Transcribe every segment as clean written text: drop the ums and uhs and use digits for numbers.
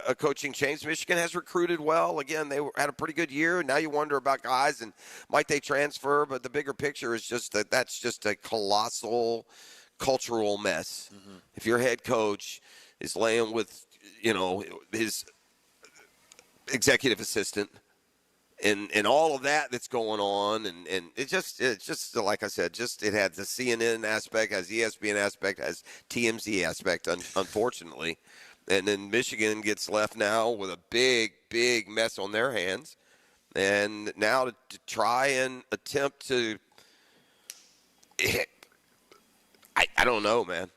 a coaching change. Michigan has recruited well. Again, had a pretty good year. Now you wonder about guys and might they transfer, but the bigger picture is just that's just a colossal cultural mess. Mm-hmm. If your head coach is laying with, his executive assistant and all of that's going on, and it's just like I said, it has the CNN aspect, has ESPN aspect, has TMZ aspect, unfortunately. And then Michigan gets left now with a big, big mess on their hands. And now to try and attempt to I don't know, man.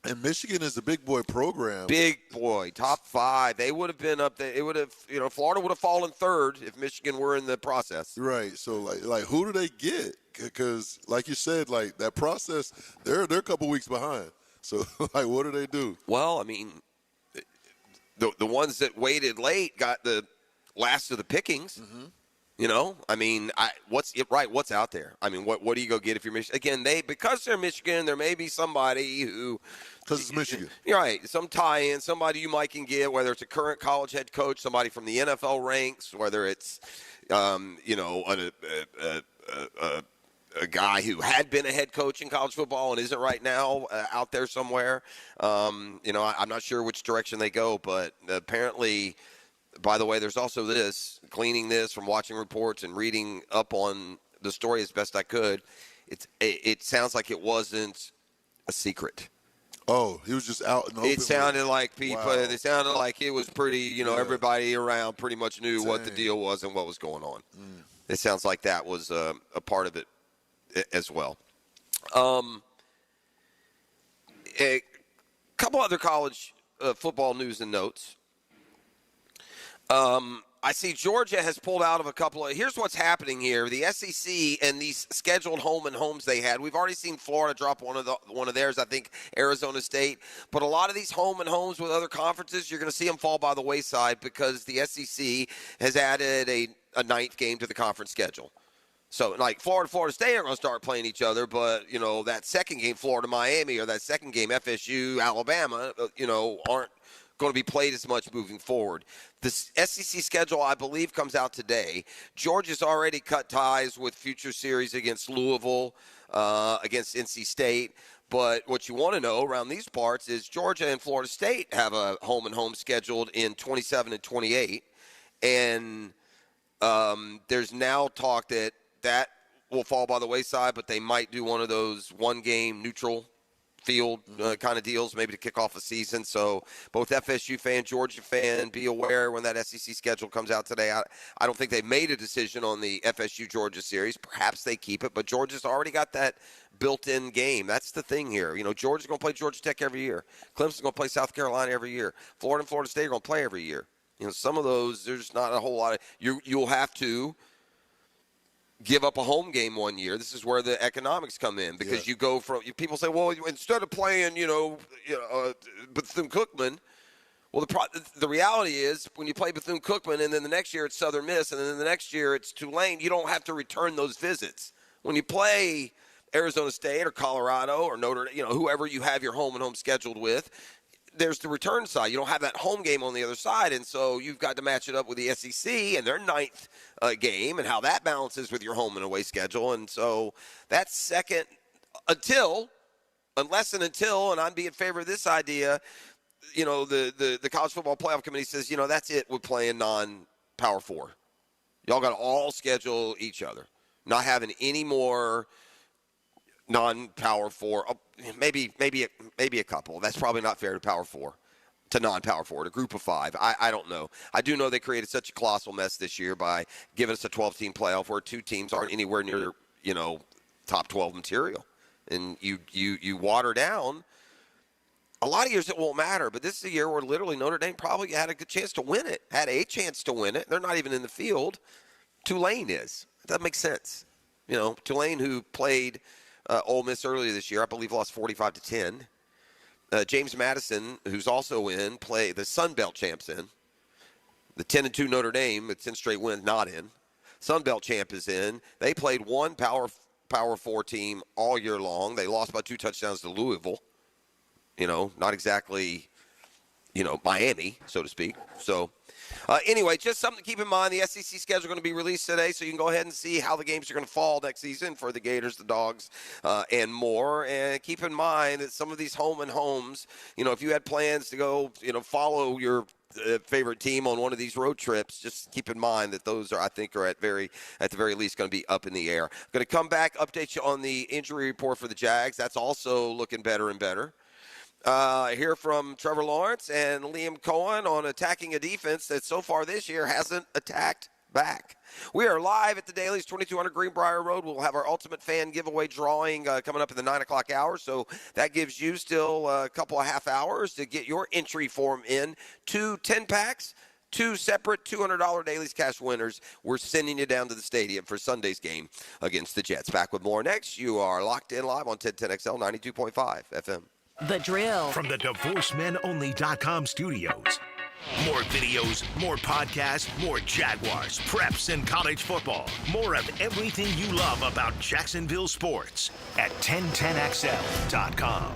And Michigan is a big boy program. Big boy, top 5. They would have been up there. It would have, Florida would have fallen third if Michigan were in the process. Right. So, like, who do they get? Because, like you said, like that process, they're a couple weeks behind. So, like, what do they do? Well, I mean, the ones that waited late got the last of the pickings. Mm-hmm. I mean, what's out there? I mean, what do you go get if you're Michigan? Again, because they're Michigan, there may be somebody who – because it's Michigan. You're right. Some tie-in, somebody you might can get, whether it's a current college head coach, somebody from the NFL ranks, whether it's, a guy who had been a head coach in college football and isn't right now out there somewhere. I'm not sure which direction they go, but apparently – by the way, there's also gleaning this from watching reports and reading up on the story as best I could. It sounds like it wasn't a secret. Oh, he was just out in the open. It sounded like people. Wow. It sounded like it was pretty. Everybody around pretty much knew what the deal was and what was going on. Mm. It sounds like that was a part of it as well. A couple other college football news and notes. I see Georgia has pulled out of a couple of – here's what's happening here. The SEC and these scheduled home and homes they had, we've already seen Florida drop one of theirs, I think Arizona State. But a lot of these home and homes with other conferences, you're going to see them fall by the wayside because the SEC has added a ninth game to the conference schedule. So, like, Florida State are going to start playing each other, but, that second game, Florida-Miami, or that second game, FSU-Alabama, aren't going to be played as much moving forward. The SEC schedule, I believe, comes out today. Georgia's already cut ties with future series against Louisville, against NC State. But what you want to know around these parts is Georgia and Florida State have a home scheduled in 27 and 28. And there's now talk that will fall by the wayside, but they might do one of those one-game neutral field kind of deals, maybe to kick off a season. So both FSU fan, Georgia fan, be aware when that SEC schedule comes out today. I don't think they've made a decision on the FSU-Georgia series. Perhaps they keep it, but Georgia's already got that built-in game. That's the thing here. Georgia's going to play Georgia Tech every year. Clemson's going to play South Carolina every year. Florida and Florida State are going to play every year. Some of those, there's not a whole lot of – you'll have to – give up a home game one year. This is where the economics come in because you go from – people say, well, instead of playing, Bethune-Cookman, well, the reality is when you play Bethune-Cookman and then the next year it's Southern Miss and then the next year it's Tulane, you don't have to return those visits. When you play Arizona State or Colorado or Notre – whoever you have your home and home scheduled with, there's the return side. You don't have that home game on the other side, and so you've got to match it up with the SEC and their ninth game and how that balances with your home and away schedule. And so that's second unless and until, and I'd be in favor of this idea, the College Football Playoff Committee says, that's it. We're playing non-Power 4. Y'all got to all schedule each other, not having any more non-Power 4. Maybe a couple. That's probably not fair to Power 4, to non-Power 4, to Group of 5. I don't know. I do know they created such a colossal mess this year by giving us a 12-team playoff where two teams aren't anywhere near, top 12 material. And you water down. A lot of years it won't matter, but this is a year where literally Notre Dame probably had a good chance to win it, had a chance to win it. They're not even in the field. Tulane is. That makes sense. Tulane, who played Ole Miss earlier this year, I believe lost 45-10. James Madison, who's also in, the Sun Belt champs in. The 10-2 Notre Dame, it's 10 straight wins, not in. Sun Belt champ is in. They played one Power 4 team all year long. They lost by 2 touchdowns to Louisville. Not exactly, Miami, so to speak. So anyway, just something to keep in mind. The SEC schedule is going to be released today, so you can go ahead and see how the games are going to fall next season for the Gators, the Dogs, and more. And keep in mind that some of these home and homes, if you had plans to go, follow your favorite team on one of these road trips, just keep in mind that those are, I think, are at the very least going to be up in the air. I'm going to come back, update you on the injury report for the Jags. That's also looking better and better. Hear from Trevor Lawrence and Liam Cohen on attacking a defense that so far this year hasn't attacked back. We are live at the Daily's 2200 Greenbrier Road. We'll have our Ultimate Fan giveaway drawing coming up in the 9 o'clock hour, so that gives you still a couple of half hours to get your entry form in. 2 10-packs. 2 separate $200 Daily's Cash winners. We're sending you down to the stadium for Sunday's game against the Jets. Back with more next. You are locked in live on 1010XL 92.5 FM. The Drill. From the DivorceMenOnly.com studios. More videos, more podcasts, more Jaguars, preps, and college football. More of everything you love about Jacksonville sports at 1010XL.com.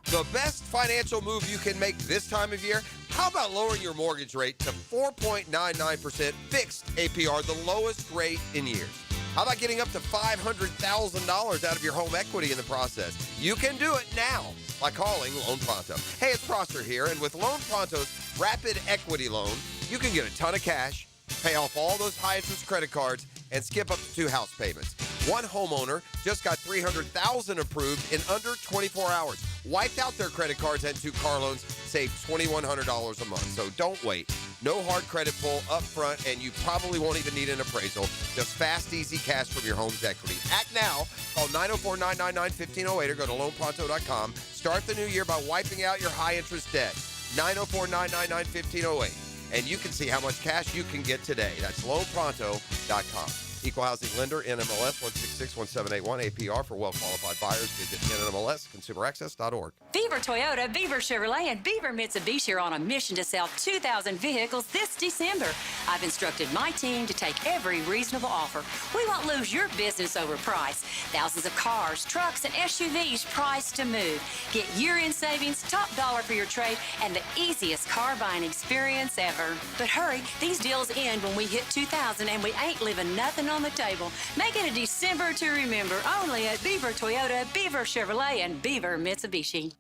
The best financial move you can make this time of year? How about lowering your mortgage rate to 4.99% fixed APR, the lowest rate in years? How about getting up to $500,000 out of your home equity in the process? You can do it now by calling Loan Pronto. Hey, it's Prosser here, and with Loan Pronto's Rapid Equity Loan, you can get a ton of cash, pay off all those high-interest credit cards, and skip up to 2 house payments. One homeowner just got $300,000 approved in under 24 hours. Wiped out their credit cards and 2 car loans, saved $2,100 a month. So don't wait. No hard credit pull up front, and you probably won't even need an appraisal. Just fast, easy cash from your home's equity. Act now. Call 904-999-1508 or go to loanpronto.com. Start the new year by wiping out your high-interest debt. 904-999-1508. And you can see how much cash you can get today. That's loanpronto.com. Equal housing lender, NMLS 1661781, APR for well-qualified buyers. Visit NMLSconsumeraccess.org. Beaver Toyota, Beaver Chevrolet, and Beaver Mitsubishi are on a mission to sell 2,000 vehicles this December. I've instructed my team to take every reasonable offer. We won't lose your business over price. Thousands of cars, trucks, and SUVs priced to move. Get year-end savings, top dollar for your trade, and the easiest car buying experience ever. But hurry, these deals end when we hit 2,000, and we ain't leaving nothing on the table. Make it a December to remember, only at Beaver Toyota, Beaver Chevrolet, and Beaver Mitsubishi.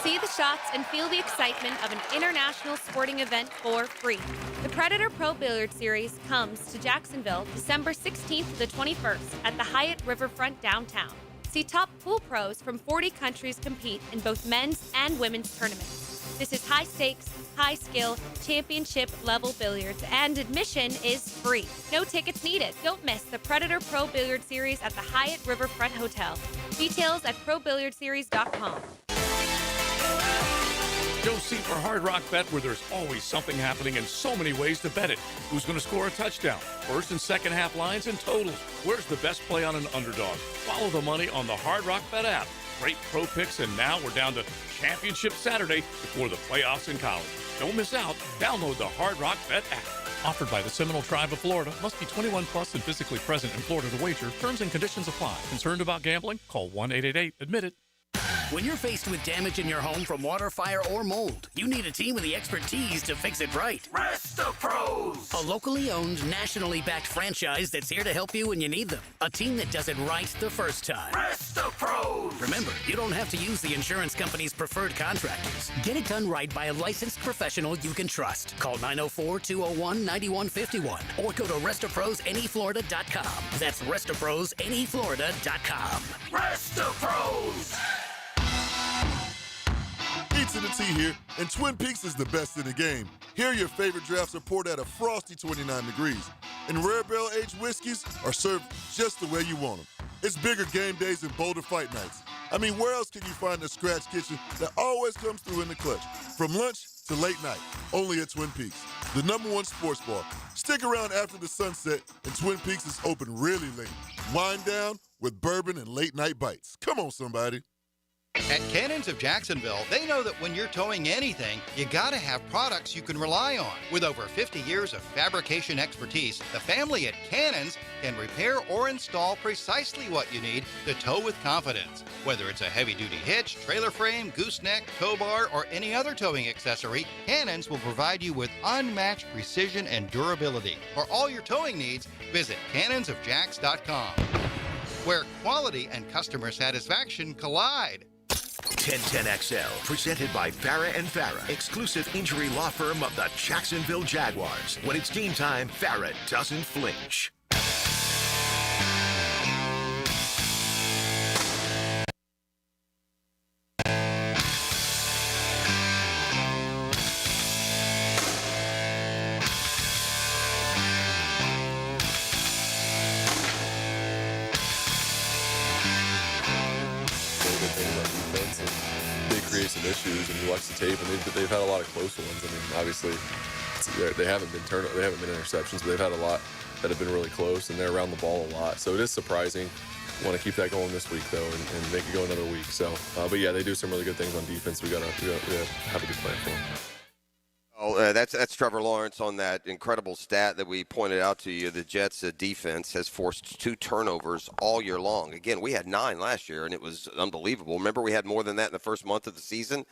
See the shots and feel the excitement of an international sporting event for free. The Predator Pro Billiard Series comes to Jacksonville December 16th to the 21st at the Hyatt Riverfront downtown. See top pool pros from 40 countries compete in both men's and women's tournaments. This is high stakes, high skill, championship level billiards, and admission is free. No tickets needed. Don't miss the Predator Pro Billiard Series at the Hyatt Riverfront Hotel. Details at probilliardseries.com. Go see for Hard Rock Bet, where there's always something happening and so many ways to bet it. Who's going to score a touchdown? First and second half lines and totals. Where's the best play on an underdog? Follow the money on the Hard Rock Bet app. Great pro picks, and now we're down to Championship Saturday before the playoffs in college. Don't miss out. Download the Hard Rock Bet app. Offered by the Seminole Tribe of Florida. Must be 21 plus and physically present in Florida to wager. Terms and conditions apply. Concerned about gambling? Call 1-888-ADMIT-IT. When you're faced with damage in your home from water, fire, or mold, you need a team with the expertise to fix it right. RestaPros! A locally owned, nationally backed franchise that's here to help you when you need them. A team that does it right the first time. RestaPros! Remember, you don't have to use the insurance company's preferred contractors. Get it done right by a licensed professional you can trust. Call 904-201-9151 or go to RestaProsNEFlorida.com. That's RestaProsNEFlorida.com. RestaPros! Pizza the T here, and Twin Peaks is the best in the game. Here, your favorite drafts are poured at a frosty 29 degrees, and rare barrel-aged whiskeys are served just the way you want them. It's bigger game days and bolder fight nights. I mean, where else can you find a scratch kitchen that always comes through in the clutch? From lunch to late night, only at Twin Peaks, the #1 sports bar. Stick around after the sunset, and Twin Peaks is open really late. Wind down with bourbon and late-night bites. Come on, somebody. At Cannons of Jacksonville, they know that when you're towing anything, you gotta have products you can rely on. With over 50 years of fabrication expertise, the family at Cannons can repair or install precisely what you need to tow with confidence. Whether it's a heavy-duty hitch, trailer frame, gooseneck, tow bar, or any other towing accessory, Cannons will provide you with unmatched precision and durability. For all your towing needs, visit cannonsofjacks.com, where quality and customer satisfaction collide. 1010XL, presented by Farah & Farah, exclusive injury law firm of the Jacksonville Jaguars. When it's team time, Farah doesn't flinch. Some issues, and you watch the tape, and they've had a lot of close ones. I mean, obviously, they haven't been interceptions, but they've had a lot that have been really close, and they're around the ball a lot. So it is surprising. Want to keep that going this week though, and make it go another week. So, but yeah, they do some really good things on defense. We gotta have a good plan for them. Oh, that's Trevor Lawrence on that incredible stat that we pointed out to you. The Jets' defense has forced 2 turnovers all year long. Again, we had 9 last year, and it was unbelievable. Remember, we had more than that in the first month of the season.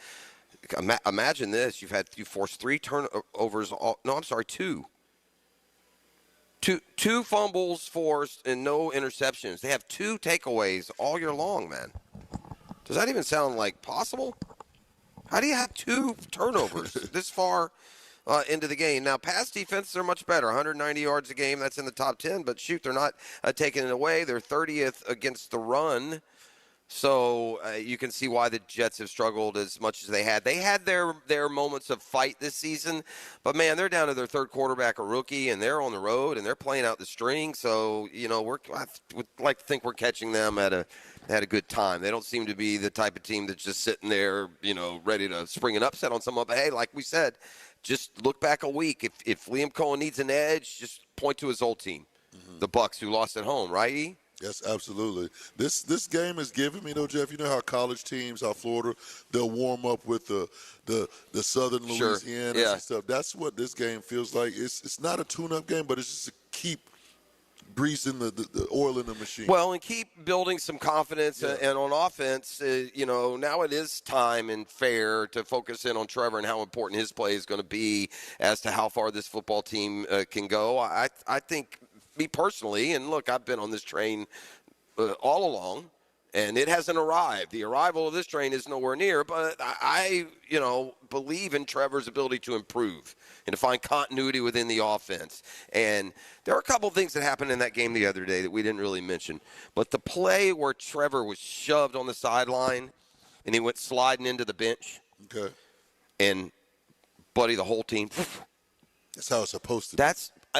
Imagine this: you forced 3 turnovers. Two. Two fumbles forced and no interceptions. They have 2 takeaways all year long, man. Does that even sound like possible? How do you have 2 turnovers this far into the game? Now, pass defense, they're much better. 190 yards a game, that's in the top 10. But, shoot, they're not taking it away. They're 30th against the run. So you can see why the Jets have struggled as much as they had. They had their moments of fight this season. But, man, they're down to their third quarterback, a rookie, and they're on the road, and they're playing out the string. So, you know, I would like to think we're catching them at a good time. They don't seem to be the type of team that's just sitting there, you know, ready to spring an upset on someone. But, hey, like we said, just look back a week. If Liam Cohen needs an edge, just point to his old team, the Bucs, who lost at home, right, E? Yes, absolutely. This game is giving me, though, Jeff, you know how college teams, how Florida, they'll warm up with the Southern Louisiana and stuff. That's what this game feels like. It's not a tune-up game, but it's just to keep greasing the oil in the machine. Well, and keep building some confidence. And on offense, you know, now it is time and fair to focus in on Trevor and how important his play is going to be as to how far this football team can go. I think, me personally, and look, I've been on this train all along, and it hasn't arrived. The arrival of this train is nowhere near, but I believe in Trevor's ability to improve and to find continuity within the offense. And there are a couple of things that happened in that game the other day that we didn't really mention. But the play where Trevor was shoved on the sideline and he went sliding into the bench. Okay. And, buddy, the whole team. That's how it's supposed to be.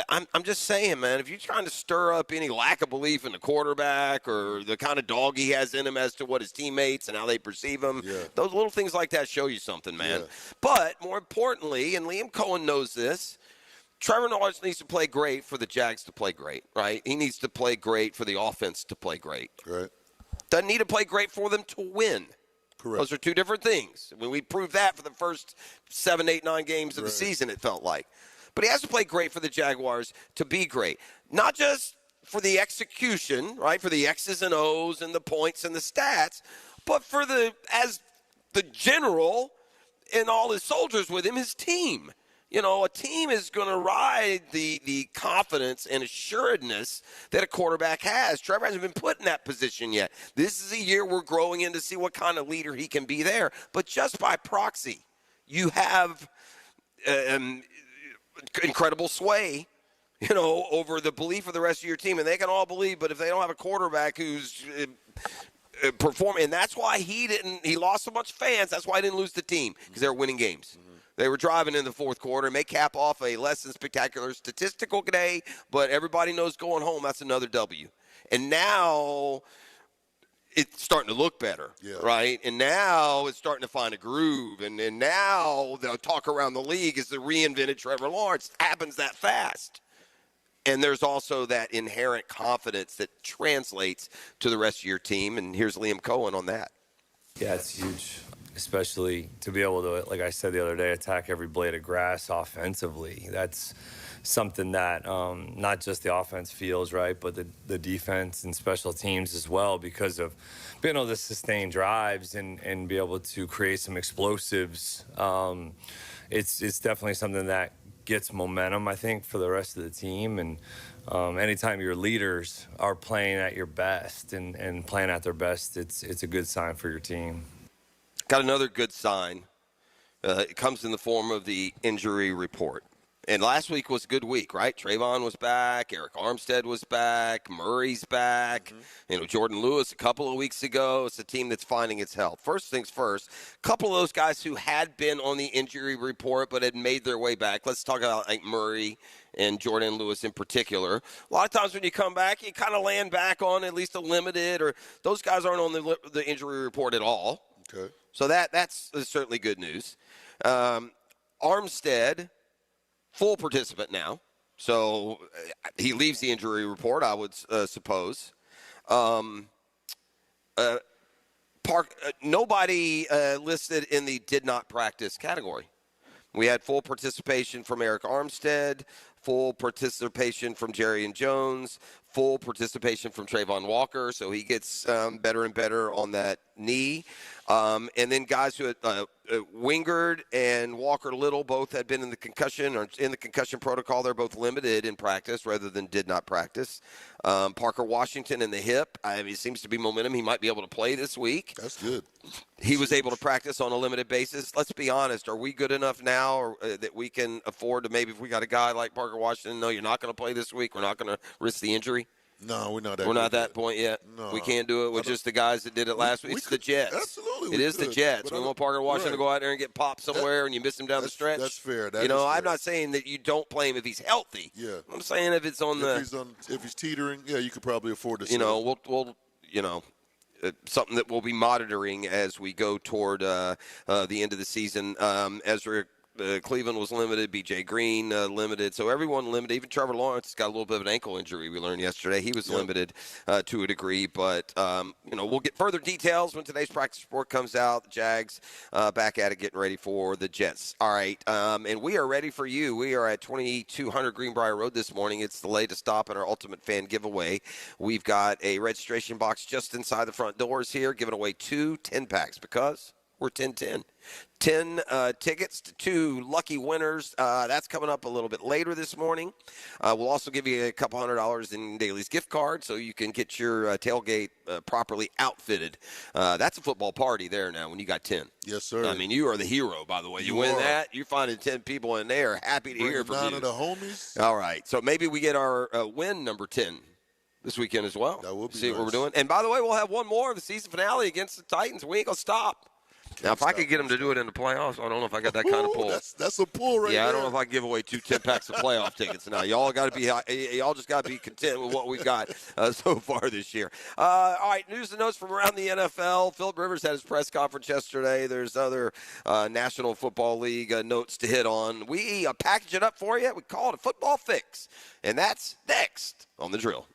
I'm just saying, man, if you're trying to stir up any lack of belief in the quarterback or the kind of dog he has in him as to what his teammates and how they perceive him, those little things like that show you something, man. Yeah. But more importantly, and Liam Cohen knows this, Trevor Lawrence needs to play great for the Jags to play great, right? He needs to play great for the offense to play great. Right. Doesn't need to play great for them to win. Correct. Those are 2 different things. When we proved that for the first 7, 8, 9 games of the season, it felt like. But he has to play great for the Jaguars to be great. Not just for the execution, right, for the X's and O's and the points and the stats, but as the general and all his soldiers with him, his team. You know, a team is going to ride the confidence and assuredness that a quarterback has. Trevor hasn't been put in that position yet. This is a year we're growing in to see what kind of leader he can be there. But just by proxy, you have incredible sway, you know, over the belief of the rest of your team. And they can all believe, but if they don't have a quarterback who's performing, and that's why he lost so much fans. That's why he didn't lose the team, because they were winning games. They were driving in the fourth quarter, and may cap off a less than spectacular statistical day, but everybody knows going home, that's another W. And now it's starting to look better, right? And now it's starting to find a groove. And now the talk around the league is the reinvented Trevor Lawrence. It happens that fast. And there's also that inherent confidence that translates to the rest of your team. And here's Liam Cohen on that. Yeah, it's huge, especially to be able to, like I said the other day, attack every blade of grass offensively. That's something that not just the offense feels, right, but the defense and special teams as well, because of being able to sustain drives and be able to create some explosives. It's definitely something that gets momentum, I think, for the rest of the team. And anytime your leaders are playing at your best and playing at their best, it's a good sign for your team. Got another good sign. It comes in the form of the injury report. And last week was a good week, right? Trayvon was back. Eric Armstead was back. Murray's back. Jordan Lewis a couple of weeks ago. It's a team that's finding its health. First things first, a couple of those guys who had been on the injury report but had made their way back. Let's talk about Murray and Jordan Lewis in particular. A lot of times when you come back, you kind of land back on at least a limited, or those guys aren't on the injury report at all. Okay. So that's certainly good news. Armstead, full participant now, so he leaves the injury report, I would suppose. Nobody listed in the did not practice category. We had full participation from Eric Armstead, full participation from Jerry and Jones, full participation from Trayvon Walker, so he gets better and better on that knee. And then guys who had Wingard and Walker Little both had been in the concussion protocol. They're both limited in practice rather than did not practice. Parker Washington in the hip. It seems to be momentum. He might be able to play this week. That's good. He was able to practice on a limited basis. Let's be honest. Are we good enough now that we can afford to, maybe if we got a guy like Parker Washington, no, you're not going to play this week. We're not going to risk the injury. No, we're not that. We're not at that point yet. No, we can't do it with just the guys that did it last week. It's the Jets. Absolutely, it is the Jets. We want Parker Washington to go out there and get popped somewhere, and you miss him down the stretch. That's fair. I'm not saying that you don't play him if he's healthy. Yeah. I'm saying if it's on if he's teetering, yeah, you could probably afford to. We'll something that we'll be monitoring as we go toward the end of the season. Ezra Cleveland was limited. B.J. Green limited. So everyone limited. Even Trevor Lawrence got a little bit of an ankle injury, we learned yesterday. He was limited to a degree. But, we'll get further details when today's practice report comes out. The Jags back at it, getting ready for the Jets. All right. And we are ready for you. We are at 2200 Greenbrier Road this morning. It's the latest stop in our Ultimate Fan giveaway. We've got a registration box just inside the front doors here, giving away 2 10-packs because we're 10-10. 10 tickets to 2 lucky winners. That's coming up a little bit later this morning. We'll also give you a couple $100 in Daly's gift card so you can get your tailgate properly outfitted. That's a football party there now when you got 10. Yes, sir. You are the hero, by the way. You win that, you're finding 10 people in there. Happy to hear from you. 9 of the homies. All right. So maybe we get our win number 10 this weekend as well. That will be See nice. what we're doing. And by the way, we'll have one more of the season finale against the Titans. We ain't going to stop. Now, if I could get them to do it in the playoffs, I don't know if I got that kind of pull. That's a pull right there. Yeah, I don't know if I can give away 2 10-packs of playoff tickets now. Y'all just got to be content with what we've got so far this year. All right, news and notes from around the NFL. Philip Rivers had his press conference yesterday. There's other National Football League notes to hit on. We package it up for you. We call it a football fix, and that's next on The Drill.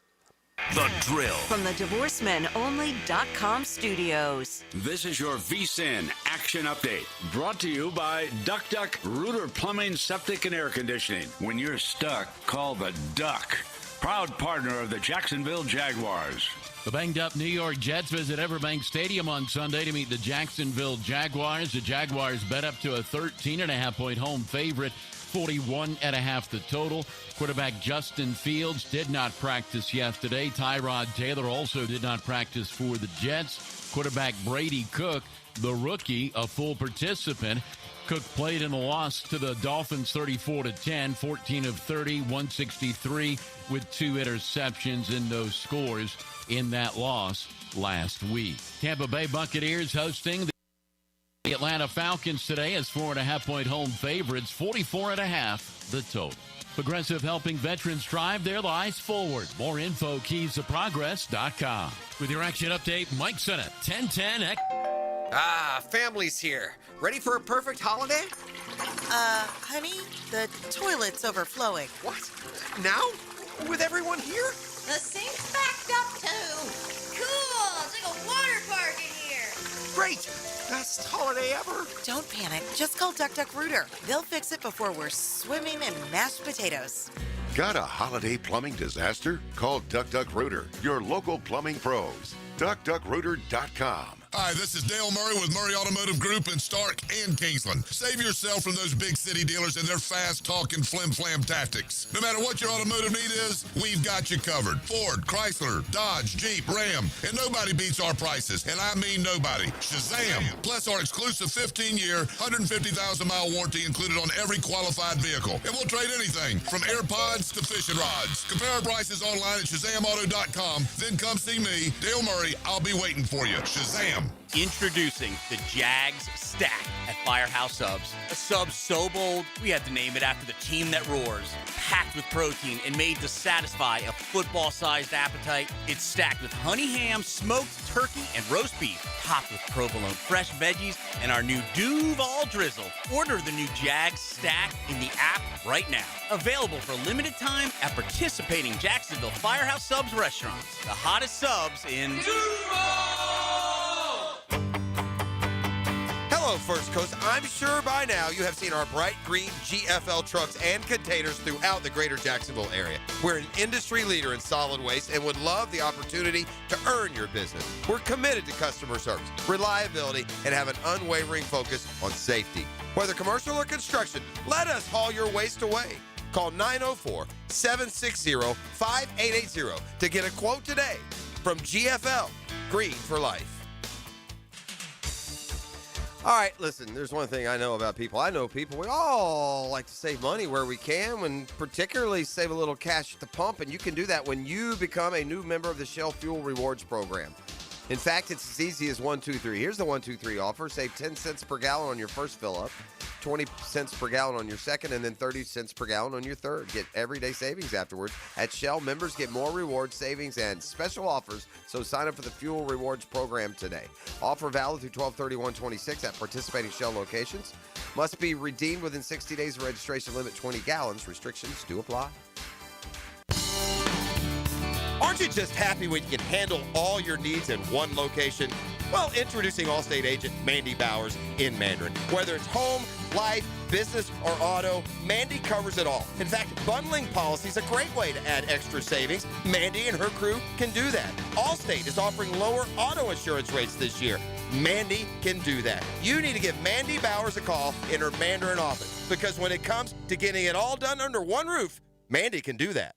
The Drill. From the DivorceMenOnly.com studios. This is your VSIN Action Update. Brought to you by Duck Duck Rooter Plumbing, Septic, and Air Conditioning. When you're stuck, call the Duck. Proud partner of the Jacksonville Jaguars. The banged-up New York Jets visit Everbank Stadium on Sunday to meet the Jacksonville Jaguars. The Jaguars bet up to a 13.5-point home favorite. 41.5 the total. Quarterback Justin Fields did not practice yesterday. Tyrod Taylor also did not practice for the Jets. Quarterback Brady Cook, the rookie, a full participant. Cook played in the loss to the Dolphins 34-10, 14 of 30, 163 with 2 interceptions in those scores in that loss last week. Tampa Bay Buccaneers hosting the Atlanta Falcons today as 4.5-point home favorites, 44.5 the total. Progressive helping veterans drive their lives forward. More info, keysofprogress.com. With your action update, Mike Sennett, 1010X. Family's here. Ready for a perfect holiday? Honey, the toilet's overflowing. What? Now? With everyone here? The sink's backed up, too. Cool! It's like a water park in here. Great! Best holiday ever. Don't panic. Just call Duck Duck Rooter. They'll fix it before we're swimming in mashed potatoes. Got a holiday plumbing disaster? Call Duck Duck Rooter, your local plumbing pros. DuckDuckRooter.com. Hi, this is Dale Murray with Murray Automotive Group in Stark and Kingsland. Save yourself from those big city dealers and their fast-talking flim-flam tactics. No matter what your automotive need is, we've got you covered. Ford, Chrysler, Dodge, Jeep, Ram, and nobody beats our prices, and I mean nobody. Shazam! Plus our exclusive 15-year, 150,000-mile warranty included on every qualified vehicle. And we'll trade anything, from AirPods to fishing rods. Compare our prices online at ShazamAuto.com, then come see me, Dale Murray. I'll be waiting for you. Shazam! Introducing the Jags Stack at Firehouse Subs. A sub so bold, we had to name it after the team that roars. Packed with protein and made to satisfy a football-sized appetite. It's stacked with honey ham, smoked turkey, and roast beef. Topped with provolone fresh veggies and our new Duval drizzle. Order the new Jags Stack in the app right now. Available for a limited time at participating Jacksonville Firehouse Subs restaurants. The hottest subs in Duval! Hello, First Coast. I'm sure by now you have seen our bright green GFL trucks and containers throughout the greater Jacksonville area. We're an industry leader in solid waste and would love the opportunity to earn your business. We're committed to customer service, reliability, and have an unwavering focus on safety. Whether commercial or construction, let us haul your waste away. Call 904-760-5880 to get a quote today from GFL, Green for Life. All right, listen, there's one thing I know about people. I know people, we all like to save money where we can, and particularly save a little cash at the pump, and you can do that when you become a new member of the Shell Fuel Rewards program. In fact, it's as easy as 1, 2, 3. Here's the 1, 2, 3 offer. Save 10 cents per gallon on your first fill-up, 20 cents per gallon on your second, and then 30 cents per gallon on your third. Get everyday savings afterwards. At Shell, members get more rewards, savings, and special offers, so sign up for the Fuel Rewards program today. Offer valid through 12/31/26 at participating Shell locations. Must be redeemed within 60 days of registration. Limit 20 gallons. Restrictions do apply. Aren't you just happy when you can handle all your needs in one location? Well, introducing Allstate agent Mandy Bowers in Mandarin. Whether it's home, life, business, or auto, Mandy covers it all. In fact, bundling policy is a great way to add extra savings. Mandy and her crew can do that. Allstate is offering lower auto insurance rates this year. Mandy can do that. You need to give Mandy Bowers a call in her Mandarin office, because when it comes to getting it all done under one roof, Mandy can do that.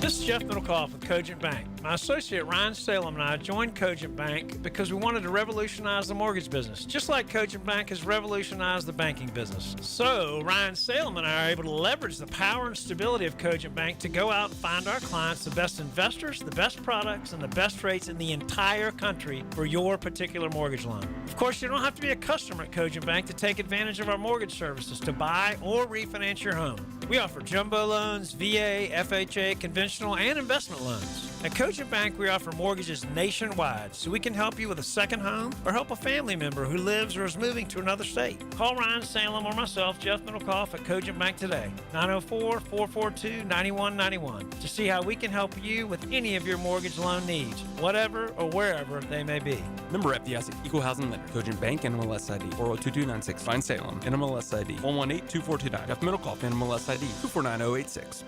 This is Jeff Middlecoff with Cogent Bank. My associate Ryan Salem and I joined Cogent Bank because we wanted to revolutionize the mortgage business, just like Cogent Bank has revolutionized the banking business. So Ryan Salem and I are able to leverage the power and stability of Cogent Bank to go out and find our clients the best investors, the best products, and the best rates in the entire country for your particular mortgage loan. Of course, you don't have to be a customer at Cogent Bank to take advantage of our mortgage services to buy or refinance your home. We offer jumbo loans, VA, FHA, conventional, and investment loans. At Cogent Bank, we offer mortgages nationwide, so we can help you with a second home or help a family member who lives or is moving to another state. Call Ryan Salem or myself, Jeff Middlecoff, at Cogent Bank today, 904-442-9191, to see how we can help you with any of your mortgage loan needs, whatever or wherever they may be. Member FDIC, Equal Housing Lender, Cogent Bank, NMLS ID 402296. Find Salem, NMLS ID 1182429. Jeff Middlecoff, NMLS ID 249086.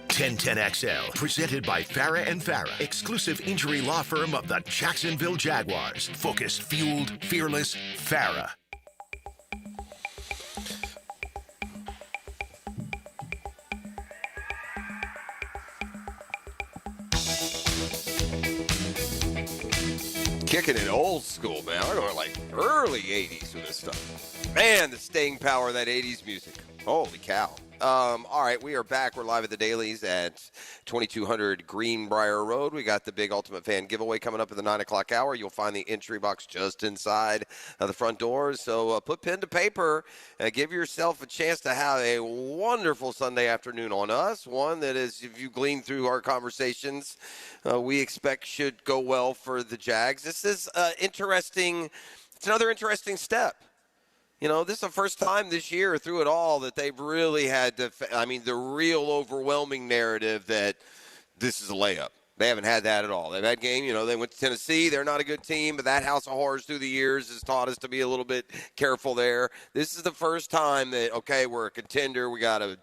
1010XL, presented by Farah and Farah, exclusive injury law firm of the Jacksonville Jaguars. Focused, fueled, fearless, Farah. Kicking it old school, man. We're going like early 80s with this stuff. Man, the staying power of that 80s music. Holy cow. All right, we are back. We're live at the Dailies at 2200 Greenbrier Road. We got the big Ultimate Fan giveaway coming up at the 9 o'clock hour. You'll find the entry box just inside the front doors. So put pen to paper and give yourself a chance to have a wonderful Sunday afternoon on us. One that is, if you glean through our conversations, we expect should go well for the Jags. This is interesting. It's another interesting step. You know, this is the first time this year through it all that they've really had to, the real overwhelming narrative that this is a layup. They haven't had that at all. They've had game, they went to Tennessee. They're not a good team, but that house of horrors through the years has taught us to be a little bit careful there. This is the first time that, okay, we're a contender. You got to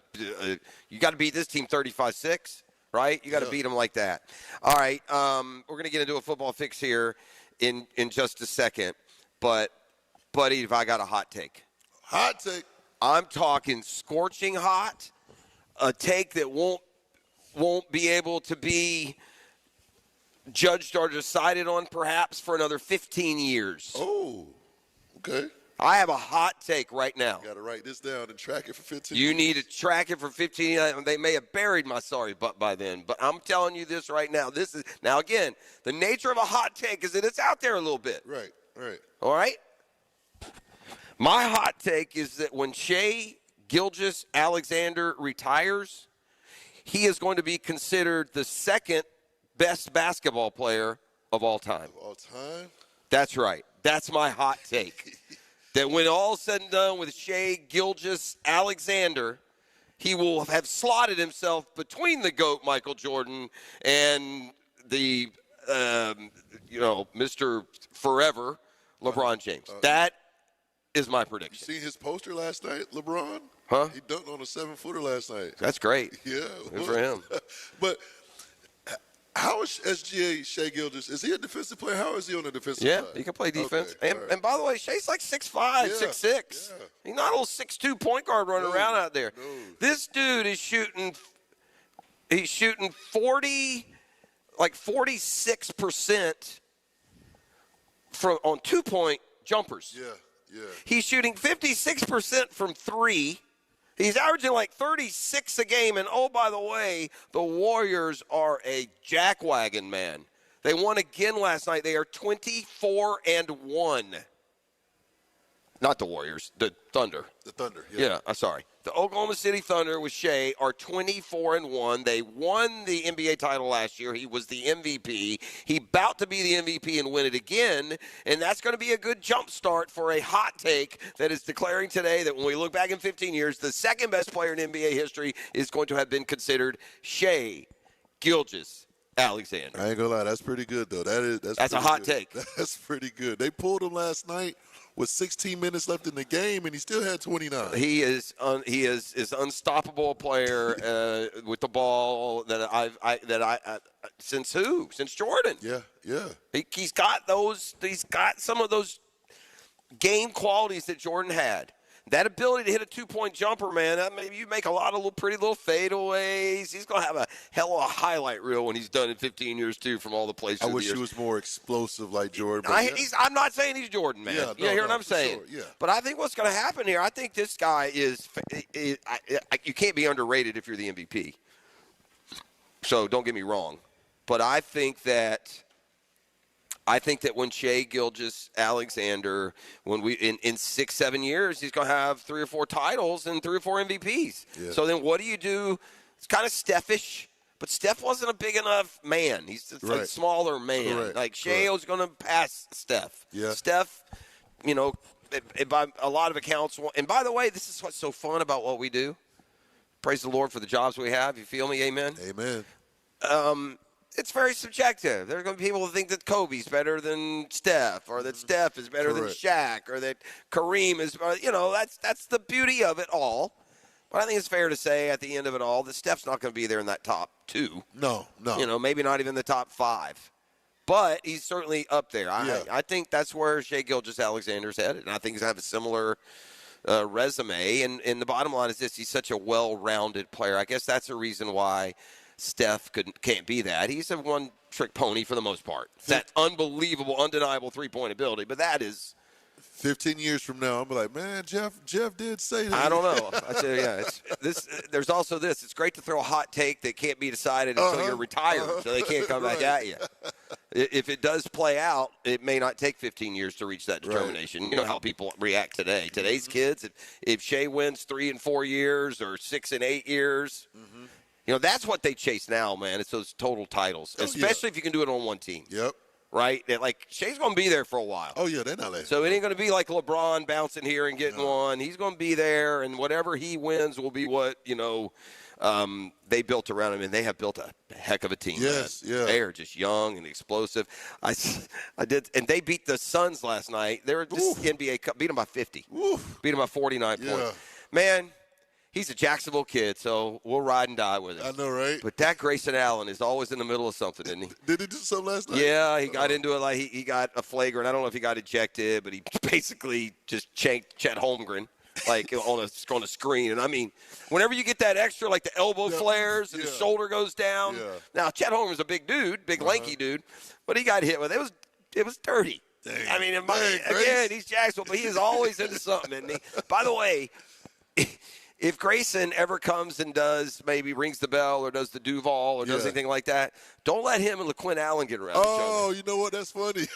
beat this team 35-6, right? You got to beat them like that. All right, we're going to get into a football fix here in just a second. But, buddy, if I got a hot take. Hot take. I'm talking scorching hot, a take that won't be able to be judged or decided on perhaps for another 15 years. Oh, okay. I have a hot take right now. You got to write this down and track it for 15 You years. need to track it for 15 years. They may have buried my sorry butt by then, but I'm telling you this right now. Now, again, the nature of a hot take is that it's out there a little bit. Right. All right? My hot take is that when Shai Gilgeous-Alexander retires, he is going to be considered the second best basketball player of all time. Of all time? That's right. That's my hot take. That when all is said and done with Shai Gilgeous-Alexander, he will have slotted himself between the GOAT, Michael Jordan, and the, Mr. Forever, LeBron James. That is my prediction. You seen his poster last night, LeBron? Huh? He dunked on a 7-footer last night. That's great. Yeah. Good for him. But how is SGA Shai Gilgeous? Is he a defensive player? How is he on the defensive Yeah, side? he can play defense. Okay, And by the way, Shai's like 6'5", Yeah, 6'6". yeah. He's not a little 6'2" point guard running around out there. No. This dude is shooting 46% on 2-point jumpers. Yeah. He's shooting 56% from 3. He's averaging like 36 a game. And, oh, by the way, the Warriors are a jackwagon, man. They won again last night. They are 24-1. Not the Warriors, the Thunder. The Thunder, Yeah, I'm sorry. The Oklahoma City Thunder with Shai are 24-1. They won the NBA title last year. He was the MVP. He's about to be the MVP and win it again, and that's going to be a good jump start for a hot take that is declaring today that when we look back in 15 years, the second best player in NBA history is going to have been considered Shai Gilgeous-Alexander. I ain't gonna lie, that's pretty good though. That's a hot take. That's pretty good. They pulled him last night with 16 minutes left in the game, and he still had 29. He is unstoppable player with the ball since Jordan. Yeah. He's got some of those game qualities that Jordan had. That ability to hit a 2-point jumper, man, you make a lot of pretty little fadeaways. He's going to have a hell of a highlight reel when he's done in 15 years, too, from all the places. I wish he was more explosive like Jordan. I'm not saying he's Jordan, man. You hear what I'm saying? Sure, yeah. But I think what's going to happen here, I think this guy you can't be underrated if you're the MVP. So don't get me wrong. But I think that when Shai Gilgeous-Alexander, in 6-7 years, he's going to have 3 or 4 titles and 3 or 4 MVPs. Yeah. So then what do you do? It's kind of Steph-ish, but Steph wasn't a big enough man. He's a smaller man. Correct. Like Shai was going to pass Steph. Yeah. Steph, by a lot of accounts. And by the way, this is what's so fun about what we do. Praise the Lord for the jobs we have. You feel me? Amen? Amen. It's very subjective. There are going to be people who think that Kobe's better than Steph, or that Steph is better than Shaq, or that Kareem is. That's the beauty of it all. But I think it's fair to say at the end of it all that Steph's not going to be there in that top 2. No. Maybe not even the top 5. But he's certainly up there. I think that's where Shai Gilgeous-Alexander's headed, and I think he's going to have a similar resume. And the bottom line is this: he's such a well-rounded player. I guess that's the reason why Steph can't be that. He's a one-trick pony for the most part. That unbelievable, undeniable three-point ability, but that is 15 years from now, I'm like, man, Jeff did say that. I don't know. I tell you, there's also this. It's great to throw a hot take that can't be decided until you're retired, so they can't come back at you. If it does play out, it may not take 15 years to reach that determination. You know how people react today. Today's kids, if Shai wins 3 and 4 years or 6 and 8 years, that's what they chase now, man. It's those total titles, especially if you can do it on one team. Yep. right? That, like, Shea's going to be there for a while. Oh, yeah, they're not letting. So it ain't going to be like LeBron bouncing here and getting one. He's going to be there, and whatever he wins will be what, they built around him, and they have built a heck of a team. Yes, man. yeah. They are just young and explosive. I did, and they beat the Suns last night. They were just NBA Cup, beat them by 50. Beat them by 49 points. Man, he's a Jacksonville kid, so we'll ride and die with him. I know, right? But that Grayson Allen is always in the middle of something, isn't he? Did he do something last night? Yeah, he got into it like he got a flagrant. I don't know if he got ejected, but he basically just chanked Chet Holmgren like on a screen. And, I mean, whenever you get that extra, like the elbow flares and the shoulder goes down. Yeah. Now, Chet Holmgren's a big dude, big lanky dude, but he got hit with it. It was dirty. Dang. I mean, again, he's Jacksonville, but he is always into something, isn't he? By the way, if Grayson ever comes and maybe rings the bell or does the Duval or does anything like that, don't let him and LaQuinn Allen get around each other. Oh, you know what? That's funny.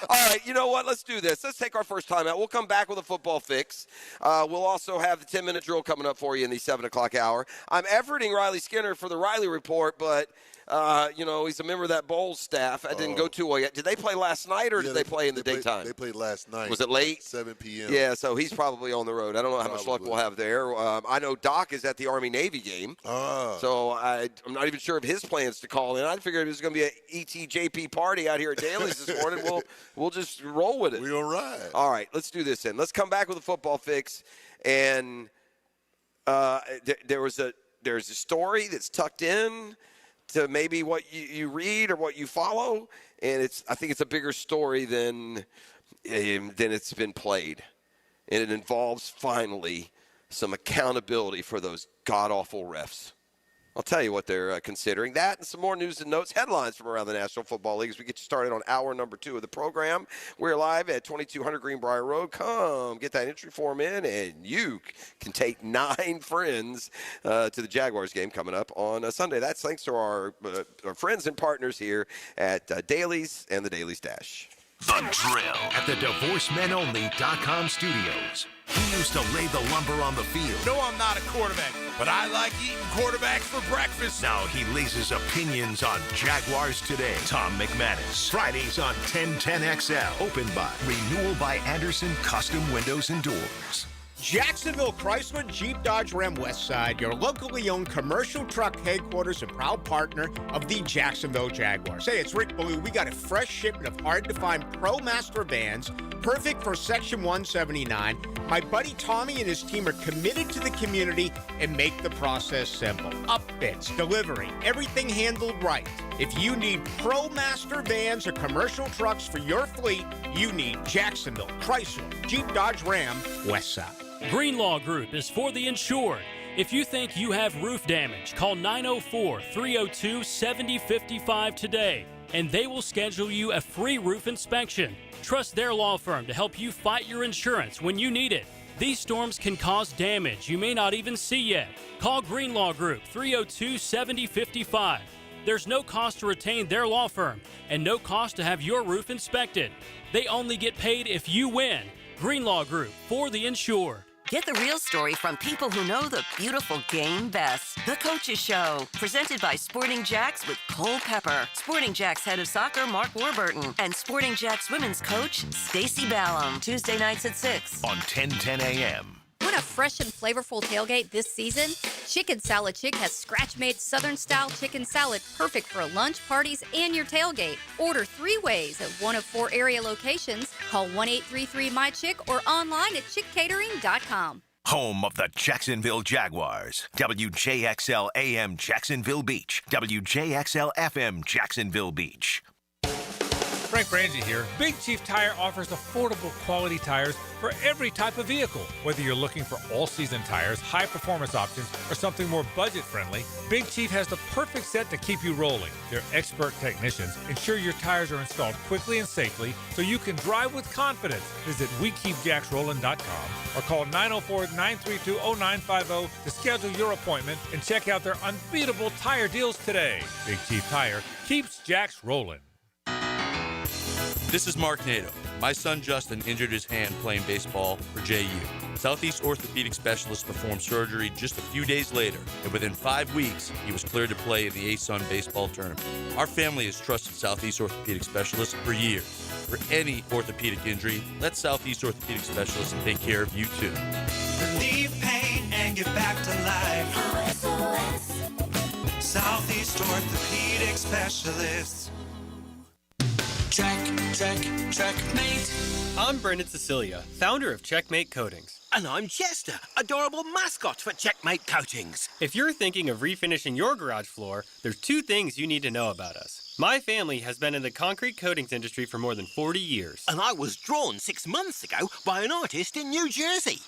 All right, you know what? Let's do this. Let's take our first time out. We'll come back with a football fix. We'll also have the 10-minute drill coming up for you in the 7 o'clock hour. I'm efforting Riley Skinner for the Riley Report, but he's a member of that Bowles staff. I didn't go too well yet. Did they play last night or did they play in the daytime? They played last night. Was it late? 7 p.m. Yeah, so he's probably on the road. I don't know how much luck we'll have there. I know Doc is at the Army-Navy game. So I'm not even sure of his plans to call in. I figured it was going to be an ETJP party out here at Daly's this morning. We'll just roll with it. We're going to ride. All right, let's do this then. Let's come back with a football fix. And there's a story that's tucked in to maybe what you read or what you follow, and I think it's a bigger story than it's been played, and it involves finally some accountability for those god-awful refs. I'll tell you what they're considering. That and some more news and notes, headlines from around the National Football League as we get you started on hour number 2 of the program. We're live at 2200 Greenbrier Road. Come get that entry form in, and you can take 9 friends to the Jaguars game coming up on Sunday. That's thanks to our friends and partners here at Daly's and the Daly's Dash. The Drill at the DivorceMenOnly.com studios. He used to lay the lumber on the field. No, I'm not a quarterback, but I like eating quarterbacks for breakfast. Now he lays his opinions on Jaguars Today. Tom McManus. Fridays on 1010XL. Opened by Renewal by Anderson Custom Windows and Doors. Jacksonville Chrysler Jeep Dodge Ram Westside, your locally owned commercial truck headquarters and proud partner of the Jacksonville Jaguars. Hey, it's Rick Ballou. We got a fresh shipment of hard-to-find ProMaster vans, perfect for Section 179. My buddy Tommy and his team are committed to the community and make the process simple. Upfits, delivery, everything handled right. If you need ProMaster vans or commercial trucks for your fleet, you need Jacksonville Chrysler Jeep Dodge Ram Westside. Greenlaw Group is for the insured. If you think you have roof damage, call 904-302-7055 today, and they will schedule you a free roof inspection. Trust their law firm to help you fight your insurance when you need it. These storms can cause damage you may not even see yet. Call Greenlaw Group 302-7055. There's no cost to retain their law firm and no cost to have your roof inspected. They only get paid if you win. Greenlaw Group, for the insured. Get the real story from people who know the beautiful game best. The Coaches Show, presented by Sporting Jacks with Cole Pepper, Sporting Jacks head of soccer Mark Warburton, and Sporting Jacks women's coach Stacy Ballum. Tuesday nights at 6 on 1010 a.m. Want a fresh and flavorful tailgate this season? Chicken Salad Chick has scratch-made Southern-style chicken salad perfect for lunch, parties, and your tailgate. Order 3 ways at one of 4 area locations. Call 1-833-MY-CHICK or online at chickcatering.com. Home of the Jacksonville Jaguars. WJXL AM Jacksonville Beach. WJXL FM Jacksonville Beach. Frank Frangie here. Big Chief Tire offers affordable quality tires for every type of vehicle. Whether you're looking for all-season tires, high-performance options, or something more budget-friendly, Big Chief has the perfect set to keep you rolling. Their expert technicians ensure your tires are installed quickly and safely so you can drive with confidence. Visit WeKeepJacksRollin.com or call 904-932-0950 to schedule your appointment and check out their unbeatable tire deals today. Big Chief Tire keeps Jacks rolling. This is Mark Nato. My son Justin injured his hand playing baseball for JU. Southeast Orthopedic Specialist performed surgery just a few days later, and within 5 weeks, he was cleared to play in the ASUN baseball tournament. Our family has trusted Southeast Orthopedic Specialists for years. For any orthopedic injury, let Southeast Orthopedic Specialists take care of you too. Relieve pain and get back to life. Southeast Orthopedic Specialists. Checkmate. I'm Brendan Cecilia, founder of Checkmate Coatings. And I'm Chester, adorable mascot for Checkmate Coatings. If you're thinking of refinishing your garage floor, there's 2 things you need to know about us. My family has been in the concrete coatings industry for more than 40 years. And I was drawn 6 months ago by an artist in New Jersey.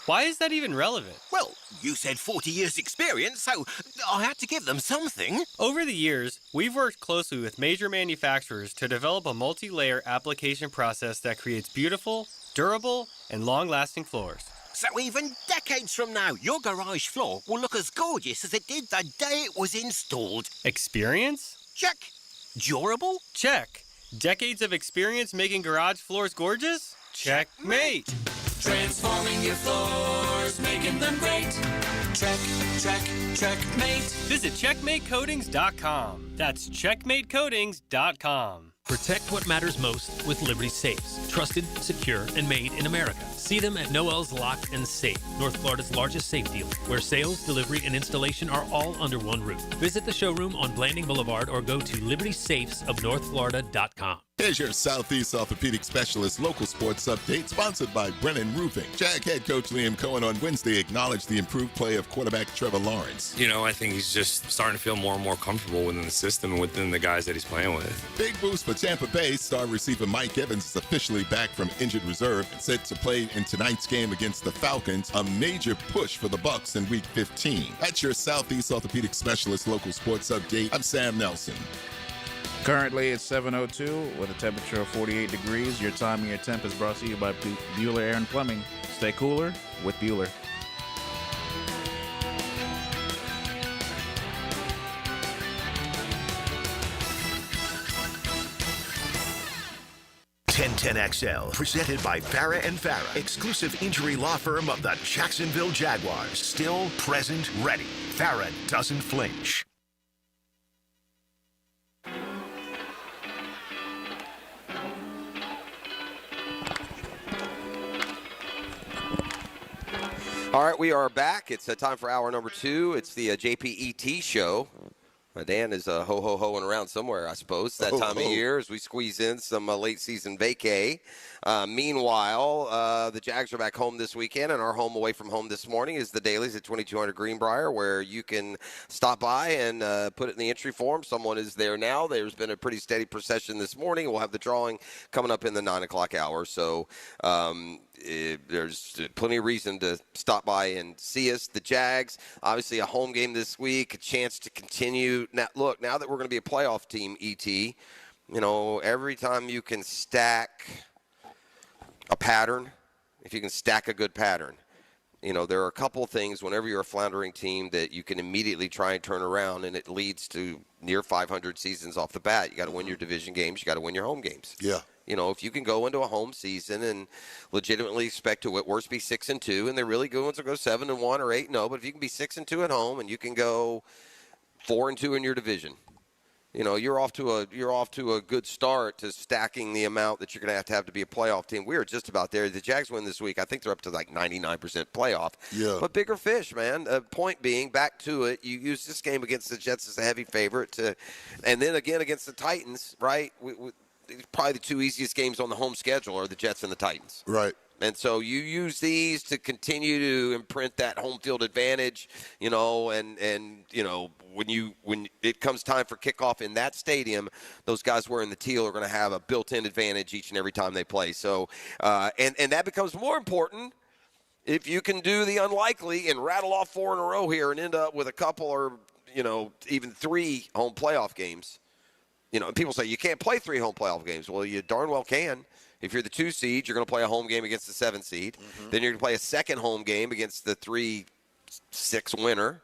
Why is that even relevant? Well, you said 40 years experience, so I had to give them something. Over the years, we've worked closely with major manufacturers to develop a multi-layer application process that creates beautiful, durable, and long-lasting floors. So even decades from now, your garage floor will look as gorgeous as it did the day it was installed. Experience? Check. Durable? Check. Decades of experience making garage floors gorgeous? Checkmate. Transforming your floors, making them great. Checkmate. Visit CheckmateCoatings.com. That's CheckmateCoatings.com. Protect what matters most with Liberty Safes. Trusted, secure, and made in America. See them at Noel's Lock and Safe, North Florida's largest safe dealer, where sales, delivery, and installation are all under one roof. Visit the showroom on Blanding Boulevard or go to libertysafesofnorthflorida.com. Here's your Southeast Orthopedic Specialist local sports update, sponsored by Brennan Roofing. Jag head coach Liam Cohen on Wednesday acknowledged the improved play of quarterback Trevor Lawrence. You know, I think he's just starting to feel more and more comfortable within the system and within the guys that he's playing with. Big boost for Tampa Bay. Star receiver Mike Evans is officially back from injured reserve and set to play in tonight's game against the Falcons, a major push for the Bucs in Week 15. That's your Southeast Orthopedic Specialist local sports update. I'm Sam Nelson. Currently, it's 7:02 with a temperature of 48 degrees. Your time and your temp is brought to you by Bueller Air and Plumbing. Stay cooler with Bueller. XL, presented by Farah and Farah, exclusive injury law firm of the Jacksonville Jaguars. Still, present, ready. Farah doesn't flinch. All right, we are back. It's time for hour number 2. It's the JPET show. Dan is ho-ho-hoing around somewhere, I suppose, that time of year as we squeeze in some late-season vacay. Meanwhile, the Jags are back home this weekend, and our home away from home this morning is the Dailies at 2200 Greenbrier, where you can stop by and put it in the entry form. Someone is there now. There's been a pretty steady procession this morning. We'll have the drawing coming up in the 9 o'clock hour, so there's plenty of reason to stop by and see us. The Jags, obviously a home game this week, a chance to continue. Now, look, now that we're going to be a playoff team, you know, every time you can stack a pattern, if you can stack a good pattern, you know, there are a couple of things whenever you're a floundering team that you can immediately try and turn around, and it leads to near 500 seasons off the bat. You got to win your division games. You got to win your home games. Yeah. You know, if you can go into a home season and legitimately expect to, at worst, be 6-2, and they're really good ones will go 7-1 or 8-0, but if you can be 6-2 at home and you can go 4-2 in your division, you know, you're off to a good start to stacking the amount that you're going to have to be a playoff team. We are just about there. The Jags win this week. I think they're up to like 99% playoff. Yeah. But bigger fish, man. Point being, back to it, you use this game against the Jets as a heavy favorite, and then again against the Titans, right? Probably the 2 easiest games on the home schedule are the Jets and the Titans. Right. And so you use these to continue to imprint that home field advantage, you know, and you know, when it comes time for kickoff in that stadium, those guys wearing the teal are going to have a built-in advantage each and every time they play. So, and that becomes more important if you can do the unlikely and rattle off 4 in a row here and end up with a couple or, you know, even 3 home playoff games. You know, people say you can't play 3 home playoff games. Well, you darn well can. If you're the 2 seed, you're going to play a home game against the 7 seed. Mm-hmm. Then you're going to play a second home game against the 3-6 winner.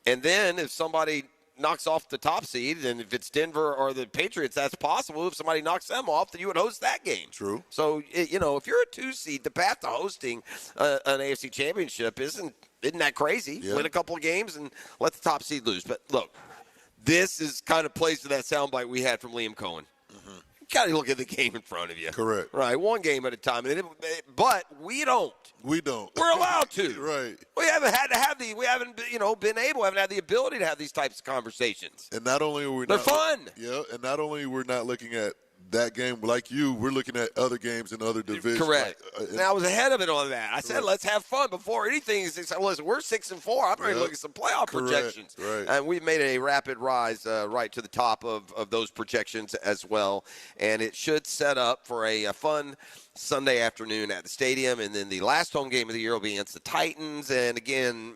And then if somebody, knocks off the top seed, and if it's Denver or the Patriots, that's possible. If somebody knocks them off, then you would host that game. True. So, if you're a 2 seed, the path to hosting an AFC championship isn't that crazy? Yeah. Win a couple of games and let the top seed lose. But look, this is kind of plays to that soundbite we had from Liam Cohen. Mm-hmm. You got to look at the game in front of you. Correct. Right, one game at a time. But we don't. We don't. We're allowed to. Right. We haven't had to have we haven't haven't had the ability to have these types of conversations. And not only are we They're fun. Yeah, and not only we're not looking at that game like you, we're looking at other games in other divisions. Correct. Like, I was ahead of it on that. I said, let's have fun before anything. Listen, we're 6-4. I'm ready to look at some playoff projections. Right. And we've made a rapid rise right to the top of those projections as well. And it should set up for a fun Sunday afternoon at the stadium. And then the last home game of the year will be against the Titans. And again,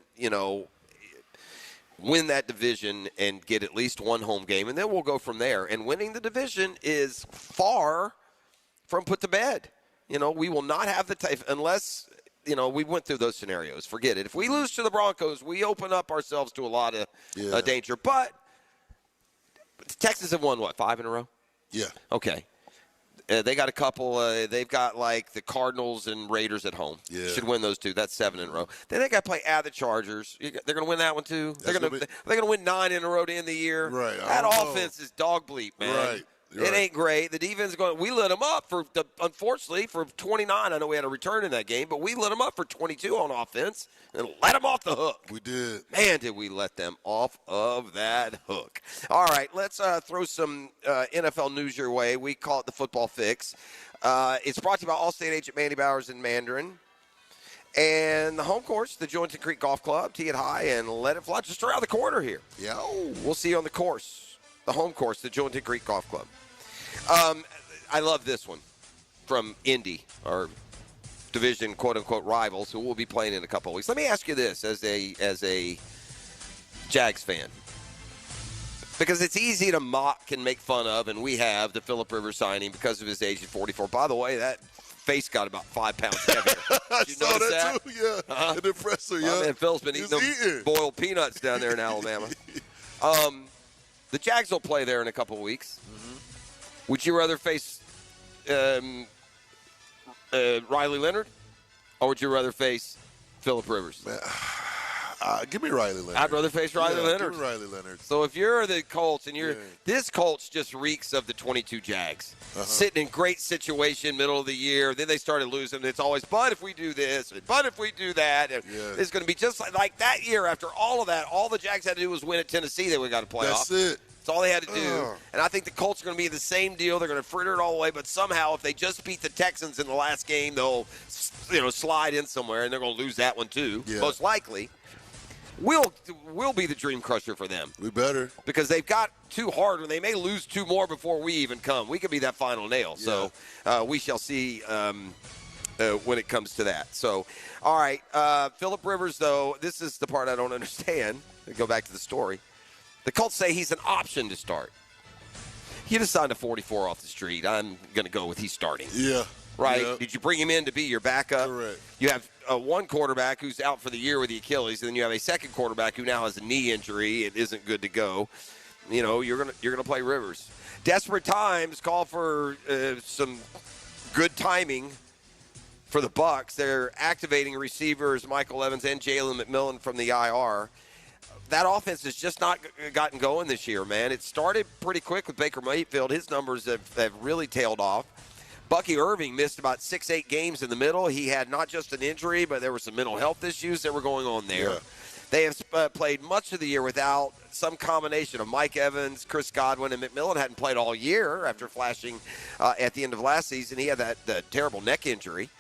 win that division and get at least one home game, and then we'll go from there. And winning the division is far from put to bed. We will not have the type unless, we went through those scenarios. Forget it. If we lose to the Broncos, we open up ourselves to a lot of danger. But the Texans have won, 5 in a row? Yeah. Okay. They got a couple. They've got like the Cardinals and Raiders at home. Yeah. Should win those two. That's 7 in a row. Then they got to play at the Chargers. They're going to win that one too. They're going to win 9 in a row to end the year. Right. That offense is dog bleep, man. Right. It ain't great. The defense is going. We lit them up unfortunately for 29. I know we had a return in that game, but we lit them up for 22 on offense and let them off the hook. We did. Man, did we let them off of that hook. All right, let's throw some NFL news your way. We call it the Football Fix. It's brought to you by Allstate agent Manny Bowers in Mandarin. And the home course, the Jointon Creek Golf Club. Tee it high and let it fly just around the corner here. Yeah. We'll see you on the course, the home course, the Jointon Creek Golf Club. I love this one from Indy, our division quote-unquote rivals, who we'll be playing in a couple of weeks. Let me ask you this as a Jags fan, because it's easy to mock and make fun of, and we have the Phillip Rivers signing because of his age at 44. By the way, that face got about 5 pounds heavier. I you saw notice that too, yeah. The presser, yeah. Man, Phil's been eating them boiled peanuts down there in Alabama. The Jags will play there in a couple of weeks. Mm-hmm. Would you rather face Riley Leonard, or would you rather face Phillip Rivers? Give me Riley Leonard. I'd rather face Riley Leonard. Give me Riley Leonard. So if you're the Colts and this Colts just reeks of the 22 Jags. Sitting in great situation, middle of the year. Then they started losing. It's always, but if we do this, but if we do that, it's going to be just like that year. After all of that, all the Jags had to do was win at Tennessee. They would have got a playoff. That's it. That's all they had to do. And I think the Colts are going to be the same deal. They're going to fritter it all away. But somehow, if they just beat the Texans in the last game, they'll slide in somewhere, and they're going to lose that one too, most likely. We'll be the dream crusher for them. We better. Because they've got 2 hard, and they may lose 2 more before we even come. We could be that final nail. Yeah. So we shall see when it comes to that. So, all right. Phillip Rivers, though, this is the part I don't understand. Go back to the story. The Colts say he's an option to start. He just signed a 44 off the street. I'm going to go with he's starting. Yeah. Right? Yeah. Did you bring him in to be your backup? Correct. You have one quarterback who's out for the year with the Achilles, and then you have a second quarterback who now has a knee injury. It isn't good to go. You're gonna play Rivers. Desperate times call for some good timing for the Bucs. They're activating receivers Michael Evans and Jalen McMillan from the IR. That offense has just not gotten going this year, man. It started pretty quick with Baker Mayfield. His numbers have really tailed off. Bucky Irving missed about 6-8 games in the middle. He had not just an injury, but there were some mental health issues that were going on there. Yeah. They have played much of the year without some combination of Mike Evans, Chris Godwin, and McMillan hadn't played all year after flashing at the end of last season. He had that terrible neck injury.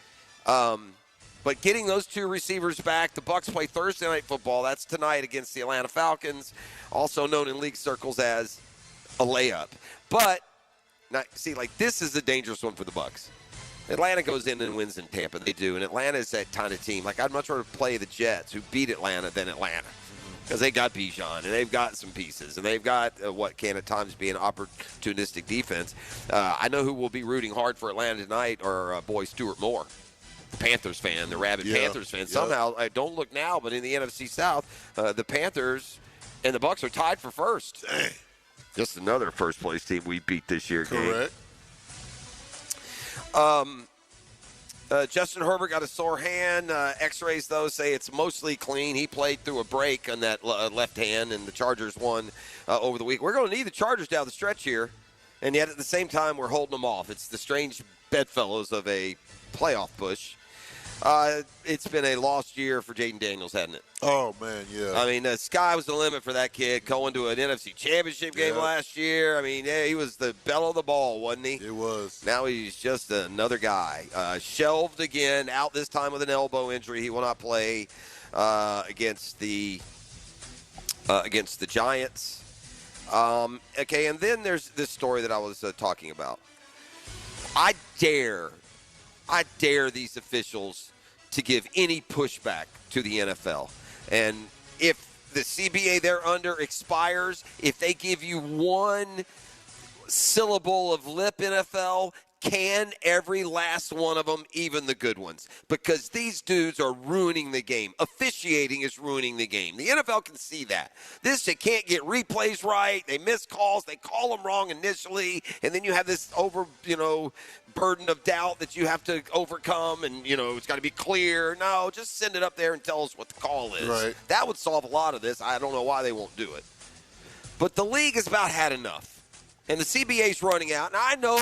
But getting those 2 receivers back, the Bucs play Thursday Night Football. That's tonight against the Atlanta Falcons, also known in league circles as a layup. But now, see, this is the dangerous one for the Bucs. Atlanta goes in and wins in Tampa. They do. And Atlanta is that kind of team. I'd much rather play the Jets, who beat Atlanta, than Atlanta. Because they got Bijan, and they've got some pieces. And they've got what can at times be an opportunistic defense. I know who will be rooting hard for Atlanta tonight are boy Stuart Moore, the Panthers fan, the rabid Panthers fan. Somehow, don't look now, but in the NFC South, the Panthers And the Bucs are tied for first. Dang. Just another first-place team we beat this year. Correct. Justin Herbert got a sore hand. X-rays, though, say it's mostly clean. He played through a break on that left hand, and the Chargers won over the week. We're going to need the Chargers down the stretch here, and yet at the same time we're holding them off. It's the strange bedfellows of a playoff push. It's been a lost year for Jaden Daniels, hasn't it? Oh, man, yeah. I mean, the sky was the limit for that kid going to an NFC Championship game last year. I mean, yeah, he was the belle of the ball, wasn't he? It was. Now he's just another guy. Shelved again, out this time with an elbow injury. He will not play against the Giants. Okay, and then there's this story that I was talking about. I dare these officials to give any pushback to the NFL. And if the CBA they're under expires, if they give you one syllable of lip, NFL, can every last one of them, even the good ones? Because these dudes are ruining the game. Officiating is ruining the game. The NFL can see that. They can't get replays right. They miss calls. They call them wrong initially. And then you have this burden of doubt that you have to overcome. And, it's got to be clear. No, just send it up there and tell us what the call is. Right. That would solve a lot of this. I don't know why they won't do it. But the league has about had enough. And the CBA's running out. And I know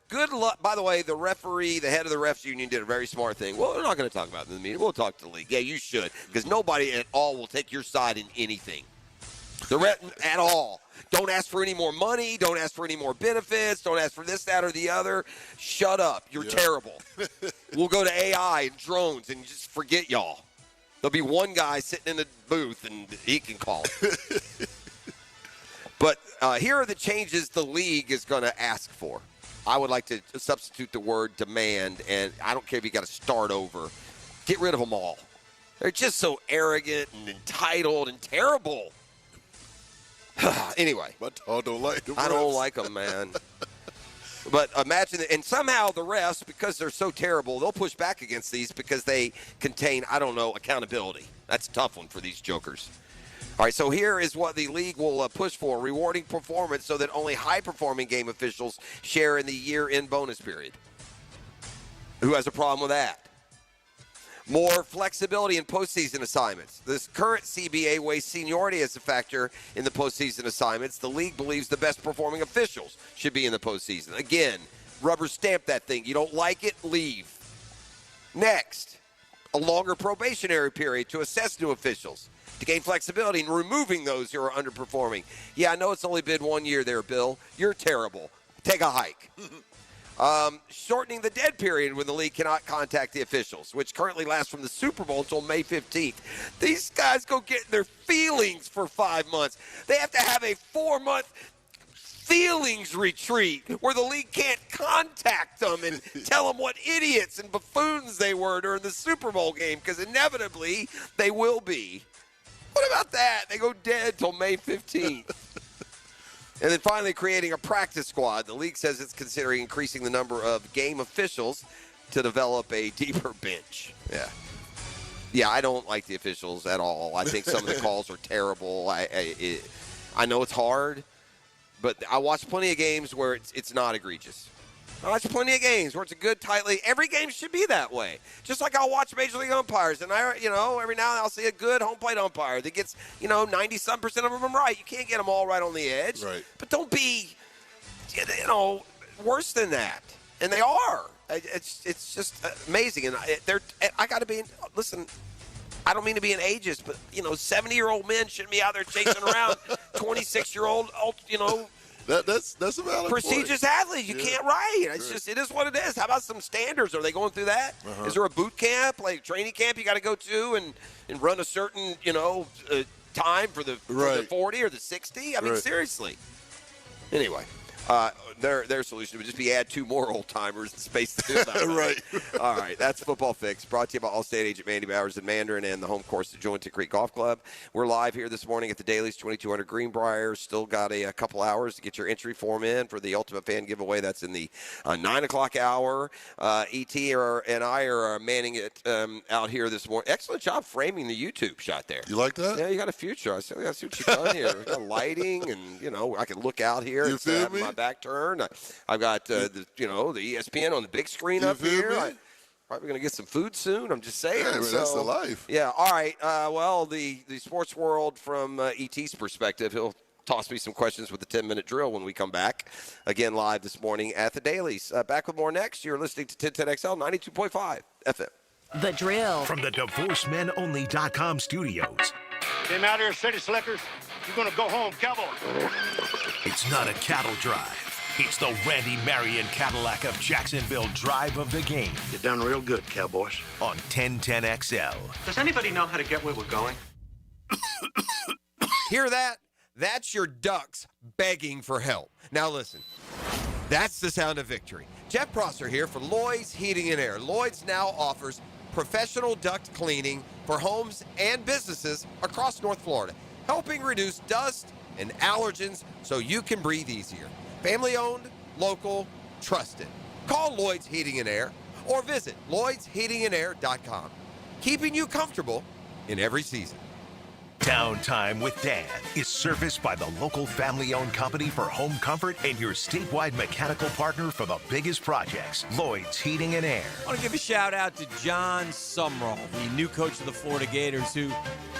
good luck. By the way, the referee, the head of the refs union, did a very smart thing. Well, we're not going to talk about it in the meeting. We'll talk to the league. Yeah, you should, because nobody at all will take your side in anything. At all. Don't ask for any more money. Don't ask for any more benefits. Don't ask for this, that, or the other. Shut up. You're terrible. We'll go to AI and drones and just forget y'all. There'll be one guy sitting in the booth, and he can call it. But here are the changes the league is going to ask for. I would like to substitute the word demand, and I don't care if you got to start over. Get rid of them all. They're just so arrogant and entitled and terrible. Anyway. My dog don't like them. I don't like them, man. But imagine it. And somehow the refs, because they're so terrible, they'll push back against these because they contain, accountability. That's a tough one for these jokers. All right, so here is what the league will push for: rewarding performance so that only high-performing game officials share in the year-end bonus period. Who has a problem with that? More flexibility in postseason assignments. This current CBA weighs seniority as a factor in the postseason assignments. The league believes the best-performing officials should be in the postseason. Again, rubber stamp that thing. You don't like it, leave. Next, a longer probationary period to assess new officials, to gain flexibility in removing those who are underperforming. Yeah, I know it's only been 1 year there, Bill. You're terrible. Take a hike. Shortening the dead period when the league cannot contact the officials, which currently lasts from the Super Bowl until May 15th. These guys go get their feelings for 5 months. They have to have a 4-month feelings retreat where the league can't contact them and tell them what idiots and buffoons they were during the Super Bowl game, because inevitably they will be. What about that? They go dead till May 15th. And then finally creating a practice squad. The league says it's considering increasing the number of game officials to develop a deeper bench. Yeah, I don't like the officials at all. I think some of the calls are terrible. I know it's hard, but I watch plenty of games where it's not egregious. I watch plenty of games where it's a good, tight league. Every game should be that way. Just like I'll watch Major League umpires, and every now and then I'll see a good home plate umpire that gets 90-some% of them right. You can't get them all right on the edge, right? But don't be worse than that. And they are. It's just amazing. And I got to be. Listen, I don't mean to be an ageist, but 70-year-old men shouldn't be out there chasing around 26-year-old That's a valid prestigious point. athletes. You can't write. It's just, it is what it is. How about some standards? Are they going through that? Is there a boot camp, like training camp you got to go to and run a certain, time for the 40 or the 60? I mean, seriously. Anyway, Their solution would just be add 2 more old-timers and space the field out. Right. All right, that's Football Fix, brought to you by Allstate agent Mandy Bowers in Mandarin and the home course at Jointed Creek Golf Club. We're live here this morning at the Dailies, 2200 Greenbrier. Still got a couple hours to get your entry form in for the Ultimate Fan giveaway. That's in the 9 o'clock hour. E.T. and I are manning it out here this morning. Excellent job framing the YouTube shot there. You like that? Yeah, you got a future. I see what you've done here. We got lighting, and, I can look out here. You feel me? My back turned. I've got the ESPN on the big screen up here. Probably going to get some food soon. I'm just saying. Yeah, that's the life. Yeah. All right. Well, the sports world from ET's perspective, he'll toss me some questions with the 10-minute drill when we come back. Again, live this morning at the Dailies. Back with more next. You're listening to 1010XL 92.5 FM. The Drill. From the DivorceMenOnly.com studios. Came out here, City Slickers. You're going to go home, Cowboy. It's not a cattle drive. It's the Randy Marion Cadillac of Jacksonville drive of the game. You're done real good, Cowboys. On 1010XL. Does anybody know how to get where we're going? Hear that? That's your ducks begging for help. Now listen, that's the sound of victory. Jeff Prosser here for Lloyd's Heating and Air. Lloyd's now offers professional duct cleaning for homes and businesses across North Florida, helping reduce dust and allergens so you can breathe easier. Family owned, local, trusted. Call Lloyd's Heating and Air or visit Lloyd'sHeatingandAir.com. Keeping you comfortable in every season. Downtime with Dan is serviced by the local family-owned company for home comfort and your statewide mechanical partner for the biggest projects, Lloyd's Heating and Air. I want to give a shout-out to John Sumrall, the new coach of the Florida Gators, who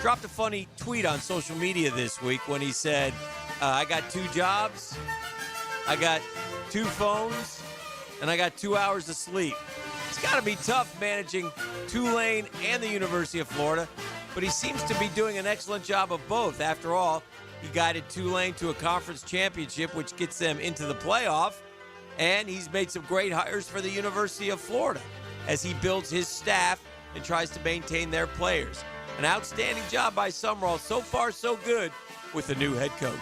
dropped a funny tweet on social media this week when he said, I got 2 jobs, I got 2 phones, and I got 2 hours of sleep. It's got to be tough managing Tulane and the University of Florida, but he seems to be doing an excellent job of both. After all, he guided Tulane to a conference championship, which gets them into the playoff, and he's made some great hires for the University of Florida as he builds his staff and tries to maintain their players. An outstanding job by Sumrall. So far, so good with the new head coach.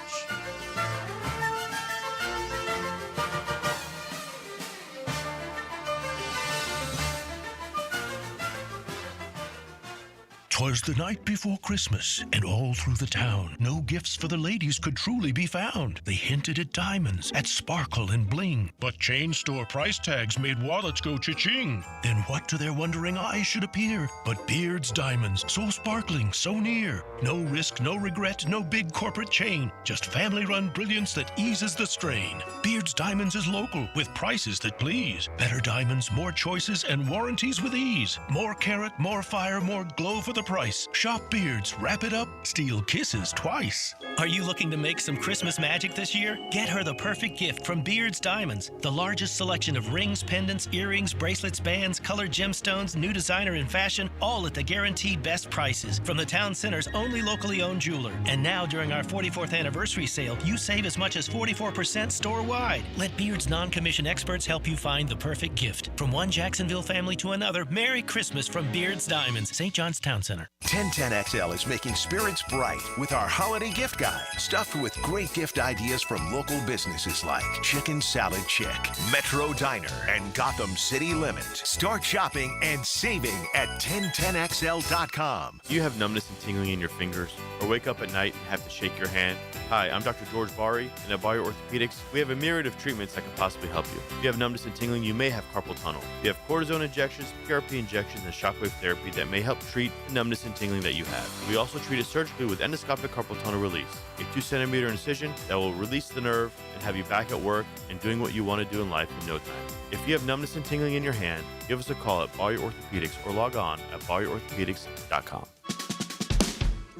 "'Twas the night before Christmas, and all through the town, no gifts for the ladies could truly be found. They hinted at diamonds, at sparkle and bling, but chain store price tags made wallets go cha-ching. Then what to their wondering eyes should appear but Beard's Diamonds, so sparkling, so near. No risk, no regret, no big corporate chain, just family-run brilliance that eases the strain. Beard's Diamonds is local, with prices that please. Better diamonds, more choices, and warranties with ease. More carat, more fire, more glow for the price. Shop Beards, wrap it up, steal kisses twice." Are you looking to make some Christmas magic this year? Get her the perfect gift from Beard's Diamonds. The largest selection of rings, pendants, earrings, bracelets, bands, colored gemstones, new designer and fashion, all at the guaranteed best prices from the town center's only locally owned jeweler. And now during our 44th anniversary sale, you save as much as 44% store-wide. Let Beard's non-commissioned experts help you find the perfect gift. From one Jacksonville family to another, Merry Christmas from Beard's Diamonds, St. John's Town Center. 1010XL is making spirits bright with our holiday gift guide, stuffed with great gift ideas from local businesses like Chicken Salad Chick, Metro Diner, and Gotham City Limit. Start shopping and saving at 1010XL.com. Do you have numbness and tingling in your fingers, or wake up at night and have to shake your hand? Hi, I'm Dr. George Bari, and at Bari Orthopedics, we have a myriad of treatments that can possibly help you. If you have numbness and tingling, you may have carpal tunnel. We have cortisone injections, PRP injections, and shockwave therapy that may help treat the numbness and tingling that you have. We also treat it surgically with endoscopic carpal tunnel release, a 2-centimeter incision that will release the nerve and have you back at work and doing what you want to do in life in no time. If you have numbness and tingling in your hand, give us a call at Bari Orthopedics or log on at BariOrthopedics.com.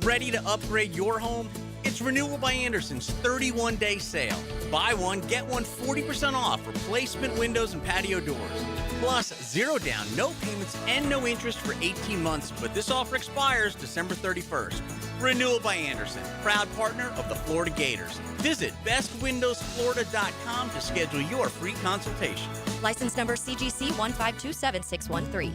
Ready to upgrade your home? It's Renewal by Anderson's 31-day sale. Buy one, get one 40% off replacement windows and patio doors. Plus, 0 down, no payments, and no interest for 18 months, but this offer expires December 31st. Renewal by Anderson, proud partner of the Florida Gators. Visit bestwindowsflorida.com to schedule your free consultation. License number CGC 1527613.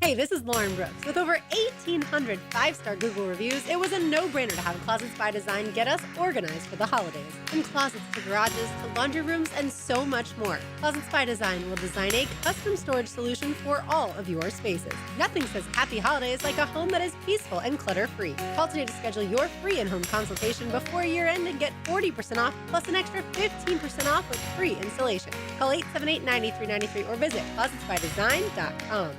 Hey, this is Lauren Brooks. With over 1,800 five-star Google reviews, it was a no-brainer to have Closets by Design get us organized for the holidays. From closets to garages to laundry rooms and so much more. Closets by Design will design a custom storage solution for all of your spaces. Nothing says happy holidays like a home that is peaceful and clutter-free. Call today to schedule your free in-home consultation before year-end and get 40% off plus an extra 15% off with free installation. Call 878-9393 or visit closetsbydesign.com.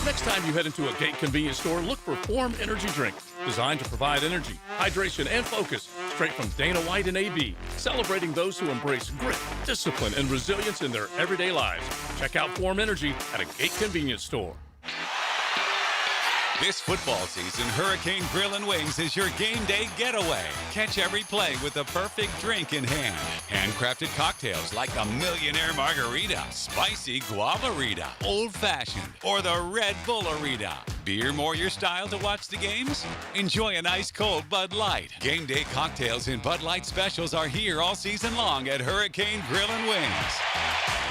Next time you head into a Gate convenience store, look for Form Energy Drink, designed to provide energy, hydration, and focus straight from Dana White and AB, celebrating those who embrace grit, discipline, and resilience in their everyday lives. Check out Form Energy at a Gate convenience store. This football season, Hurricane Grill and Wings is your game day getaway. Catch every play with the perfect drink in hand. Handcrafted cocktails like the Millionaire Margarita, Spicy Guavarita, Old Fashioned, or the Red Bullerita. Beer more your style to watch the games? Enjoy an ice cold Bud Light. Game day cocktails and Bud Light specials are here all season long at Hurricane Grill and Wings.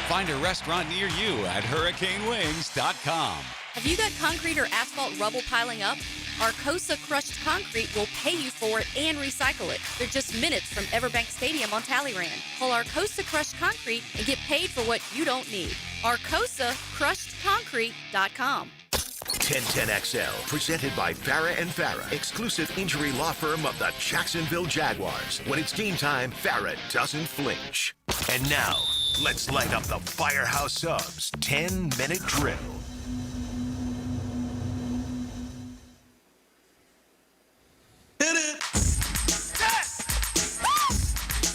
Find a restaurant near you at hurricanewings.com. Have you got concrete or asphalt rubble piling up? Arcosa Crushed Concrete will pay you for it and recycle it. They're just minutes from Everbank Stadium on Talleyrand. Call Arcosa Crushed Concrete and get paid for what you don't need. ArcosaCrushedConcrete.com. 1010XL, presented by Farrah & Farrah, exclusive injury law firm of the Jacksonville Jaguars. When it's game time, Farrah doesn't flinch. And now, let's light up the Firehouse Subs 10-minute drill.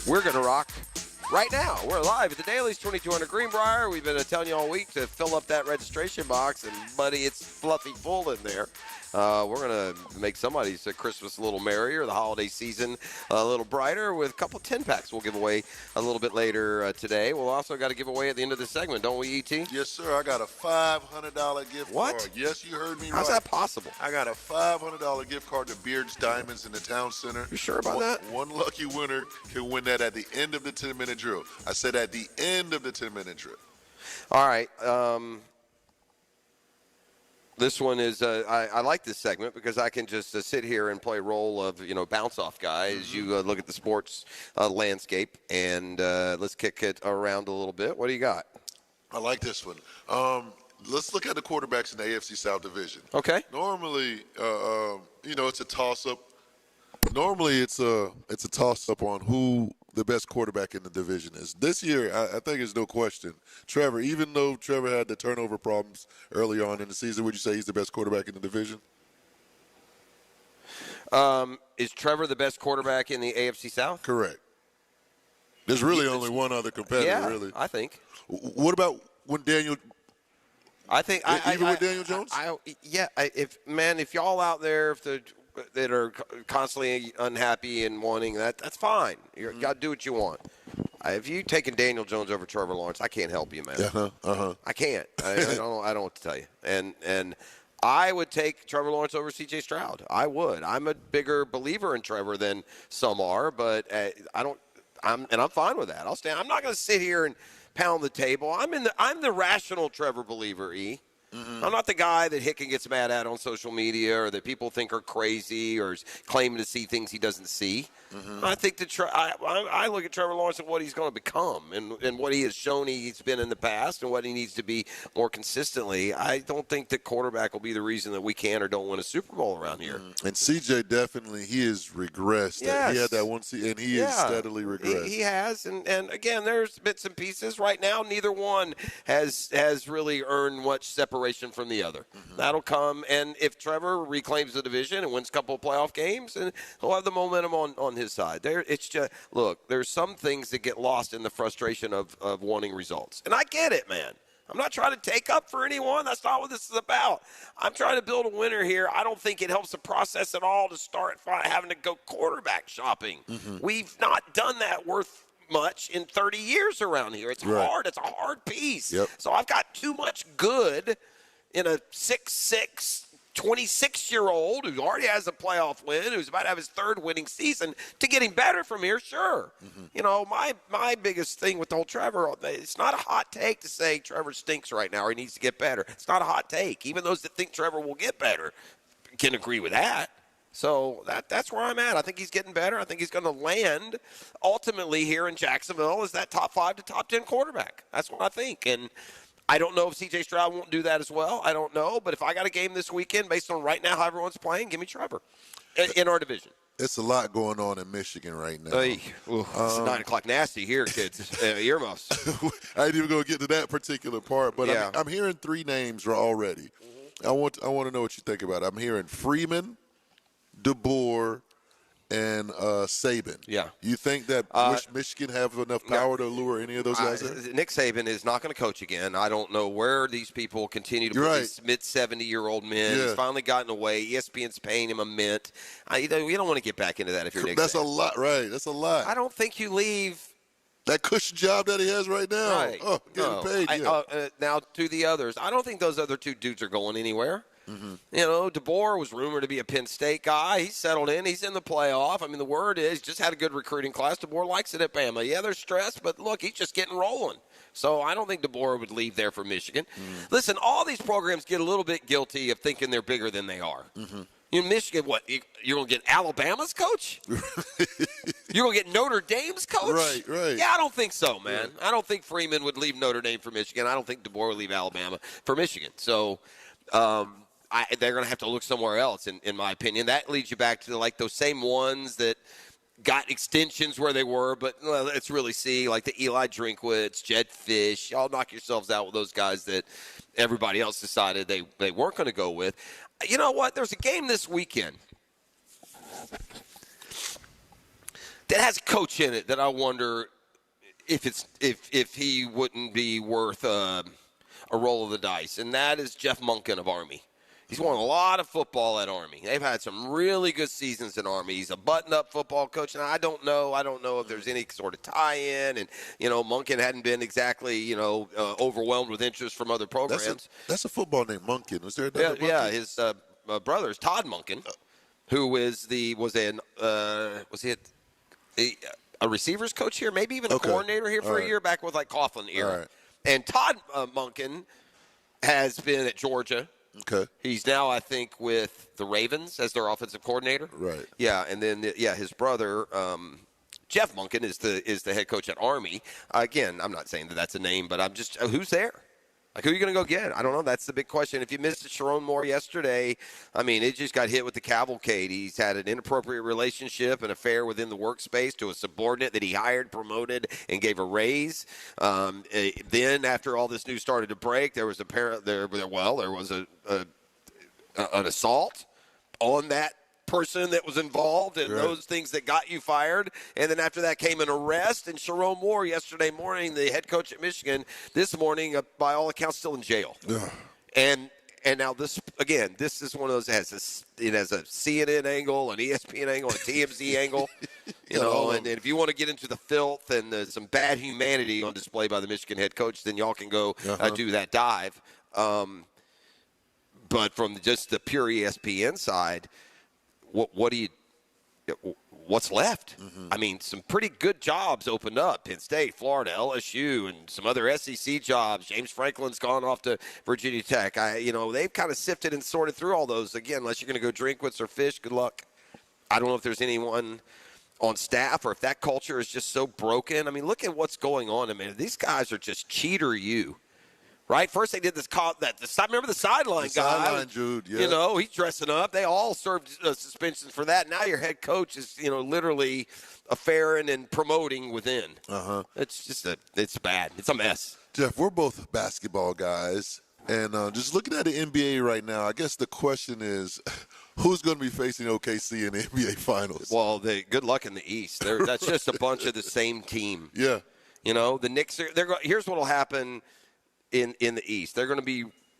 We're going to rock right now. We're live at the Dailies, 2200 Greenbrier. We've been telling you all week to fill up that registration box, and, buddy, it's fluffy full in there. We're going to make somebody's Christmas a little merrier, the holiday season a little brighter with a couple 10-packs we'll give away a little bit later today. We'll also got to give away at the end of the segment, don't we, E.T.? Yes, sir. I got a $500 gift What? card. Yes, you heard me right. How's that possible? I got a $500 gift card to Beard's Diamonds in the town center. You sure about that? One lucky winner can win that at the end of the 10-minute drill. I said at the end of the 10-minute drill. All right. This one is, I like this segment because I can just sit here and play a role of, bounce-off guy as you look at the sports landscape. And let's kick it around a little bit. What do you got? I like this one. Let's look at the quarterbacks in the AFC South Division. Okay. Normally, it's a toss-up. Normally, it's a toss-up on who the best quarterback in the division is. This year, I think there's no question. Trevor, even though Trevor had the turnover problems early on in the season, would you say he's the best quarterback in the division? Is Trevor the best quarterback in the AFC South? Correct. There's really only one other competitor, really. I think. What about when Daniel – even with Daniel Jones? If y'all out there that are constantly unhappy and wanting that, that's fine. You got to do what you want. If you taking Daniel Jones over Trevor Lawrence, I can't help you, man. I can't. I don't know what to tell you. And I would take Trevor Lawrence over C.J. Stroud. I would. I'm a bigger believer in Trevor than some are, but I'm fine with that. I'll stand. I'm not going to sit here and pound the table. I'm the rational Trevor believer, E. Mm-hmm. I'm not the guy that Hicken gets mad at on social media or that people think are crazy or is claiming to see things he doesn't see. Mm-hmm. I think that I look at Trevor Lawrence and what he's going to become and what he has shown he's been in the past and what he needs to be more consistently. I don't think that quarterback will be the reason that we can or don't win a Super Bowl around here. Mm-hmm. And CJ definitely, he has regressed. Yes. He had that one season, and he has steadily regressed. He has, and again, there's bits and pieces. Right now, neither one has really earned much separation from the other. Mm-hmm. That'll come, and if Trevor reclaims the division and wins a couple of playoff games, and he'll have the momentum on his side. It's just, look, there's some things that get lost in the frustration of wanting results. And I get it, man. I'm not trying to take up for anyone. That's not what this is about. I'm trying to build a winner here. I don't think it helps the process at all to start having to go quarterback shopping. Mm-hmm. We've not done that worth much in 30 years around here. It's hard. It's a hard piece. Yep. So I've got too much good in a 6'6", 26-year-old who already has a playoff win, who's about to have his third winning season, to getting better from here, sure. You know, my biggest thing with the whole Trevor, it's not a hot take to say Trevor stinks right now or he needs to get better. It's not a hot take. Even those that think Trevor will get better can agree with that. So that's where I'm at. I think he's getting better. I think he's going to land ultimately here in Jacksonville as that top 5 to top 10 quarterback. That's what I think. And I don't know if C.J. Stroud won't do that as well. I don't know. But if I got a game this weekend based on right now how everyone's playing, give me Trevor in our division. It's a lot going on in Michigan right now. It's 9 o'clock nasty here, kids. Earmuffs. I ain't even going to get to that particular part, but Yeah. I'm hearing 3 names already. I want to know what you think about it. I'm hearing Freeman, DeBoer, and Saban. Yeah. You think that Michigan have enough power to lure any of those guys in? Nick Saban is not going to coach again. I don't know where these people continue to You're put right. these mid-70-year-old men. Yeah. He's finally gotten away. ESPN's paying him a mint. You don't want to get back into that if you're Nick That's Saban. a lot, right? That's a lot. I don't think you leave. That cushy job that he has right now. Right. Oh, getting paid, yeah. Now, to the others, I don't think those other 2 dudes are going anywhere. Mm-hmm. You know, DeBoer was rumored to be a Penn State guy. He's settled in. He's in the playoff. I mean, the word is just had a good recruiting class. DeBoer likes it at Bama. Yeah, they're stressed, but look, he's just getting rolling. So I don't think DeBoer would leave there for Michigan. Listen, all these programs get a little bit guilty of thinking they're bigger than they are. In Michigan, what, you're going to get Alabama's coach? You're going to get Notre Dame's coach? Right. Yeah, I don't think so, man. I don't think Freeman would leave Notre Dame for Michigan. I don't think DeBoer would leave Alabama for Michigan. So they're going to have to look somewhere else, in my opinion. That leads you back to, like, those same ones that got extensions where they were, but let's really see, like the Eli Drinkwitz, Jed Fish. Y'all knock yourselves out with those guys that everybody else decided they weren't going to go with. You know what? There's a game this weekend that has a coach in it that I wonder if he wouldn't be worth a roll of the dice, and that is Jeff Monken of Army. He's won a lot of football at Army. They've had some really good seasons at Army. He's a button-up football coach, and I don't know if there's any sort of tie-in. And Monken hadn't been exactly overwhelmed with interest from other programs. That's a football name, Monken. Was there another Monken? Yeah. His brother is Todd Monken, who was he a receivers coach here, maybe even a coordinator here for a year back with like Coughlin era. Right. And Todd Monken has been at Georgia. Okay. He's now, I think, with the Ravens as their offensive coordinator. Right. Yeah, and then his brother Jeff Monken is the head coach at Army. Again, I'm not saying that that's a name, but I'm just who's there? Like, who are you going to go get? I don't know. That's the big question. If you missed Sharon Moore yesterday, I mean, it just got hit with the cavalcade. He's had an inappropriate relationship, an affair within the workspace to a subordinate that he hired, promoted, and gave a raise. Then, after all this news started to break, there was an assault on that person that was involved and those things that got you fired. And then after that came an arrest. And Sharon Moore yesterday morning, the head coach at Michigan, this morning, by all accounts, still in jail. And now this is one of those it has a CNN angle, an ESPN angle, a TMZ angle, and if you want to get into the filth and some bad humanity on display by the Michigan head coach, then y'all can go do that dive. But from just the pure ESPN side, what's left? I mean, some pretty good jobs opened up. Penn State, Florida, LSU, and some other SEC jobs. James Franklin's gone off to Virginia Tech. They've kind of sifted and sorted through all those. Again, unless you're going to go Drinkwitz or Fish, good luck. I don't know if there's anyone on staff or if that culture is just so broken. I mean, look at what's going on. I mean, these guys are just cheater you. Right? First they did this remember the sideline guy? Sideline dude, yeah. He's dressing up. They all served suspensions for that. Now your head coach is, literally affairing and promoting within. It's just it's bad. It's a mess. Jeff, we're both basketball guys. And just looking at the NBA right now, I guess the question is, who's going to be facing OKC in the NBA Finals? Well, good luck in the East. That's just a bunch of the same team. Yeah. The Knicks here's what will happen in the East. They're going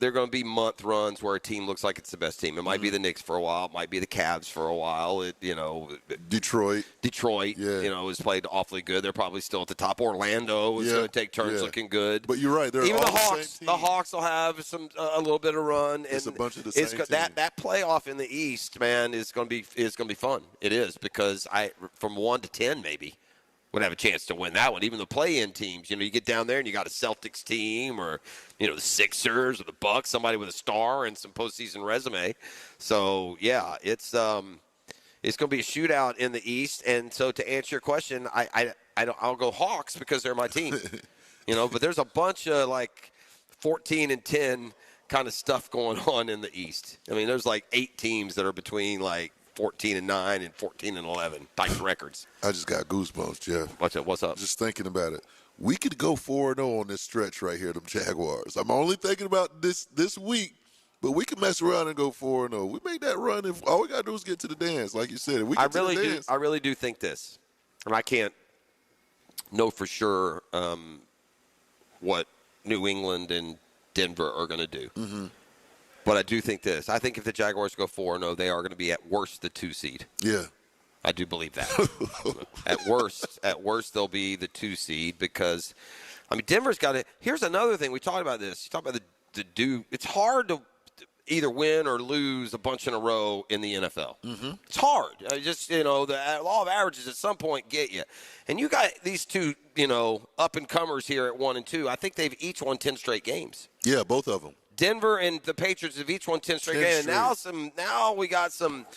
there are going to be month runs where a team looks like it's the best team. It might be the Knicks for a while. It might be the Cavs for a while. Detroit, has played awfully good. They're probably still at the top. Orlando is going to take turns looking good. But you're right. They're even all the Hawks. same team. The Hawks will have a little bit of run. It's and a bunch of the same team. That playoff in the East, man, is going to be fun. It is, because from 1 to 10 maybe would have a chance to win that one. Even the play-in teams, you get down there and you got a Celtics team, or the Sixers or the Bucks, somebody with a star and some postseason resume. So yeah, it's going to be a shootout in the East. And so to answer your question, I'll go Hawks because they're my team. But there's a bunch of 14-10 kind of stuff going on in the East. I mean, there's 8 teams that are between 14-9 and 14-11 type records. I just got goosebumps, Jeff. What's up? Just thinking about it. We could go 4-0 on this stretch right here, them Jaguars. I'm only thinking about this week, but we can mess around and go 4-0. We make that run if all we got to do is get to the dance, like you said. If we get to the dance, I really do think this, and I can't know for sure what New England and Denver are going to do. Mm-hmm. But I do think this. I think if the Jaguars go 4-0, they are going to be at worst the 2 seed. Yeah. I do believe that. At worst, they'll be the 2 seed because, Denver's got it. Here's another thing. We talked about this. You talk about it's hard to either win or lose a bunch in a row in the NFL. Mm-hmm. It's hard. The law of averages at some point get you. And you got these 2, up-and-comers here at 1 and 2. I think they've each won 10 straight games. Yeah, both of them. Denver and the Patriots have each won 10 straight games. And now we got some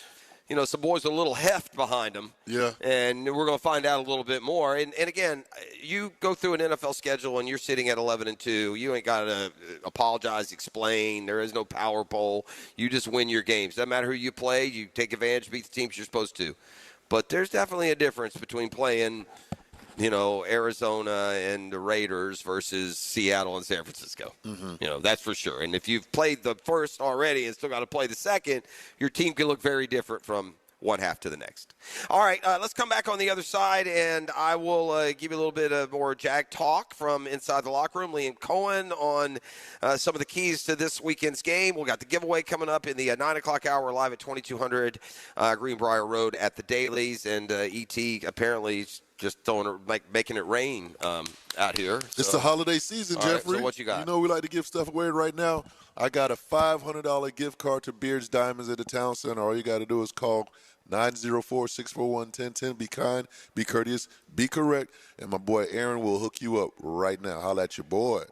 boys with a little heft behind them. Yeah. And we're going to find out a little bit more. And again, you go through an NFL schedule and you're sitting at 11-2. You ain't got to apologize, explain. There is no power poll. You just win your games. Doesn't matter who you play. You take advantage, beat the teams you're supposed to. But there's definitely a difference between playing Arizona and the Raiders versus Seattle and San Francisco. Mm-hmm. That's for sure. And if you've played the first already and still got to play the second, your team can look very different from one half to the next. All right, let's come back on the other side, and I will give you a little bit of more Jag talk from inside the locker room. Liam Cohen on some of the keys to this weekend's game. We've got the giveaway coming up in the 9 o'clock hour. We're live at 2200 Greenbrier Road at the Dailies, and E.T. apparently just making it rain out here. It's the holiday season, Jeffrey. Right, so what you got? We like to give stuff away right now. I got a $500 gift card to Beard's Diamonds at the Town Center. All you got to do is call 904-641-1010. Be kind, be courteous, be correct, and my boy Aaron will hook you up right now. Holla at your boy.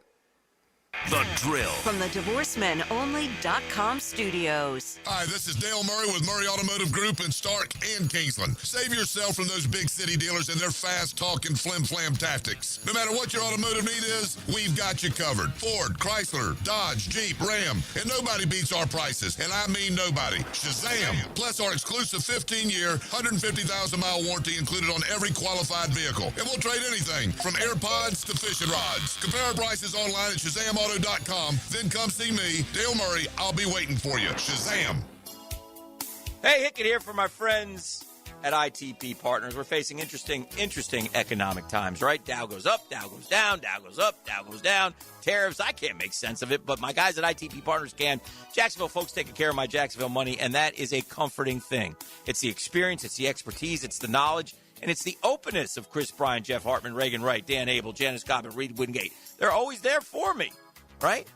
The Drill. From the DivorceMenOnly.com studios. Hi, this is Dale Murray with Murray Automotive Group in Stark and Kingsland. Save yourself from those big city dealers and their fast-talking flim-flam tactics. No matter what your automotive need is, we've got you covered. Ford, Chrysler, Dodge, Jeep, Ram, and nobody beats our prices, and I mean nobody. Shazam! Plus our exclusive 15-year, 150,000-mile warranty included on every qualified vehicle. And we'll trade anything from AirPods to fishing rods. Compare our prices online at ShazamAuto.com. Then come see me, Dale Murray. I'll be waiting for you. Shazam. Hey, Hickett here for my friends at ITP Partners. We're facing interesting economic times, right? Dow goes up, Dow goes down, Dow goes up, Dow goes down. Tariffs, I can't make sense of it, but my guys at ITP Partners can. Jacksonville folks taking care of my Jacksonville money, and that is a comforting thing. It's the experience, it's the expertise, it's the knowledge, and it's the openness of Chris Bryan, Jeff Hartman, Reagan Wright, Dan Abel, Janice Cobb, and Reed Wingate. They're always there for me. Right?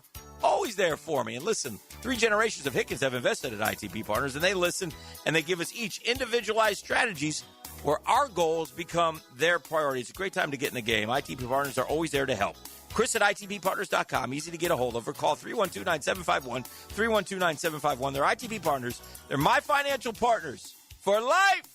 Always there for me. And listen, 3 generations of Hickens have invested at ITP Partners, and they listen, and they give us each individualized strategies where our goals become their priority. It's a great time to get in the game. ITP Partners are always there to help. Chris at ITPPartners.com. Easy to get a hold of, or call 312-9751, 312-9751. They're ITP Partners. They're my financial partners for life.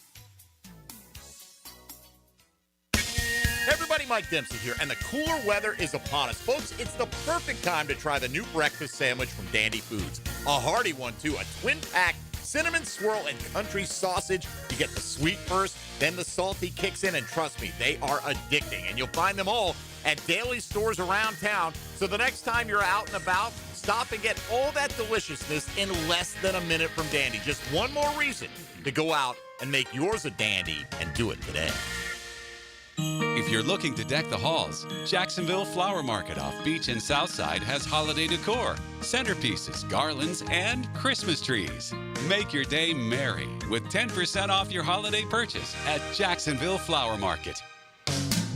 Hey everybody, Mike Dempsey here, and the cooler weather is upon us. Folks, it's the perfect time to try the new breakfast sandwich from Dandy Foods. A hearty one, too. A twin-pack cinnamon swirl and country sausage. You get the sweet first, then the salty kicks in, and trust me, they are addicting. And you'll find them all at daily stores around town. So the next time you're out and about, stop and get all that deliciousness in less than a minute from Dandy. Just one more reason to go out and make yours a dandy, and do it today. If you're looking to deck the halls, Jacksonville Flower Market off Beach and Southside has holiday decor, centerpieces, garlands, and Christmas trees. Make your day merry with 10% off your holiday purchase at Jacksonville Flower Market.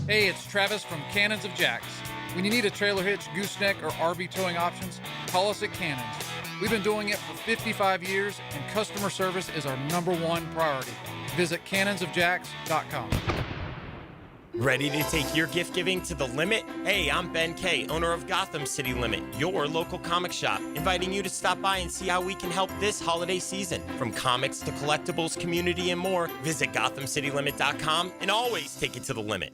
Hey, it's Travis from Cannons of Jacks. When you need a trailer hitch, gooseneck, or RV towing options, call us at Cannons. We've been doing it for 55 years, and customer service is our #1 priority. Visit cannonsofjacks.com. Ready to take your gift giving to the limit? Hey, I'm Ben Kay, owner of Gotham City Limit, your local comic shop, inviting you to stop by and see how we can help this holiday season. From comics to collectibles, community, and more, visit GothamCityLimit.com and always take it to the limit.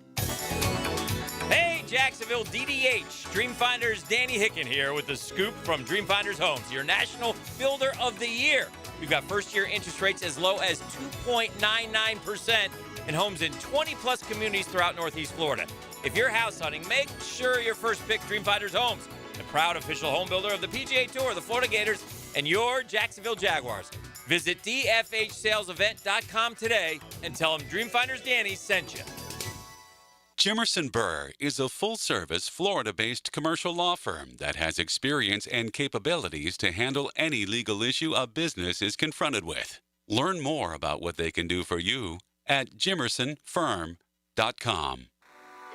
Hey, Jacksonville DDH, Dreamfinders Danny Hicken here with the scoop from Dreamfinders Homes, your National Builder of the Year. We've got first-year interest rates as low as 2.99% and homes in 20-plus communities throughout Northeast Florida. If you're house hunting, make sure your first pick Dreamfinders Homes, the proud official home builder of the PGA Tour, the Florida Gators, and your Jacksonville Jaguars. Visit DFHSalesEvent.com today and tell them Dreamfinders Danny sent you. Jimerson Burr is a full-service, Florida-based commercial law firm that has experience and capabilities to handle any legal issue a business is confronted with. Learn more about what they can do for you at jimersonfirm.com.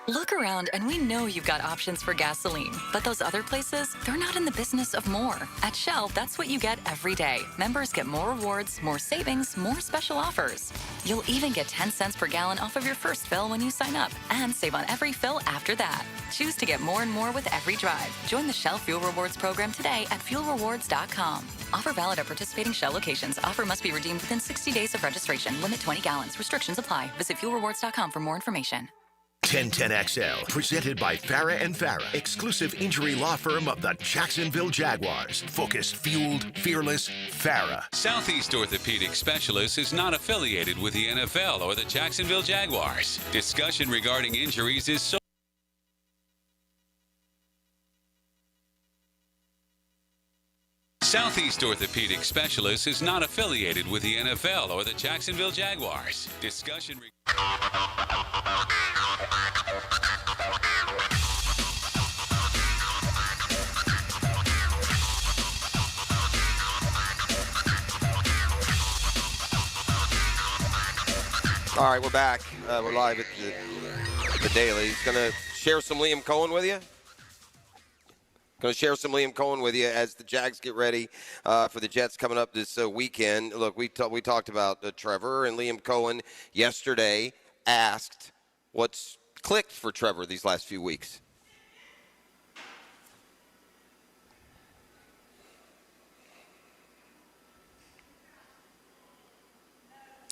Look around and we know you've got options for gasoline, but those other places, they're not in the business of more. At Shell, that's what you get every day. Members get more rewards, more savings, more special offers. You'll even get 10 cents per gallon off of your first fill when you sign up and save on every fill after that. Choose to get more and more with every drive. Join the Shell Fuel Rewards program today at fuelrewards.com. Offer valid at participating Shell locations. Offer must be redeemed within 60 days of registration. Limit 20 gallons. Restrictions apply. Visit fuelrewards.com for more information. 1010XL, presented by Farah & Farah, exclusive injury law firm of the Jacksonville Jaguars. Focused, fueled, fearless, Farah. Southeast Orthopedic Specialists is not affiliated with the NFL or the Jacksonville Jaguars. Discussion regarding injuries is so Southeast Orthopedic Specialists is not affiliated with the NFL or the Jacksonville Jaguars. Discussion All right, we're back. We're live at the Daily. He's going to share some Liam Cohen with you. Going to share some Liam Cohen with you as the Jags get ready for the Jets coming up this weekend. Look, we talked about Trevor, and Liam Cohen yesterday asked what's clicked for Trevor these last few weeks.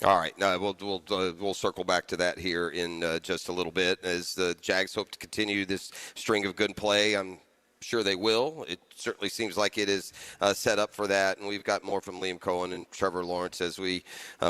All right, we'll circle back to that here in just a little bit as the Jags hope to continue this string of good play. I'm sure they will. It certainly seems like it is set up for that, and we've got more from Liam Cohen and Trevor Lawrence as we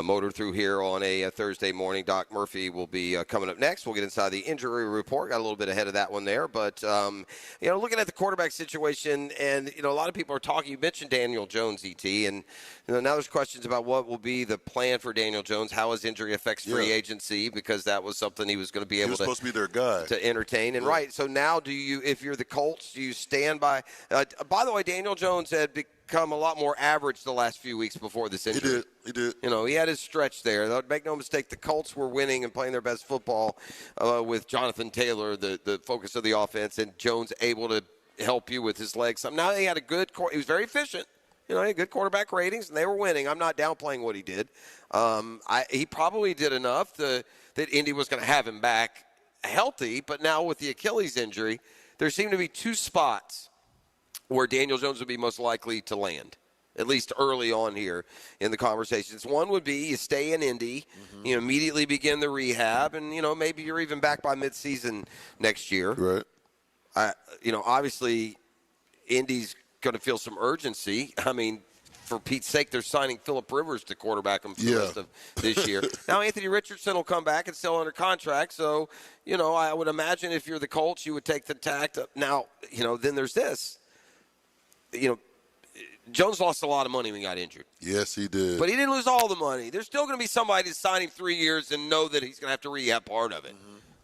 motor through here on a Thursday morning. Doc Murphy will be coming up next. We'll get inside the injury report. Got a little bit ahead of that one there, but looking at the quarterback situation, and a lot of people are talking. You mentioned Daniel Jones, ET, and now there's questions about what will be the plan for Daniel Jones, how his injury affects free agency, because that was something he was going to be able supposed to be their guy to entertain. And right, so now if you're the Colts, do you stand by? By the way, Daniel Jones had become a lot more average the last few weeks before this injury. He did. He had his stretch there. Make no mistake, the Colts were winning and playing their best football with Jonathan Taylor, the focus of the offense, and Jones able to help you with his legs. Now he had he was very efficient. He had good quarterback ratings, and they were winning. I'm not downplaying what he did. He probably did enough that Indy was going to have him back healthy, but now with the Achilles injury, there seem to be two spots where Daniel Jones would be most likely to land, at least early on here in the conversations. One would be you stay in Indy, immediately begin the rehab, and, maybe you're even back by midseason next year. Right. Obviously, Indy's going to feel some urgency. I mean, for Pete's sake, they're signing Phillip Rivers to quarterback him for the rest of this year. Now, Anthony Richardson will come back and still under contract. So, I would imagine if you're the Colts, you would take the tact. Now, then there's this. Jones lost a lot of money when he got injured. Yes, he did. But he didn't lose all the money. There's still going to be somebody to sign him 3 years and know that he's going to have to rehab part of it.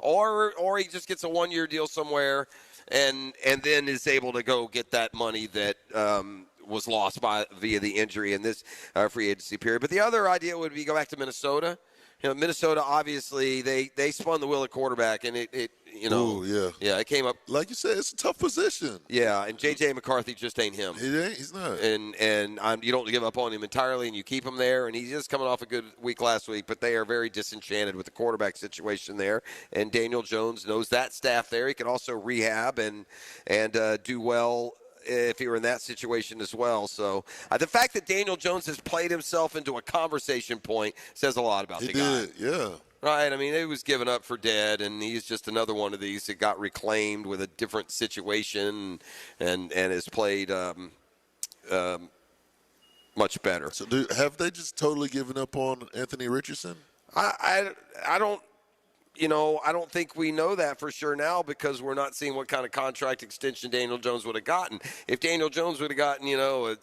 or he just gets a 1-year deal somewhere and then is able to go get that money that was lost via the injury in this free agency period. But the other idea would be go back to Minnesota. Minnesota, obviously, they spun the wheel at quarterback, and it it came up. Like you said, it's a tough position. Yeah, and J.J. McCarthy just ain't him. He's not. And you don't give up on him entirely, and you keep him there, and he's just coming off a good week last week, but they are very disenchanted with the quarterback situation there, and Daniel Jones knows that staff there. He can also rehab and do well if he were in that situation as well. So the fact that Daniel Jones has played himself into a conversation point says a lot about the guy. He did, yeah. Right, I mean, he was given up for dead, and he's just another one of these that got reclaimed with a different situation and has played much better. So have they just totally given up on Anthony Richardson? I don't. I don't think we know that for sure now because we're not seeing what kind of contract extension Daniel Jones would have gotten. If Daniel Jones would have gotten, a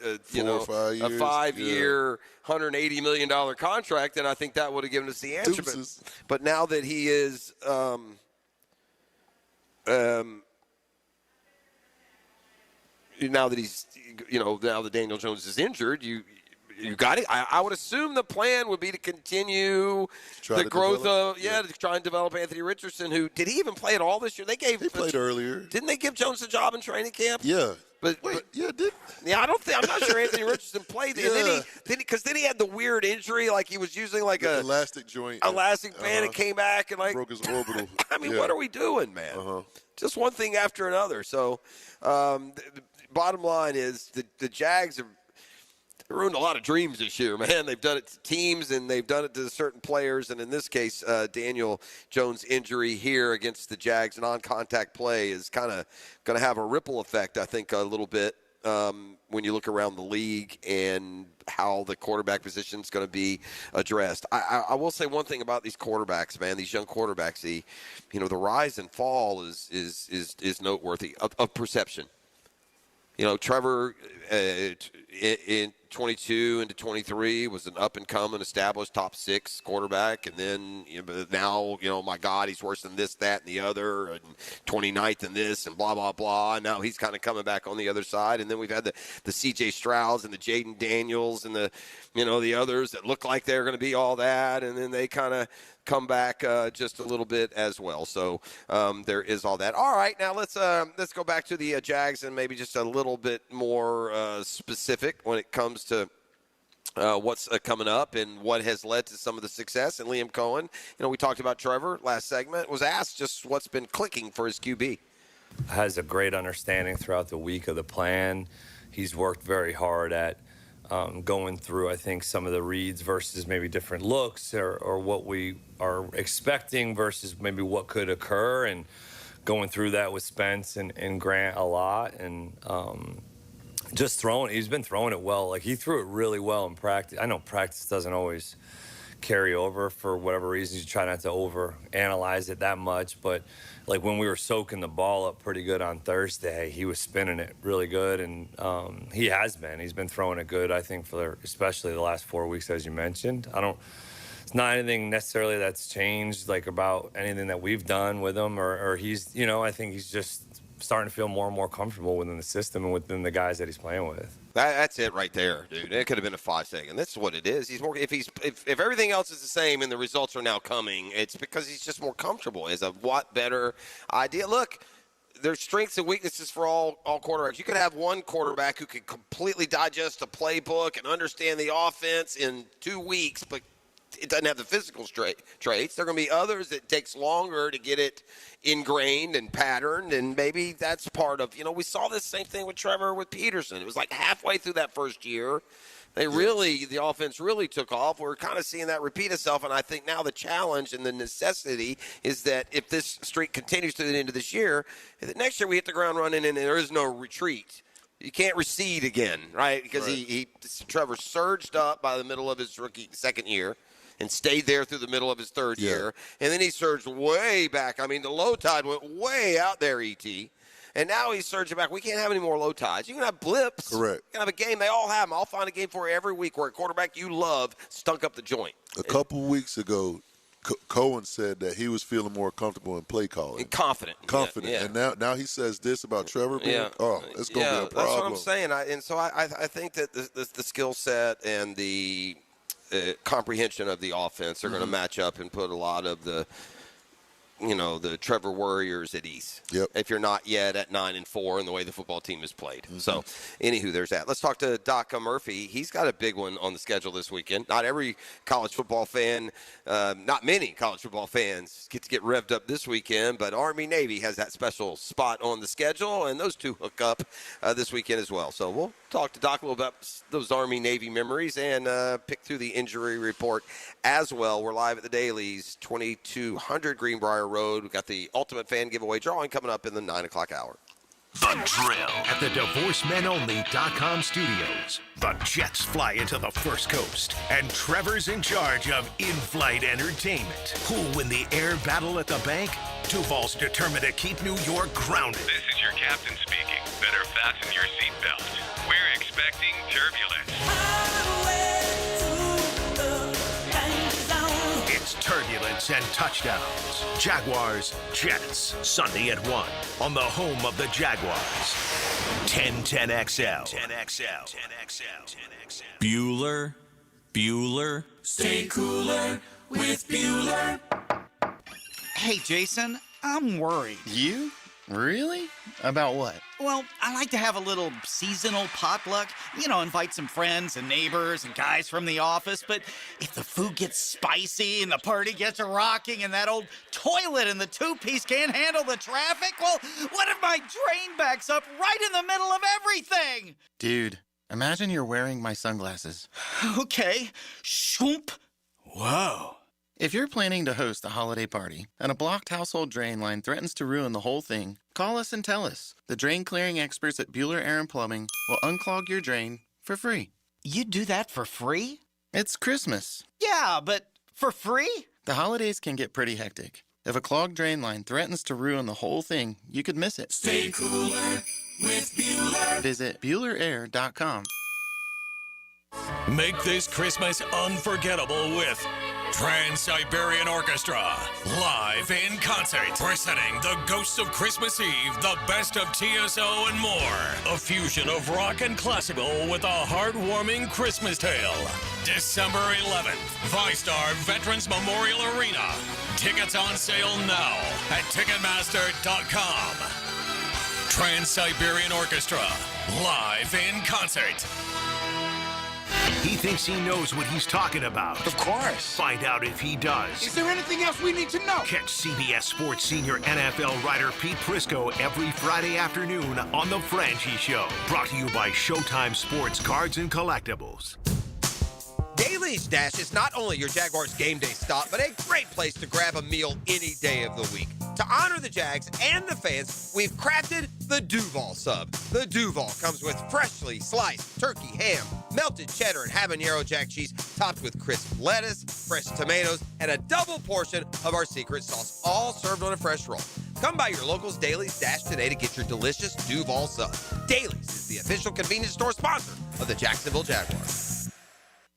5-year, $180 million contract, then I think that would have given us the answer. But now that he is, now that Daniel Jones is injured, you got it. I would assume the plan would be to continue the growth of to try and develop Anthony Richardson. Who did he even play at all this year? He played earlier. Didn't they give Jones a job in training camp? Yeah. I'm not sure Anthony Richardson played. Yeah. And then he had the weird injury, like he was using like a elastic joint, elastic band, and came back and broke his orbital. I mean, what are we doing, man? Just one thing after another. So, the bottom line is the Jags have ruined a lot of dreams this year, man. They've done it to teams, and they've done it to certain players. And in this case, Daniel Jones' injury here against the Jags, non-contact play, is kind of going to have a ripple effect, I think, a little bit when you look around the league and how the quarterback position is going to be addressed. I will say one thing about these quarterbacks, man. These young quarterbacks, the rise and fall is noteworthy of perception. Trevor in 22 into 23 was an up-and-coming, established top 6 quarterback, and then now, my God, he's worse than this, that, and the other, and 29th in this, and blah, blah, blah. And now he's kind of coming back on the other side. And then we've had the C.J. Strouds and the Jaden Daniels and the others that look like they're going to be all that, and then they kind of come back just a little bit as well. So there is all that. All right, now let's go back to the Jags and maybe just a little bit more specific when it comes to what's coming up and what has led to some of the success. And Liam Cohen, we talked about Trevor last segment, was asked just what's been clicking for his QB. Has a great understanding throughout the week of the plan. He's worked very hard at going through, I think, some of the reads versus maybe different looks or what we are expecting versus maybe what could occur, and going through that with Spence and Grant a lot. And he's been throwing it well. Like, he threw it really well in practice. I know practice doesn't always carry over for whatever reasons. You try not to overanalyze it that much, but like when we were soaking the ball up pretty good on Thursday, he was spinning it really good, and he has been. He's been throwing it good, I think, for especially the last 4 weeks, as you mentioned. It's not anything necessarily that's changed, like about anything that we've done with him, or he's, I think he's just starting to feel more and more comfortable within the system and within the guys that he's playing with. That's it right there, dude. It could have been a 5-second. That's what it is. He's more. If everything else is the same and the results are now coming, it's because he's just more comfortable. It's a lot better idea. Look, there's strengths and weaknesses for all quarterbacks. You could have one quarterback who can completely digest a playbook and understand the offense in 2 weeks, but it doesn't have the physical traits. There are going to be others that takes longer to get it ingrained and patterned, and maybe that's part of, we saw this same thing with Trevor with Peterson. It was like halfway through that first year, the offense really took off. We're kind of seeing that repeat itself, and I think now the challenge and the necessity is that if this streak continues to the end of this year, the next year we hit the ground running and there is no retreat. You can't recede again, right? Because Trevor surged up by the middle of his second year and stayed there through the middle of his third year. And then he surged way back. I mean, the low tide went way out there, E.T. And now he's surging back. We can't have any more low tides. You can have blips. Correct. You can have a game. They all have them. I'll find a game for you every week where a quarterback you love stunk up the joint. A couple weeks ago, Cohen said that he was feeling more comfortable in play calling. Confident. And now he says this about Trevor being, it's going to be a problem. That's what I'm saying. I think that the skill set and the comprehension of the offense are going to match up and put a lot of the Trevor Warriors at ease. Yep. If you're not yet at 9-4 in the way the football team is played. So, anywho, there's that. Let's talk to Doc Murphy. He's got a big one on the schedule this weekend. Not every college football fan, not many college football fans get to get revved up this weekend, but Army-Navy has that special spot on the schedule, and those two hook up this weekend as well. So, we'll talk to Doc a little about those Army-Navy memories and pick through the injury report as well. We're live at the Dailies, 2200 Greenbrier Road. We've got the Ultimate Fan Giveaway drawing coming up in the 9 o'clock hour. The Drill at the DivorceMenOnly.com studios. The Jets fly into the First Coast, and Trevor's in charge of in-flight entertainment. Who'll win the air battle at the bank? Duval's determined to keep New York grounded. This is your captain speaking. Better fasten your seatbelt. We're expecting turbulence. It's turbulence and touchdowns. Jaguars, Jets, Sunday at 1 on the home of the Jaguars. 1010XL. 10XL. Bueller. Stay cooler with Bueller. Hey, Jason, I'm worried. You? Really? About what? Well, I like to have a little seasonal potluck. Invite some friends and neighbors and guys from the office. But if the food gets spicy and the party gets rocking and that old toilet in the two-piece can't handle the traffic, well, what if my drain backs up right in the middle of everything? Dude, imagine you're wearing my sunglasses. Okay. Shoomp. Whoa. If you're planning to host a holiday party and a blocked household drain line threatens to ruin the whole thing, call us and tell us. The drain clearing experts at Bueller Air & Plumbing will unclog your drain for free. You do that for free? It's Christmas. Yeah, but for free? The holidays can get pretty hectic. If a clogged drain line threatens to ruin the whole thing, you could miss it. Stay cooler with Bueller. Visit BuellerAir.com. Make this Christmas unforgettable with Trans-Siberian Orchestra, live in concert, presenting the Ghosts of Christmas Eve, the best of TSO and more. A fusion of rock and classical with a heartwarming Christmas tale. December 11th, ViStar Veterans Memorial Arena. Tickets on sale now at Ticketmaster.com. Trans-Siberian Orchestra, live in concert. He thinks he knows what he's talking about. Of course. Find out if he does. Is there anything else we need to know? Catch CBS Sports senior NFL writer Pete Prisco every Friday afternoon on The Franchi Show. Brought to you by Showtime Sports Cards and Collectibles. Dailies Dash is not only your Jaguars game day stop, but a great place to grab a meal any day of the week. To honor the Jags and the fans, we've crafted the Duval Sub. The Duval comes with freshly sliced turkey, ham, melted cheddar, and habanero jack cheese, topped with crisp lettuce, fresh tomatoes, and a double portion of our secret sauce, all served on a fresh roll. Come by your local's Dailies Dash today to get your delicious Duval Sub. Dailies is the official convenience store sponsor of the Jacksonville Jaguars.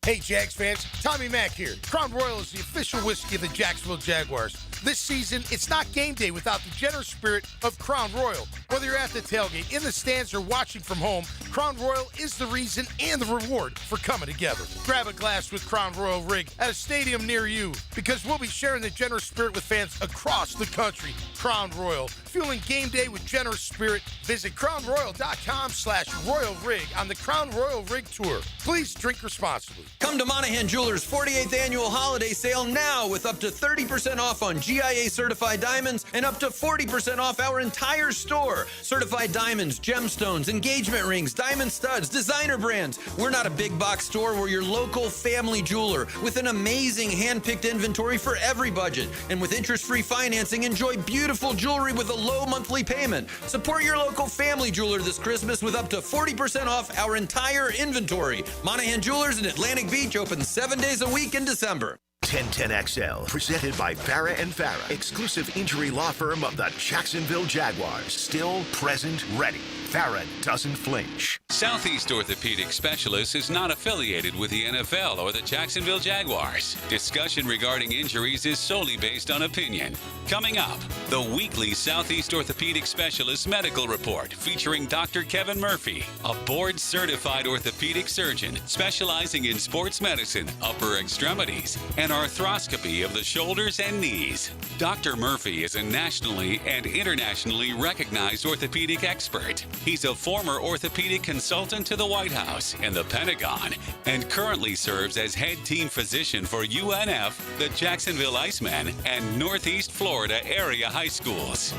Hey, Jags fans, Tommy Mack here. Crown Royal is the official whiskey of the Jacksonville Jaguars. This season, it's not game day without the generous spirit of Crown Royal. Whether you're at the tailgate, in the stands, or watching from home, Crown Royal is the reason and the reward for coming together. Grab a glass with Crown Royal Rig at a stadium near you, because we'll be sharing the generous spirit with fans across the country. Crown Royal, fueling game day with generous spirit. Visit crownroyal.com/Royal Rig on the Crown Royal Rig Tour. Please drink responsibly. Come to Monahan Jewelers' 48th annual holiday sale now with up to 30% off on GIA certified diamonds and up to 40% off our entire store. Certified diamonds, gemstones, engagement rings, diamond studs, designer brands. We're not a big box store. We're your local family jeweler with an amazing hand-picked inventory for every budget. And with interest-free financing, enjoy beautiful jewelry with a low monthly payment. Support your local family jeweler this Christmas with up to 40% off our entire inventory. Monahan Jewelers in Atlantic Beach open 7 days a week in December. 1010XL, presented by Farrah & Farrah, exclusive injury law firm of the Jacksonville Jaguars. Still, present, ready. Farah doesn't flinch. Southeast Orthopedic Specialists is not affiliated with the NFL or the Jacksonville Jaguars. Discussion regarding injuries is solely based on opinion. Coming up, the weekly Southeast Orthopedic Specialist Medical Report featuring Dr. Kevin Murphy, a board-certified orthopedic surgeon specializing in sports medicine, upper extremities, and arthroscopy of the shoulders and knees. Dr. Murphy is a nationally and internationally recognized orthopedic expert. He's a former orthopedic consultant to the White House and the Pentagon, and currently serves as head team physician for UNF, the Jacksonville Icemen, and Northeast Florida area high schools.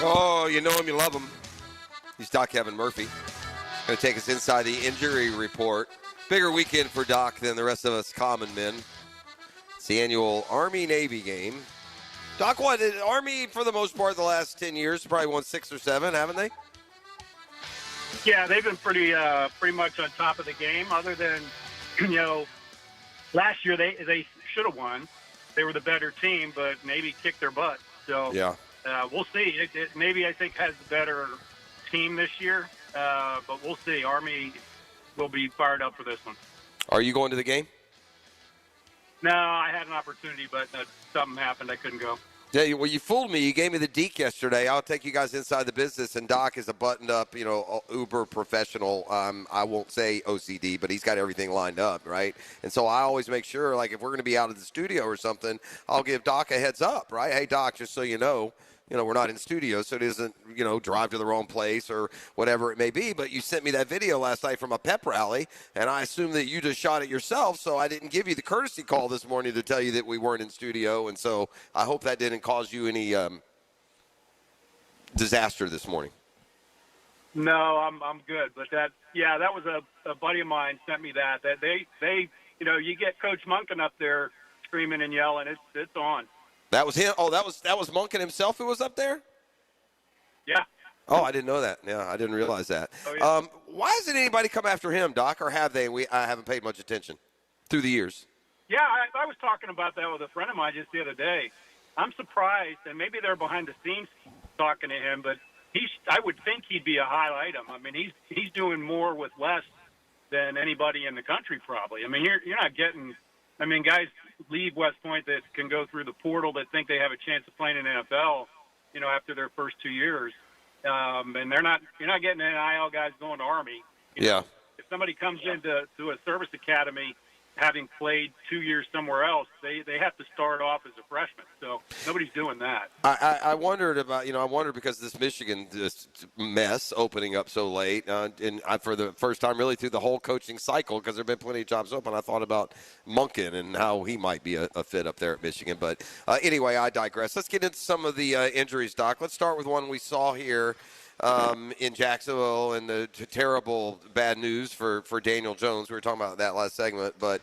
Oh, you know him, you love him. He's Doc Kevin Murphy. Going to take us inside the injury report. Bigger weekend for Doc than the rest of us common men. It's the annual Army-Navy game. Doc, what? Army, for the most part, the last 10 years, probably won 6 or 7, haven't they? Yeah, they've been pretty much on top of the game. Other than, last year they should have won. They were the better team, but Navy kicked their butt. So yeah, we'll see. Navy, I think, has the better team this year, but we'll see. Army will be fired up for this one. Are you going to the game? No, I had an opportunity, but something happened. I couldn't go. Yeah, well, you fooled me. You gave me the deke yesterday. I'll take you guys inside the business, and Doc is a buttoned-up, uber professional. I won't say OCD, but he's got everything lined up, right? And so I always make sure, like, if we're going to be out of the studio or something, I'll give Doc a heads up, right? Hey, Doc, just so you know, we're not in studio, so it isn't, drive to the wrong place or whatever it may be. But you sent me that video last night from a pep rally, and I assume that you just shot it yourself, so I didn't give you the courtesy call this morning to tell you that we weren't in studio. And so I hope that didn't cause you any disaster this morning. No, I'm good. But that was a buddy of mine sent me that they you get Coach Monken up there screaming and yelling. It's on. That was him. Oh, that was Monken himself who was up there? Yeah. Oh, I didn't know that. Yeah, I didn't realize that. Oh, yeah. Why hasn't anybody come after him, Doc, or have they? I haven't paid much attention through the years. Yeah, I was talking about that with a friend of mine just the other day. I'm surprised, and maybe they're behind the scenes talking to him, but I would think he'd be a highlight item. I mean, he's doing more with less than anybody in the country probably. I mean, you're not getting – I mean, guys leave West Point that can go through the portal that think they have a chance of playing in the NFL, after their first 2 years. And you're not getting NIL guys going to Army. Yeah. If somebody comes into a service academy having played 2 years somewhere else, they have to start off as a freshman. So nobody's doing that. I wondered about, I wondered because this Michigan mess opening up so late, and for the first time really through the whole coaching cycle, because there have been plenty of jobs open, I thought about Monken and how he might be a fit up there at Michigan. But anyway, I digress. Let's get into some of the injuries, Doc. Let's start with one we saw here in Jacksonville and the terrible bad news for Daniel Jones. We were talking about that last segment, but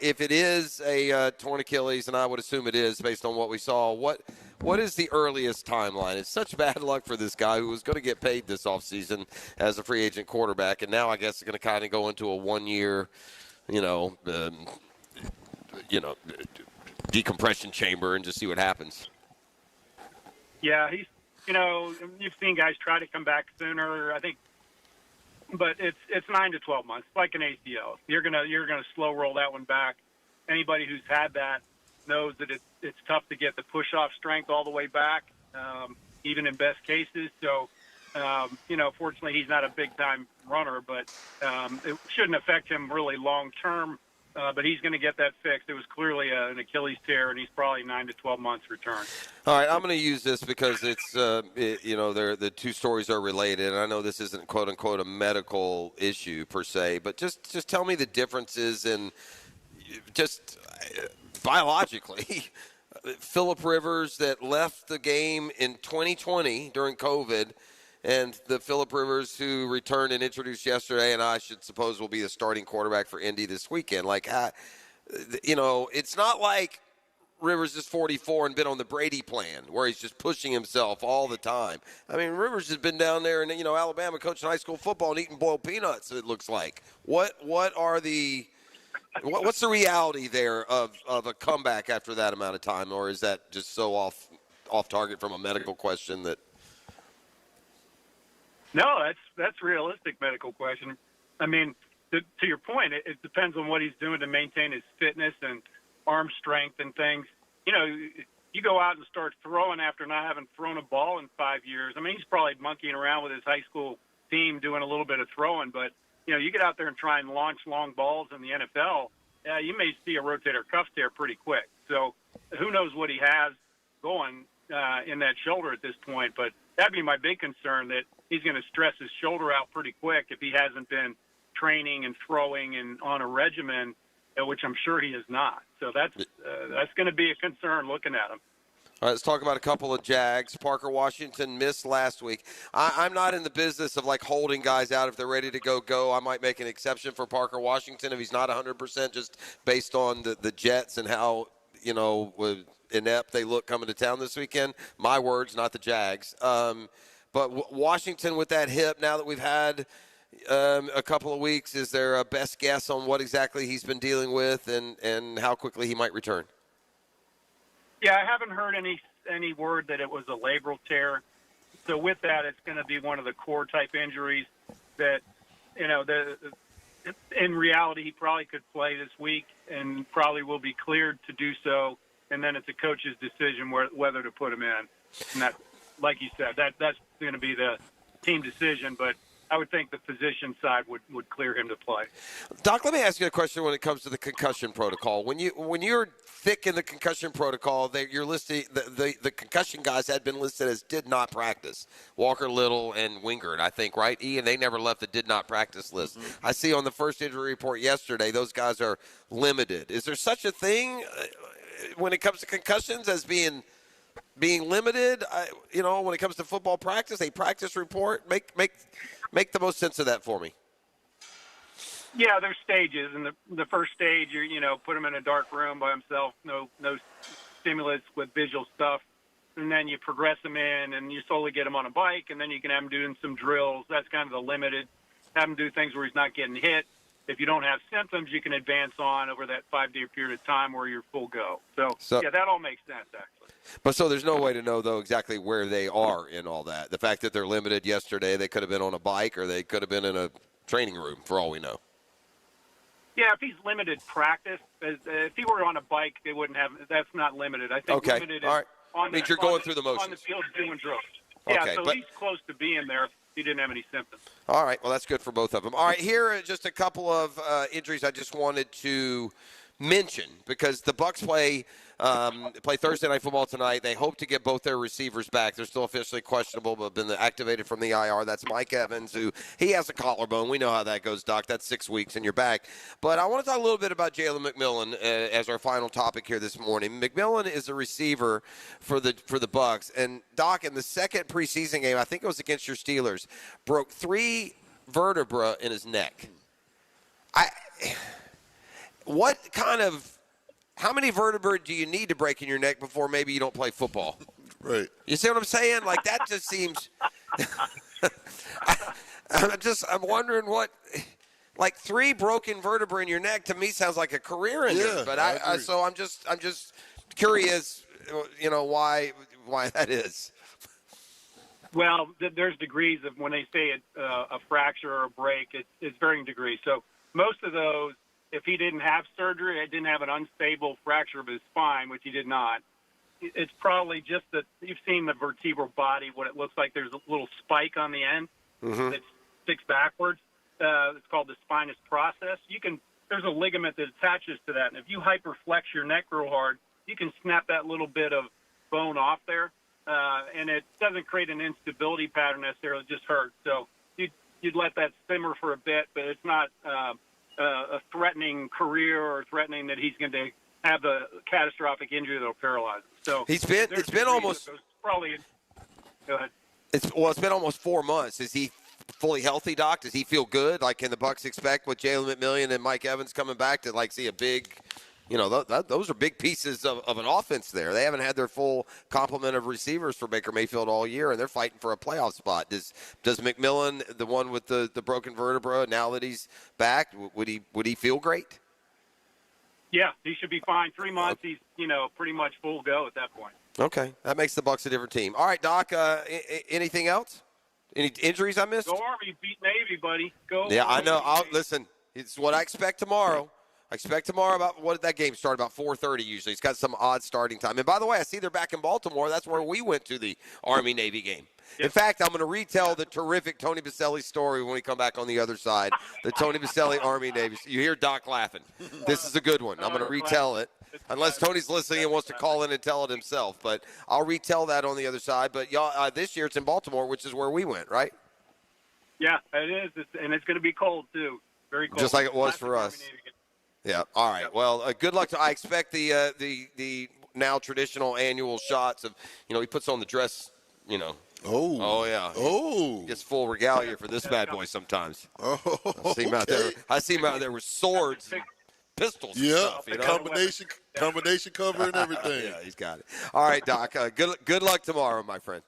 if it is a torn Achilles, and I would assume it is based on what we saw, what is the earliest timeline? It's such bad luck for this guy who was going to get paid this offseason as a free agent quarterback, and now I guess it's going to kind of go into a 1 year, decompression chamber and just see what happens. Yeah, you've seen guys try to come back sooner, I think, but it's 9 to 12 months, like an ACL. You're gonna slow roll that one back. Anybody who's had that knows that it's tough to get the push-off strength all the way back, even in best cases. So, fortunately he's not a big-time runner, but it shouldn't affect him really long-term. But he's going to get that fixed. It was clearly an Achilles tear, and he's probably 9 to 12 months return. All right, I'm going to use this because it's, the two stories are related. And I know this isn't, quote, unquote, a medical issue per se, but just tell me the differences in just biologically. Phillip Rivers that left the game in 2020 during COVID, and the Phillip Rivers who returned and introduced yesterday, and I should suppose will be the starting quarterback for Indy this weekend. Like, it's not like Rivers is 44 and been on the Brady plan where he's just pushing himself all the time. I mean, Rivers has been down there in, Alabama coaching high school football and eating boiled peanuts, it looks like. What are the What's the reality there of a comeback after that amount of time, or is that just so off target from a medical question that? No, that's realistic medical question. I mean, to your point, it depends on what he's doing to maintain his fitness and arm strength and things. You know, you go out and start throwing after not having thrown a ball in 5 years. I mean, he's probably monkeying around with his high school team doing a little bit of throwing, but, you know, you get out there and try and launch long balls in the NFL, you may see a rotator cuff tear pretty quick. So who knows what he has going in that shoulder at this point, but that'd be my big concern, that he's going to stress his shoulder out pretty quick if he hasn't been training and throwing and on a regimen, which I'm sure he is not. So that's going to be a concern looking at him. All right, let's talk about a couple of Jags. Parker Washington missed last week. I'm not in the business of, like, holding guys out. If they're ready to go. I might make an exception for Parker Washington if he's not 100%, just based on the Jets and how, you know, inept they look coming to town this weekend. My words, not the Jags. But Washington with that hip, now that we've had a couple of weeks, is there a best guess on what exactly he's been dealing with and how quickly he might return? Yeah, I haven't heard any word that it was a labral tear. So with that, it's going to be one of the core type injuries that, you know, in reality, he probably could play this week and probably will be cleared to do so. And then it's a coach's decision whether to put him in. And that, like you said, that's going to be the team decision. But I would think the physician side would clear him to play. Doc, let me ask you a question when it comes to the concussion protocol. When you're thick in the concussion protocol, you're listed. The concussion guys had been listed as did not practice. Walker Little and Wingard, I think, right? Ian, they never left the did not practice list. Mm-hmm. I see on the first injury report yesterday, those guys are limited. Is there such a thing when it comes to concussions as being limited? You know, when it comes to football practice, a practice report, make the most sense of that for me. Yeah, there's stages, and the first stage, you know, put him in a dark room by himself, no stimulants with visual stuff, and then you progress him in, and you slowly get him on a bike, and then you can have him doing some drills. That's kind of the limited. Have him do things where he's not getting hit. If you don't have symptoms, you can advance on over that 5-day period of time where you're full go. So yeah, that all makes sense, actually. But so there's no way to know, though, exactly where they are in all that. The fact that they're limited yesterday, they could have been on a bike or they could have been in a training room, for all we know. Yeah, if he's limited practice, if he were on a bike, they wouldn't have. That's not limited. I think limited all right. on means you're going through the motions. On the field doing drills. Okay, yeah, so he's close to being there if he didn't have any symptoms. All right, well, that's good for both of them. All right, here are just a couple of injuries I just wanted to mention because the Bucs play Thursday Night Football tonight. They hope to get both their receivers back. They're still officially questionable, but have been activated from the IR. That's Mike Evans, who he has a collarbone. We know how that goes, Doc. That's 6 weeks and you're back. But I want to talk a little bit about Jalen McMillan as our final topic here this morning. McMillan is a receiver for the Bucs, and Doc, in the second preseason game, I think it was against your Steelers, broke 3 vertebrae in his neck. How many vertebrae do you need to break in your neck before maybe you don't play football? Right. You see what I'm saying? Like, that just seems I'm wondering what, like, 3 broken vertebrae in your neck to me sounds like a career ender. Yeah, but I'm just curious, you know, why that is. Well, there's degrees of when they say a fracture or a break. It's varying degrees. So most of those, if he didn't have surgery, it didn't have an unstable fracture of his spine, which he did not, it's probably just that you've seen the vertebral body, what it looks like. There's a little spike on the end that sticks backwards. It's called the spinous process. There's a ligament that attaches to that, and if you hyperflex your neck real hard, you can snap that little bit of bone off there, and it doesn't create an instability pattern necessarily, it just hurts. So you'd let that simmer for a bit, but it's not a threatening career or threatening that he's going to have a catastrophic injury that'll paralyze him. So it's been almost probably. Go ahead. It's been almost 4 months. Is he fully healthy, Doc? Does he feel good? Like, can the Bucs expect with Jalen McMillan and Mike Evans coming back to see a big, you know, those are big pieces of an offense there. They haven't had their full complement of receivers for Baker Mayfield all year, and they're fighting for a playoff spot. Does McMillan, the one with the broken vertebra, now that he's back, would he feel great? Yeah, he should be fine. 3 months, he's, pretty much full go at that point. Okay, that makes the Bucs a different team. All right, Doc, anything else? Any injuries I missed? Go Army, beat Navy, buddy. Go Yeah, Army. I know. Listen, it's what I expect tomorrow. I expect tomorrow about what did that game start about 4:30 usually. It's got some odd starting time. And by the way, I see they're back in Baltimore. That's where we went to the Army-Navy game. Yep. In fact, I'm going to retell the terrific Tony Baselli story when we come back on the other side. The Tony Baselli Army-Navy. You hear Doc laughing. This is a good one. I'm going to retell it. Unless Tony's listening and wants to call in and tell it himself. But I'll retell that on the other side. But y'all, this year it's in Baltimore, which is where we went, right? Yeah, it is. And it's going to be cold, too. Very cold. Just like it was for us. Yeah. All right. Well, good luck. I expect the now traditional annual shots of, he puts on the dress, Oh yeah. Oh. Gets full regalia for this bad boy sometimes. Oh. I see him out there. I see him out there with swords, and pistols. Yeah. And stuff, Combination cover and everything. Yeah, he's got it. All right, Doc. Good luck tomorrow, my friend.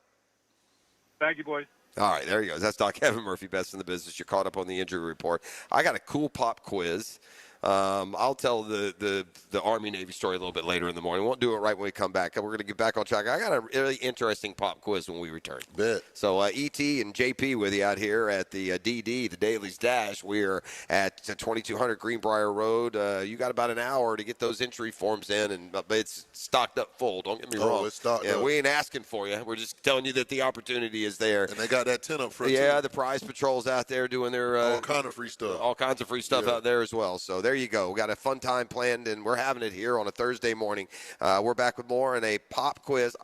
Thank you, boys. All right, there he goes. That's Doc Kevin Murphy, best in the business. You're caught up on the injury report. I got a cool pop quiz. I'll tell the Army-Navy story a little bit later in the morning. Won't do it right when we come back. We're going to get back on track. I got a really interesting pop quiz when we return. Bet. So E.T. and J.P. with you out here at the DD, the Dailies Dash. We're at 2200 Greenbrier Road. You got about an hour to get those entry forms in, and it's stocked up full. Don't get me wrong. It's stocked up. We ain't asking for you. We're just telling you that the opportunity is there. And they got that 10 up front, Yeah, too. the prize patrol's out there doing their all kind of free stuff. All kinds of free stuff out there as well. So there you go. We got a fun time planned, and we're having it here on a Thursday morning. We're back with more in a pop quiz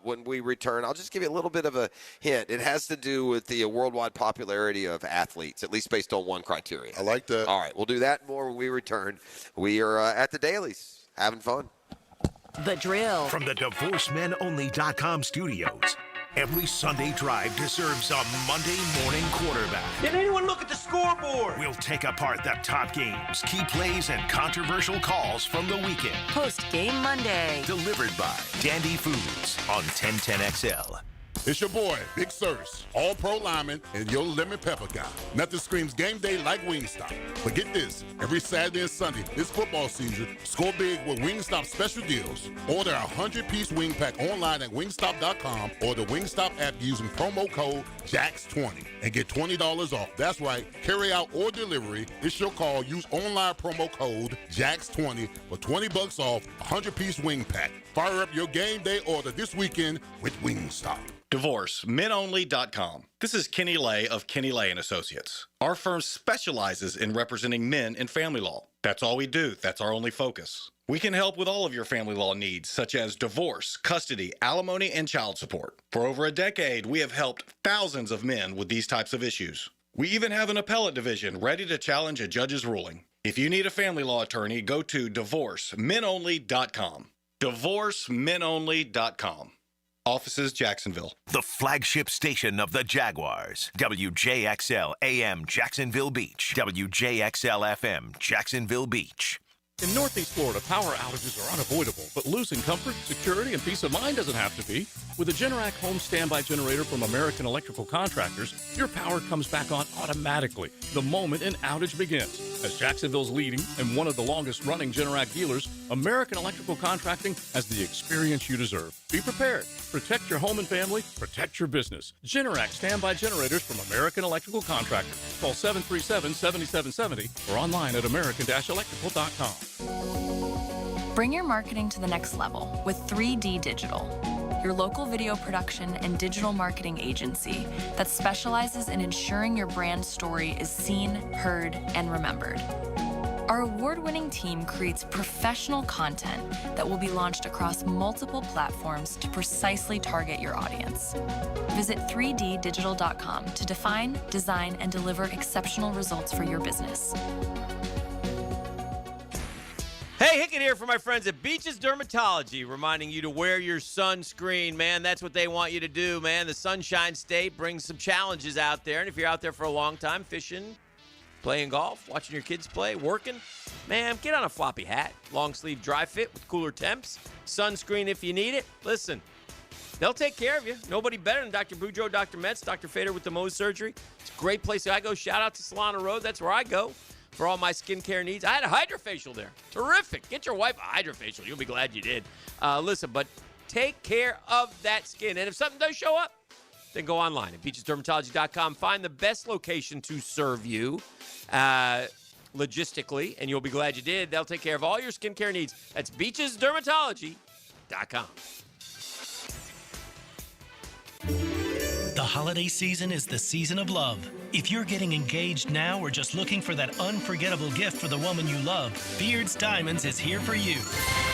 when we return. I'll just give you a little bit of a hint. It has to do with the worldwide popularity of athletes, at least based on one criteria. I like that. All right, we'll do that and more when we return. We are at the Dailies, having fun. The Drill. From the DivorceMenOnly.com studios. Every Sunday drive deserves a Monday morning quarterback. Did anyone look at the scoreboard? We'll take apart the top games, key plays, and controversial calls from the weekend. Post Game Monday. Delivered by Dandy Foods on 1010XL. It's your boy, Big Sirs, all-pro lineman and your lemon pepper guy. Nothing screams game day like Wingstop. But get this, every Saturday and Sunday this football season, score big with Wingstop special deals. Order a 100-piece wing pack online at wingstop.com or the Wingstop app using promo code JAX20 and get $20 off. That's right, carry out or delivery. It's your call. Use online promo code JAX20 for $20 off a 100-piece wing pack. Fire up your game day order this weekend with Wingstop. DivorceMenOnly.com. This is Kenny Lay of Kenny Lay & Associates. Our firm specializes in representing men in family law. That's all we do. That's our only focus. We can help with all of your family law needs, such as divorce, custody, alimony, and child support. For over a decade, we have helped thousands of men with these types of issues. We even have an appellate division ready to challenge a judge's ruling. If you need a family law attorney, go to DivorceMenOnly.com. DivorceMenOnly.com. Offices, Jacksonville. The flagship station of the Jaguars. WJXL AM Jacksonville Beach. WJXL FM Jacksonville Beach. In Northeast Florida, power outages are unavoidable, but losing comfort, security, and peace of mind doesn't have to be. With a Generac home standby generator from American Electrical Contractors, your power comes back on automatically the moment an outage begins. As Jacksonville's leading and one of the longest-running Generac dealers, American Electrical Contracting has the experience you deserve. Be prepared. Protect your home and family. Protect your business. Generac standby generators from American Electrical Contractors. Call 737-7770 or online at american-electrical.com. Bring your marketing to the next level with 3D Digital, your local video production and digital marketing agency that specializes in ensuring your brand story is seen, heard, and remembered. Our award-winning team creates professional content that will be launched across multiple platforms to precisely target your audience. Visit 3ddigital.com to define, design, and deliver exceptional results for your business. Hey, Hickett here for my friends at Beaches Dermatology, reminding you to wear your sunscreen, man. That's what they want you to do, man. The Sunshine State brings some challenges out there, and if you're out there for a long time, fishing, playing golf, watching your kids play, working, man, get on a floppy hat, long sleeve dry fit with cooler temps, sunscreen if you need it. Listen, they'll take care of you. Nobody better than Dr. Boudreaux, Dr. Metz, Dr. Fader with the Mohs surgery. It's a great place I go. Shout out to Solana Road. That's where I go. for all my skincare needs. I had a hydrofacial there. Terrific. Get your wife a hydrofacial. You'll be glad you did. Listen, but take care of that skin. And if something does show up, then go online at beachesdermatology.com. Find the best location to serve you logistically, and you'll be glad you did. They'll take care of all your skincare needs. That's beachesdermatology.com. The holiday season is the season of love. If you're getting engaged now or just looking for that unforgettable gift for the woman you love, Beards Diamonds is here for you.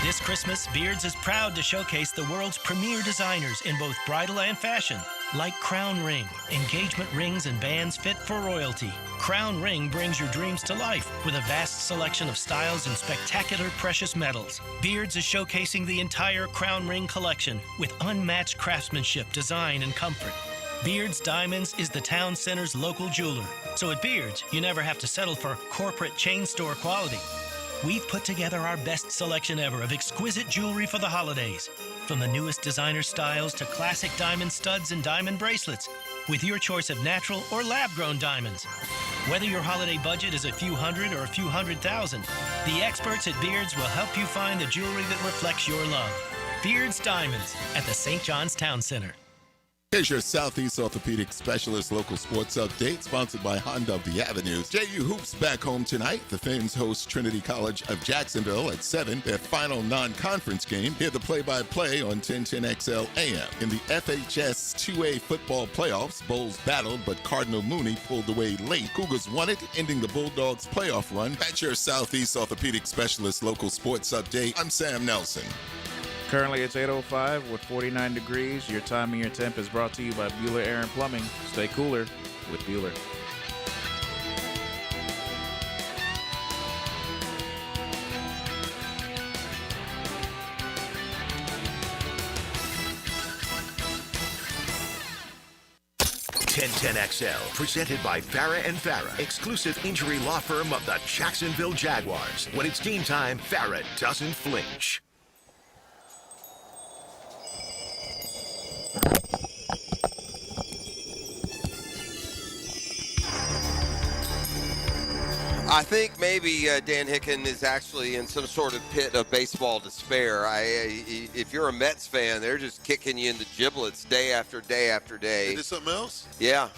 This Christmas, Beards is proud to showcase the world's premier designers in both bridal and fashion. Like Crown Ring, engagement rings and bands fit for royalty. Crown Ring brings your dreams to life with a vast selection of styles and spectacular precious metals. Beards is showcasing the entire Crown Ring collection with unmatched craftsmanship, design, and comfort. Beards Diamonds is the town center's local jeweler. So at Beards, you never have to settle for corporate chain store quality. We've put together our best selection ever of exquisite jewelry for the holidays. From the newest designer styles to classic diamond studs and diamond bracelets, with your choice of natural or lab-grown diamonds. Whether your holiday budget is a few hundred or a few $100,000, the experts at Beards will help you find the jewelry that reflects your love. Beards Diamonds at the St. John's Town Center. Here's your Southeast Orthopedic Specialist local sports update, sponsored by Honda of the Avenues. JU Hoops back home tonight. The Fins host Trinity College of Jacksonville at 7, their final non-conference game. Hear the play-by-play on 1010XL AM. In the FHS 2A football playoffs, Bulls battled, but Cardinal Mooney pulled away late. Cougars won it, ending the Bulldogs' playoff run. That's your Southeast Orthopedic Specialist local sports update. I'm Sam Nelson. Currently, it's 8:05 with 49 degrees. Your time and your temp is brought to you by Bueller Air and Plumbing. Stay cooler with Bueller. XL, presented by Farah and Farah, exclusive injury law firm of the Jacksonville Jaguars. When it's game time, Farah doesn't flinch. I think maybe Dan Hicken is actually in some sort of pit of baseball despair. If you're a Mets fan, they're just kicking you in the giblets day after day after day. Is it something else? Yeah.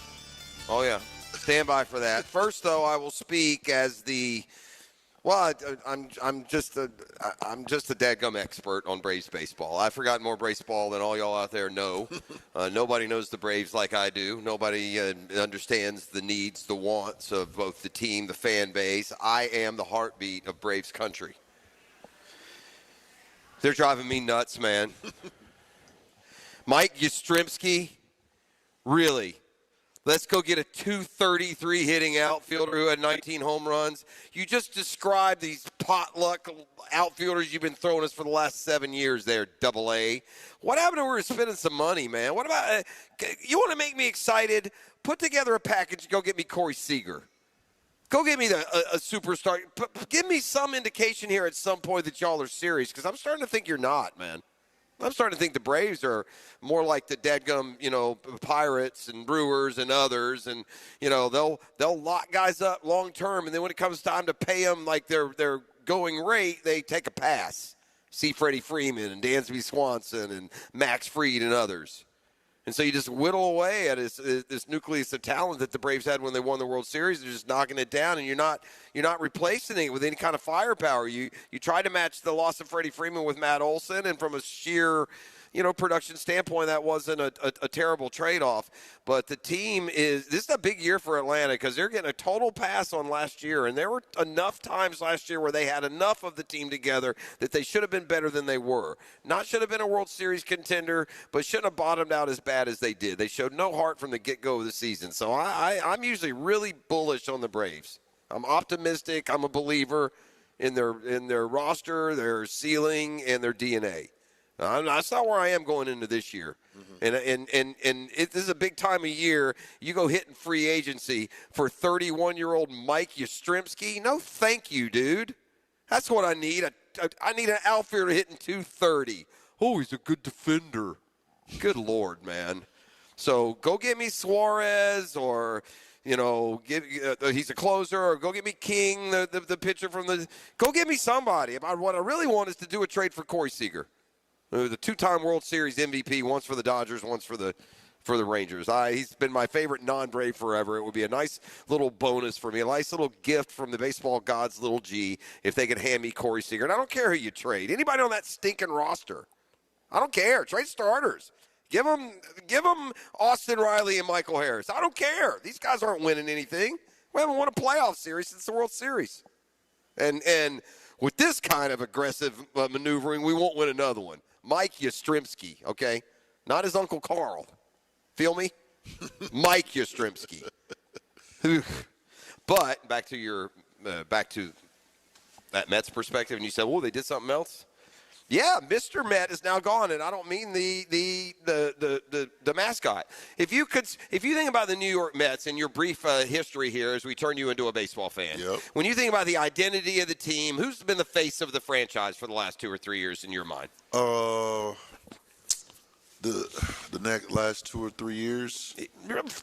Oh, yeah. Stand by for that. First, though, I will speak as the Well, I'm just a dadgum expert on Braves baseball. I've forgotten more baseball than all y'all out there know. Nobody knows the Braves like I do. Nobody understands the needs, the wants of both the team, the fan base. I am the heartbeat of Braves country. They're driving me nuts, man. Mike Yastrzemski, really? Let's go get a 233 hitting outfielder who had 19 home runs. You just described these potluck outfielders you've been throwing us for the last 7 years there, Double-A. What happened to we're spending some money, man? What about you want to make me excited? Put together a package. Go get me Corey Seager. Go get me a superstar. Give me some indication here at some point that y'all are serious, because I'm starting to think you're not, man. I'm starting to think the Braves are more like the dadgum, Pirates and Brewers and others, and they'll lock guys up long term, and then when it comes time to pay them like their going rate, they take a pass. See Freddie Freeman and Dansby Swanson and Max Fried and others, and so you just whittle away at this nucleus of talent that the Braves had when they won the World Series. They're just knocking it down, and you're not replacing it with any kind of firepower. You tried to match the loss of Freddie Freeman with Matt Olson, and from a sheer production standpoint, that wasn't a terrible trade-off. But the team this is a big year for Atlanta, because they're getting a total pass on last year. And there were enough times last year where they had enough of the team together that they should have been better than they were. Not should have been a World Series contender, but shouldn't have bottomed out as bad as they did. They showed no heart from the get-go of the season. So I'm usually really bullish on the Braves. I'm optimistic. I'm a believer in their roster, their ceiling, and their DNA. That's not where I am going into this year. Mm-hmm. And this is a big time of year. You go hitting free agency for 31-year-old Mike Yastrzemski. No, thank you, dude. That's what I need. I need an outfielder hitting 230. Oh, he's a good defender. Good Lord, man. So go get me Suarez or he's a closer, or go get me King, the pitcher from the – go get me somebody. What I really want is to do a trade for Corey Seager, the 2-time World Series MVP, once for the Dodgers, once for the Rangers. He's been my favorite non-Brave forever. It would be a nice little bonus for me, a nice little gift from the baseball gods, little G, if they could hand me Corey Seager. And I don't care who you trade. Anybody on that stinking roster. I don't care. Trade starters. Give them Austin Riley and Michael Harris. I don't care. These guys aren't winning anything. We haven't won a playoff series since the World Series. And with this kind of aggressive maneuvering, we won't win another one. Mike Yastrzemski, okay? Not his Uncle Carl. Feel me? Mike Yastrzemski. But back to that Mets perspective, and you said, well, they did something else? Yeah, Mr. Met is now gone, and I don't mean the mascot. If you think about the New York Mets and your brief history here as we turn you into a baseball fan, when you think about the identity of the team, who's been the face of the franchise for the last 2 or 3 years in your mind? The last 2 or 3 years?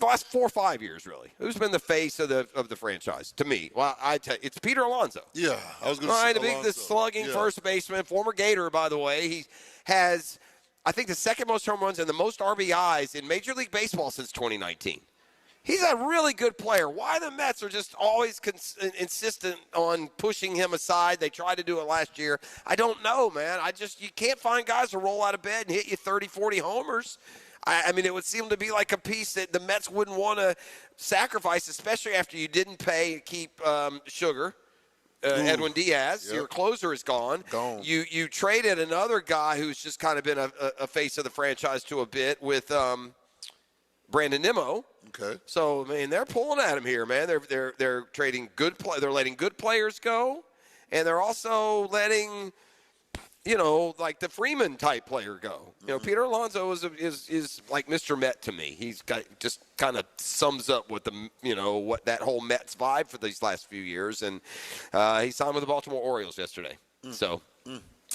Last 4 or 5 years, really. Who's been the face of the franchise? To me, well, it's Peter Alonso. Yeah, I was going to say the slugging first baseman, former Gator, by the way. He has, I think, the second most home runs and the most RBIs in Major League Baseball since 2019. He's a really good player. Why the Mets are just always insistent on pushing him aside? They tried to do it last year. I don't know, man. You can't find guys to roll out of bed and hit you 30, 40 homers. I mean, it would seem to be like a piece that the Mets wouldn't want to sacrifice, especially after you didn't pay to keep Sugar. Edwin Diaz, your closer is gone. You traded another guy who's just kind of been a face of the franchise to a bit with Brandon Nimmo. Okay. So, I mean, they're pulling at him here, man. They're trading they're letting good players go, and they're also letting, like the Freeman type player go. Peter Alonso is like Mr. Met to me. He's got just kind of sums up what what that whole Mets vibe for these last few years, and he signed with the Baltimore Orioles yesterday. So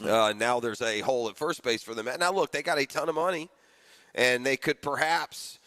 now there's a hole at first base for the Mets. Now look, they got a ton of money, and they could perhaps.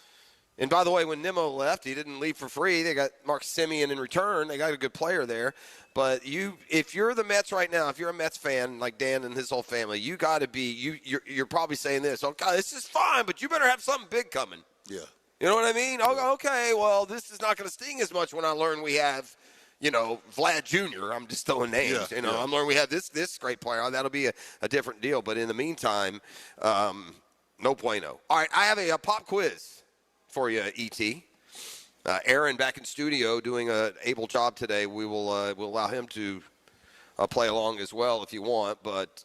And by the way, when Nimmo left, he didn't leave for free. They got Mark Semien in return. They got a good player there. But if you're the Mets right now, if you're a Mets fan like Dan and his whole family, you got to be. You're probably saying this. Oh God, this is fine, but you better have something big coming. Yeah. You know what I mean? Oh, okay. Well, this is not going to sting as much when I learn we have, Vlad Jr. I'm just throwing names. Yeah, I'm learning we have this great player. That'll be a different deal. But in the meantime, no bueno. All right, I have a pop quiz for you, E.T. Aaron back in studio doing an able job today. We'll allow him to play along as well if you want. But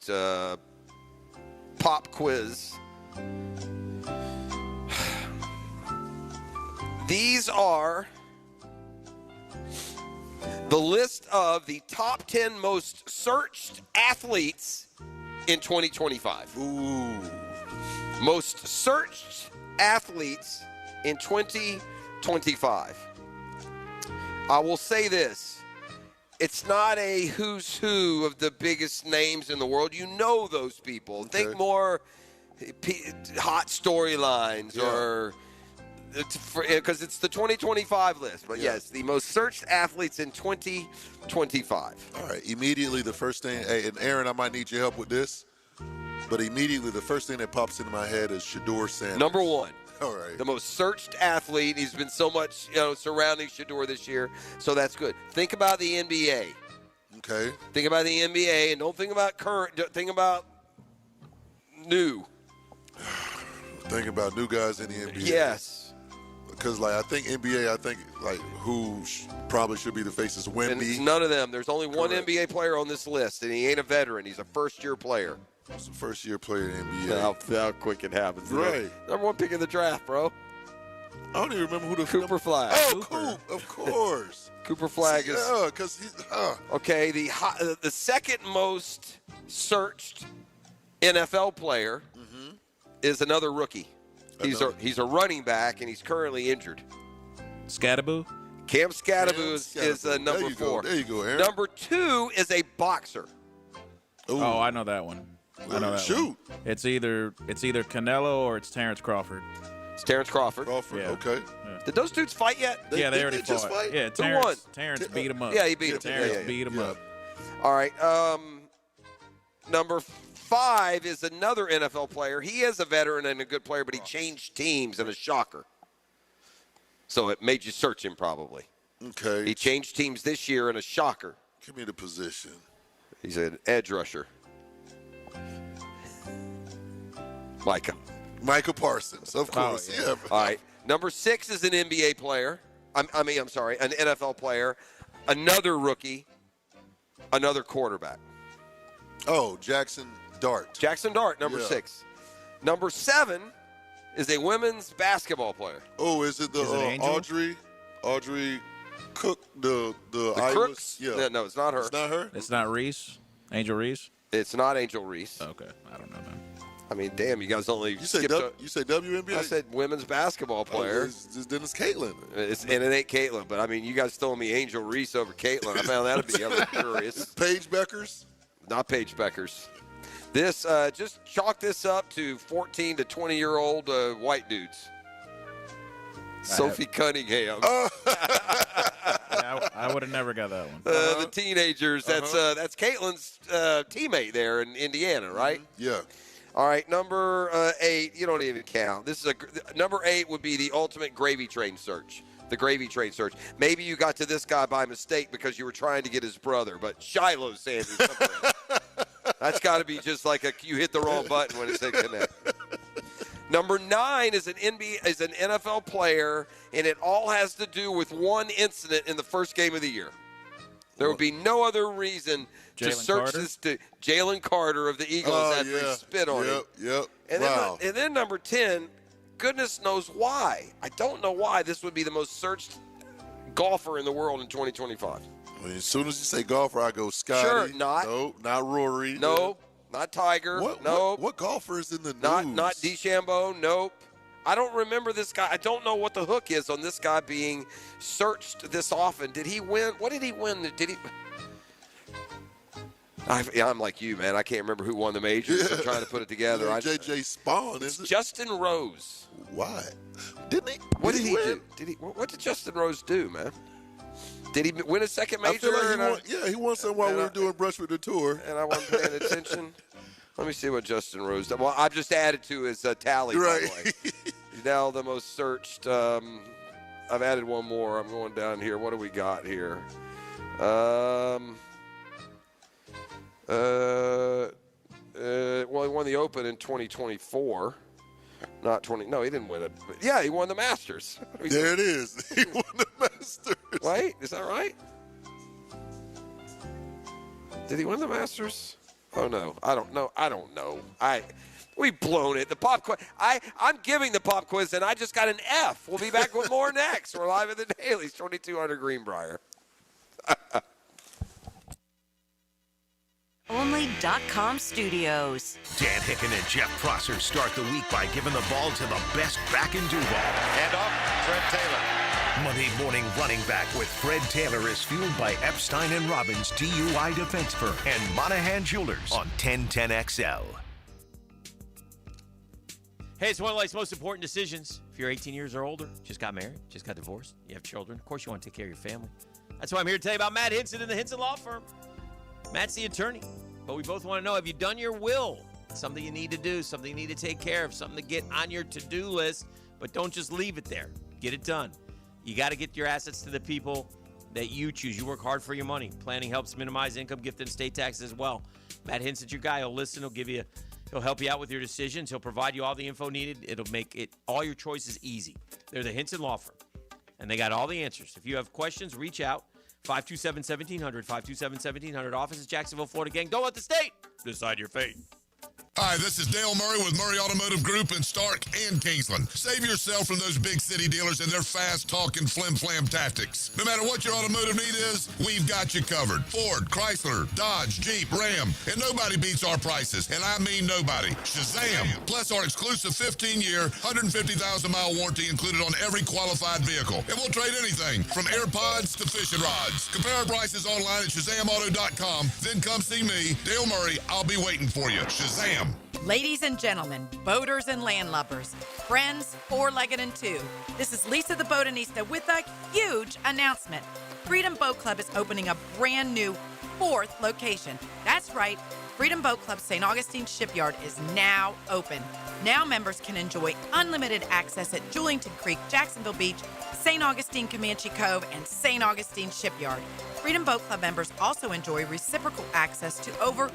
pop quiz. These are the list of the top 10 most searched athletes in 2025. Ooh. Most searched athletes in 2025. I will say this. It's not a who's who of the biggest names in the world. You know those people. Okay. Think more hot storylines or because it's the 2025 list. But yes, the most searched athletes in 2025. All right. Immediately the first thing, and Aaron, I might need your help with this, but immediately the first thing that pops into my head is Shedeur Sanders. Number one. All right. The most searched athlete. He's been so much, surrounding Shedeur this year, so that's good. Think about the NBA. Okay. Think about the NBA, and don't think about current. Think about new. Think about new guys in the NBA. Yes. Because, I think NBA, who probably should be the face is Wemby. And it's none of them. There's only one Correct. NBA player on this list, and he ain't a veteran. He's a first-year player. He's a first-year player in the NBA. How quick it happens. Right. Number one pick in the draft, bro. I don't even remember who the Cooper Flag. Oh, Coop, of course. Cooper Flag is. Yeah, because he's. Okay, the second most searched NFL player is another rookie. He's a running back, and he's currently injured. Scattaboo? Cam Scattaboo is number 4. There you go, Aaron. Number 2 is a boxer. Ooh. Oh, I know that one. I know that Shoot. one. It's either Canelo or it's Terrence Crawford. It's Terrence Crawford. Okay. Did those dudes fight yet? They already fought. just fight? Yeah, Who won? Terrence beat him up. Yeah, he beat him. Terrence beat him up. All right. Number 5 is another NFL player. He is a veteran and a good player, but he changed teams in a shocker. So it made you search him probably. Okay. He changed teams this year in a shocker. Give me the position. He's an edge rusher. Micah Parsons, of course. Yeah. All right. Number 6 is an NBA player. I'm sorry, an NFL player. Another rookie. Another quarterback. Oh, Jackson Dart. Jackson Dart, number 6. Number 7 is a women's basketball player. Oh, is it the Audrey Cook, the Iowa? Crooks? Yeah. No, it's not her. It's not her? It's not Reese? Angel Reese? It's not Angel Reese. Okay. I don't know, man. I mean, damn, you guys only You say WNBA? I said women's basketball player. Then it's Caitlin. And it ain't Caitlin, but I mean, you guys throwing me Angel Reese over Caitlin. I found that to be ever curious. Paige Beckers? Not Paige Beckers. This, just chalk this up to 14 to 20-year-old white dudes. Sophie Cunningham. I would have never got that one. The teenagers. That's Caitlin's teammate there in Indiana, right? Yeah. All right, number 8. You don't even count. This is number 8 would be the ultimate gravy train search. The gravy train search. Maybe you got to this guy by mistake because you were trying to get his brother, but Shiloh Sanders. That's got to be just like you hit the wrong button when it said connect. Number 9 is an NFL player, and it all has to do with one incident in the first game of the year. There would be no other reason to search this to Jalen Carter of the Eagles after he spit on him. Yep. And then number 10, goodness knows why. I don't know why this would be the most searched golfer in the world in 2025. I mean, as soon as you say golfer, I go Scotty. Sure, not. No, not Rory. No, not Tiger. What golfer is in the news? Not DeChambeau. Nope. I don't remember this guy. I don't know what the hook is on this guy being searched this often. Did he win? What did he win? Did he? I'm like you, man. I can't remember who won the majors. I'm trying to put it together. JJ Spawn, is it? Justin Rose. Why? Didn't he? What did he do? What did Justin Rose do, man? Did he win a second major? I feel like he won some while we were doing Brush with the Tour. And I wasn't paying attention. Let me see what Justin Rose did. Well, I've just added to his tally, right. by the way. He's now the most searched. I've added one more. I'm going down here. What do we got here? Well, he won the Open in 2024. Not 20. No, he didn't win it. But yeah, he won the Masters. There it is. He won the Masters. Wait, is that right? Did he win the Masters? Oh no, I don't know. We've blown it. The pop quiz. I'm giving the pop quiz, and I just got an F. We'll be back with more next. We're live at the Dailies, 2200 Greenbrier. Only.com Studios. Dan Hicken and Jeff Prosser start the week by giving the ball to the best back in Duval. And off, Fred Taylor. Monday morning running back with Fred Taylor is fueled by Epstein & Robbins DUI Defense Firm and Monahan Jewelers on 1010XL. Hey, it's one of life's most important decisions. If you're 18 years or older, just got married, just got divorced, you have children, of course you want to take care of your family. That's why I'm here to tell you about Matt Hinson and the Hinson Law Firm. Matt's the attorney, but we both want to know, have you done your will? Something you need to do, something you need to take care of, something to get on your to-do list, but don't just leave it there. Get it done. You got to get your assets to the people that you choose. You work hard for your money. Planning helps minimize income, gift, and estate taxes as well. Matt Hinson's your guy. He'll listen. He'll help you out with your decisions. He'll provide you all the info needed. It'll make all your choices easy. They're the Hinson Law Firm, and they got all the answers. If you have questions, reach out. 527-1700, 527-1700. Office is Jacksonville, Florida. Gang, don't let the state decide your fate. Hi, this is Dale Murray with Murray Automotive Group in Stark and Kingsland. Save yourself from those big city dealers and their fast-talking flim-flam tactics. No matter what your automotive need is, we've got you covered. Ford, Chrysler, Dodge, Jeep, Ram, and nobody beats our prices, and I mean nobody. Shazam! Plus our exclusive 15-year, 150,000-mile warranty included on every qualified vehicle. And we'll trade anything from AirPods to fishing rods. Compare our prices online at ShazamAuto.com. Then come see me, Dale Murray. I'll be waiting for you. Shazam! Bam! Ladies and gentlemen, boaters and landlubbers, friends, four-legged and two, this is Lisa the Botanista with a huge announcement. Freedom Boat Club is opening a brand new 4th location. That's right, Freedom Boat Club St. Augustine Shipyard is now open. Now members can enjoy unlimited access at Julington Creek, Jacksonville Beach, St. Augustine Comanche Cove, and St. Augustine Shipyard. Freedom Boat Club members also enjoy reciprocal access to over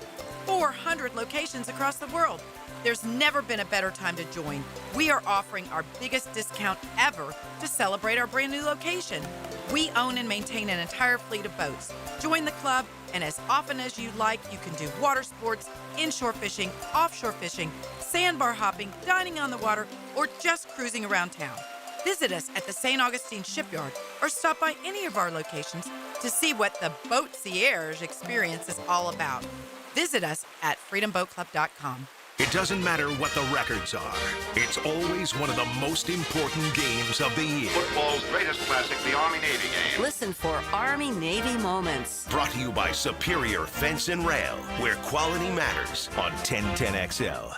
400 locations across the world. There's never been a better time to join. We are offering our biggest discount ever to celebrate our brand new location. We own and maintain an entire fleet of boats. Join the club, and as often as you like, you can do water sports, inshore fishing, offshore fishing, sandbar hopping, dining on the water, or just cruising around town. Visit us at the St. Augustine Shipyard or stop by any of our locations to see what the Boatcierge experience is all about. Visit us at freedomboatclub.com. It doesn't matter what the records are. It's always one of the most important games of the year. Football's greatest classic, the Army-Navy game. Listen for Army-Navy moments. Brought to you by Superior Fence and Rail, where quality matters on 1010XL.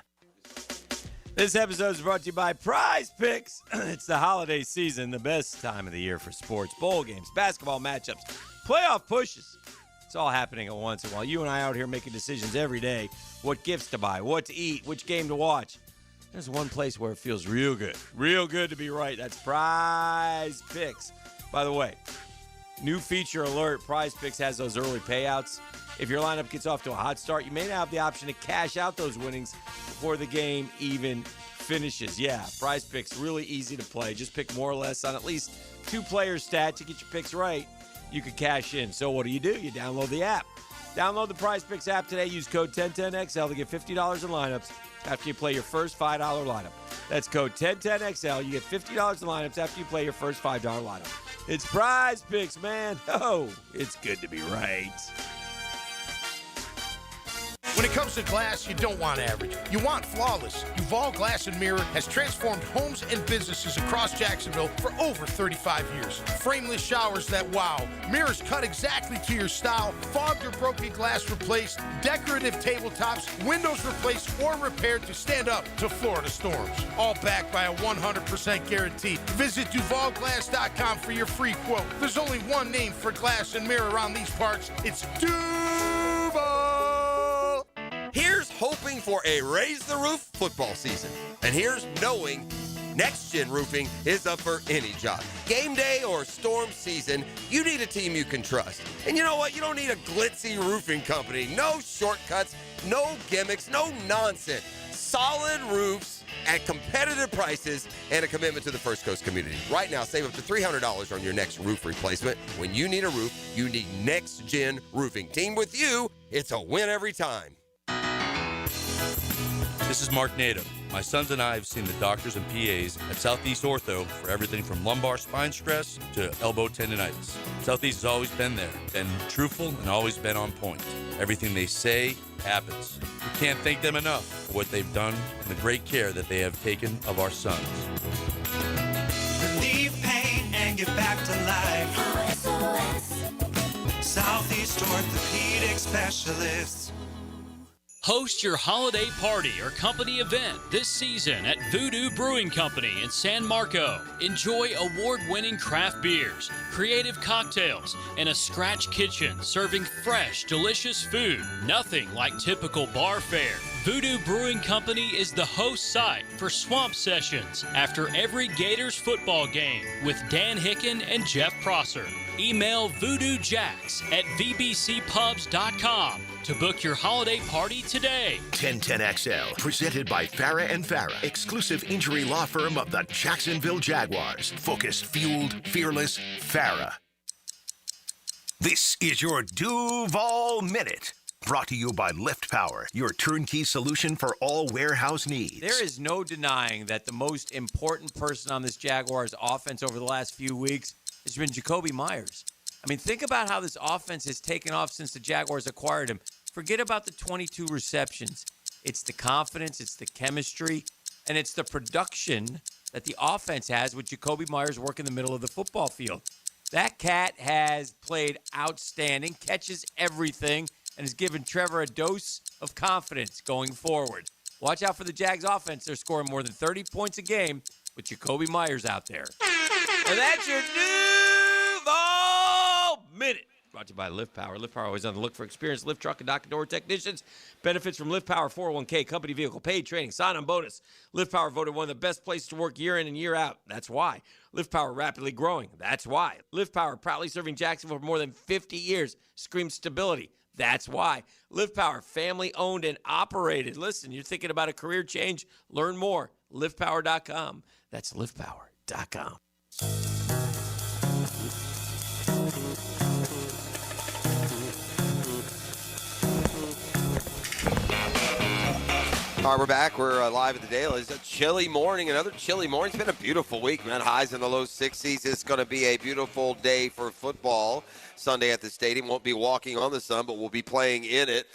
This episode is brought to you by Prize Picks. It's the holiday season, the best time of the year for sports, bowl games, basketball matchups, playoff pushes. It's all happening at once. And while you and I out here making decisions every day, what gifts to buy, what to eat, which game to watch, there's one place where it feels real good to be right. That's Prize Picks. By the way, new feature alert, Prize Picks has those early payouts. If your lineup gets off to a hot start, you may now have the option to cash out those winnings before the game even finishes. Yeah, Prize Picks, really easy to play. Just pick more or less on at least 2 player stats. You get your picks right, you can cash in. So what do? You download the app. Download the Prize Picks app today. Use code 1010XL to get $50 in lineups after you play your first $5 lineup. That's code 1010XL. You get $50 in lineups after you play your first $5 lineup. It's Prize Picks, man. Oh, it's good to be right. When it comes to glass, you don't want average. You want flawless. Duval Glass and Mirror has transformed homes and businesses across Jacksonville for over 35 years. Frameless showers that wow. Mirrors cut exactly to your style. Fogged or broken glass replaced. Decorative tabletops. Windows replaced or repaired to stand up to Florida storms. All backed by a 100% guarantee. Visit DuvalGlass.com for your free quote. There's only one name for glass and mirror around these parts. It's Duval. Here's hoping for a Raise the Roof football season. And here's knowing Next Gen Roofing is up for any job. Game day or storm season, you need a team you can trust. And you know what? You don't need a glitzy roofing company. No shortcuts, no gimmicks, no nonsense. Solid roofs at competitive prices and a commitment to the First Coast community. Right now, save up to $300 on your next roof replacement. When you need a roof, you need Next Gen Roofing. Team with you, it's a win every time. This is Mark Nato. My sons and I have seen the doctors and PAs at Southeast Ortho for everything from lumbar spine stress to elbow tendonitis. Southeast has always been there, been truthful, and always been on point. Everything they say happens. We can't thank them enough for what they've done and the great care that they have taken of our sons. Relieve pain and get back to life. Southeast Orthopedic Specialists. Host your holiday party or company event this season at Voodoo Brewing Company in San Marco. Enjoy award-winning craft beers, creative cocktails, and a scratch kitchen serving fresh, delicious food. Nothing like typical bar fare. Voodoo Brewing Company is the host site for Swamp Sessions after every Gators football game with Dan Hicken and Jeff Prosser. Email voodoojax@vbcpubs.com to book your holiday party today. 1010XL, presented by Farah and Farah, exclusive injury law firm of the Jacksonville Jaguars. Focused, fueled, fearless, Farah. This is your Duval Minute. Brought to you by Lift Power, your turnkey solution for all warehouse needs. There is no denying that the most important person on this Jaguars offense over the last few weeks has been Jakobi Meyers. I mean, think about how this offense has taken off since the Jaguars acquired him. Forget about the 22 receptions. It's the confidence, it's the chemistry, and it's the production that the offense has with Jakobi Meyers working the middle of the football field. That cat has played outstanding, catches everything, and has given Trevor a dose of confidence going forward. Watch out for the Jags offense. They're scoring more than 30 points a game with Jacoby Myers out there. And that's your Duval Minute. Brought to you by Lift Power. Lift Power always on the look for experienced lift truck and dock and door technicians. Benefits from Lift Power 401k, company vehicle, paid training, sign-on bonus. Lift Power voted one of the best places to work year in and year out. That's why. Lift Power rapidly growing. That's why. Lift Power proudly serving Jacksonville for more than 50 years. Screams stability. That's why. Lift Power, family owned and operated. Listen, you're thinking about a career change? Learn more. LiftPower.com. That's LiftPower.com. All right, we're back. We're live at the Daily. It's a chilly morning, another chilly morning. It's been a beautiful week, man. Highs in the low 60s. It's going to be a beautiful day for football Sunday at the stadium. Won't be walking on the sun, but we'll be playing in it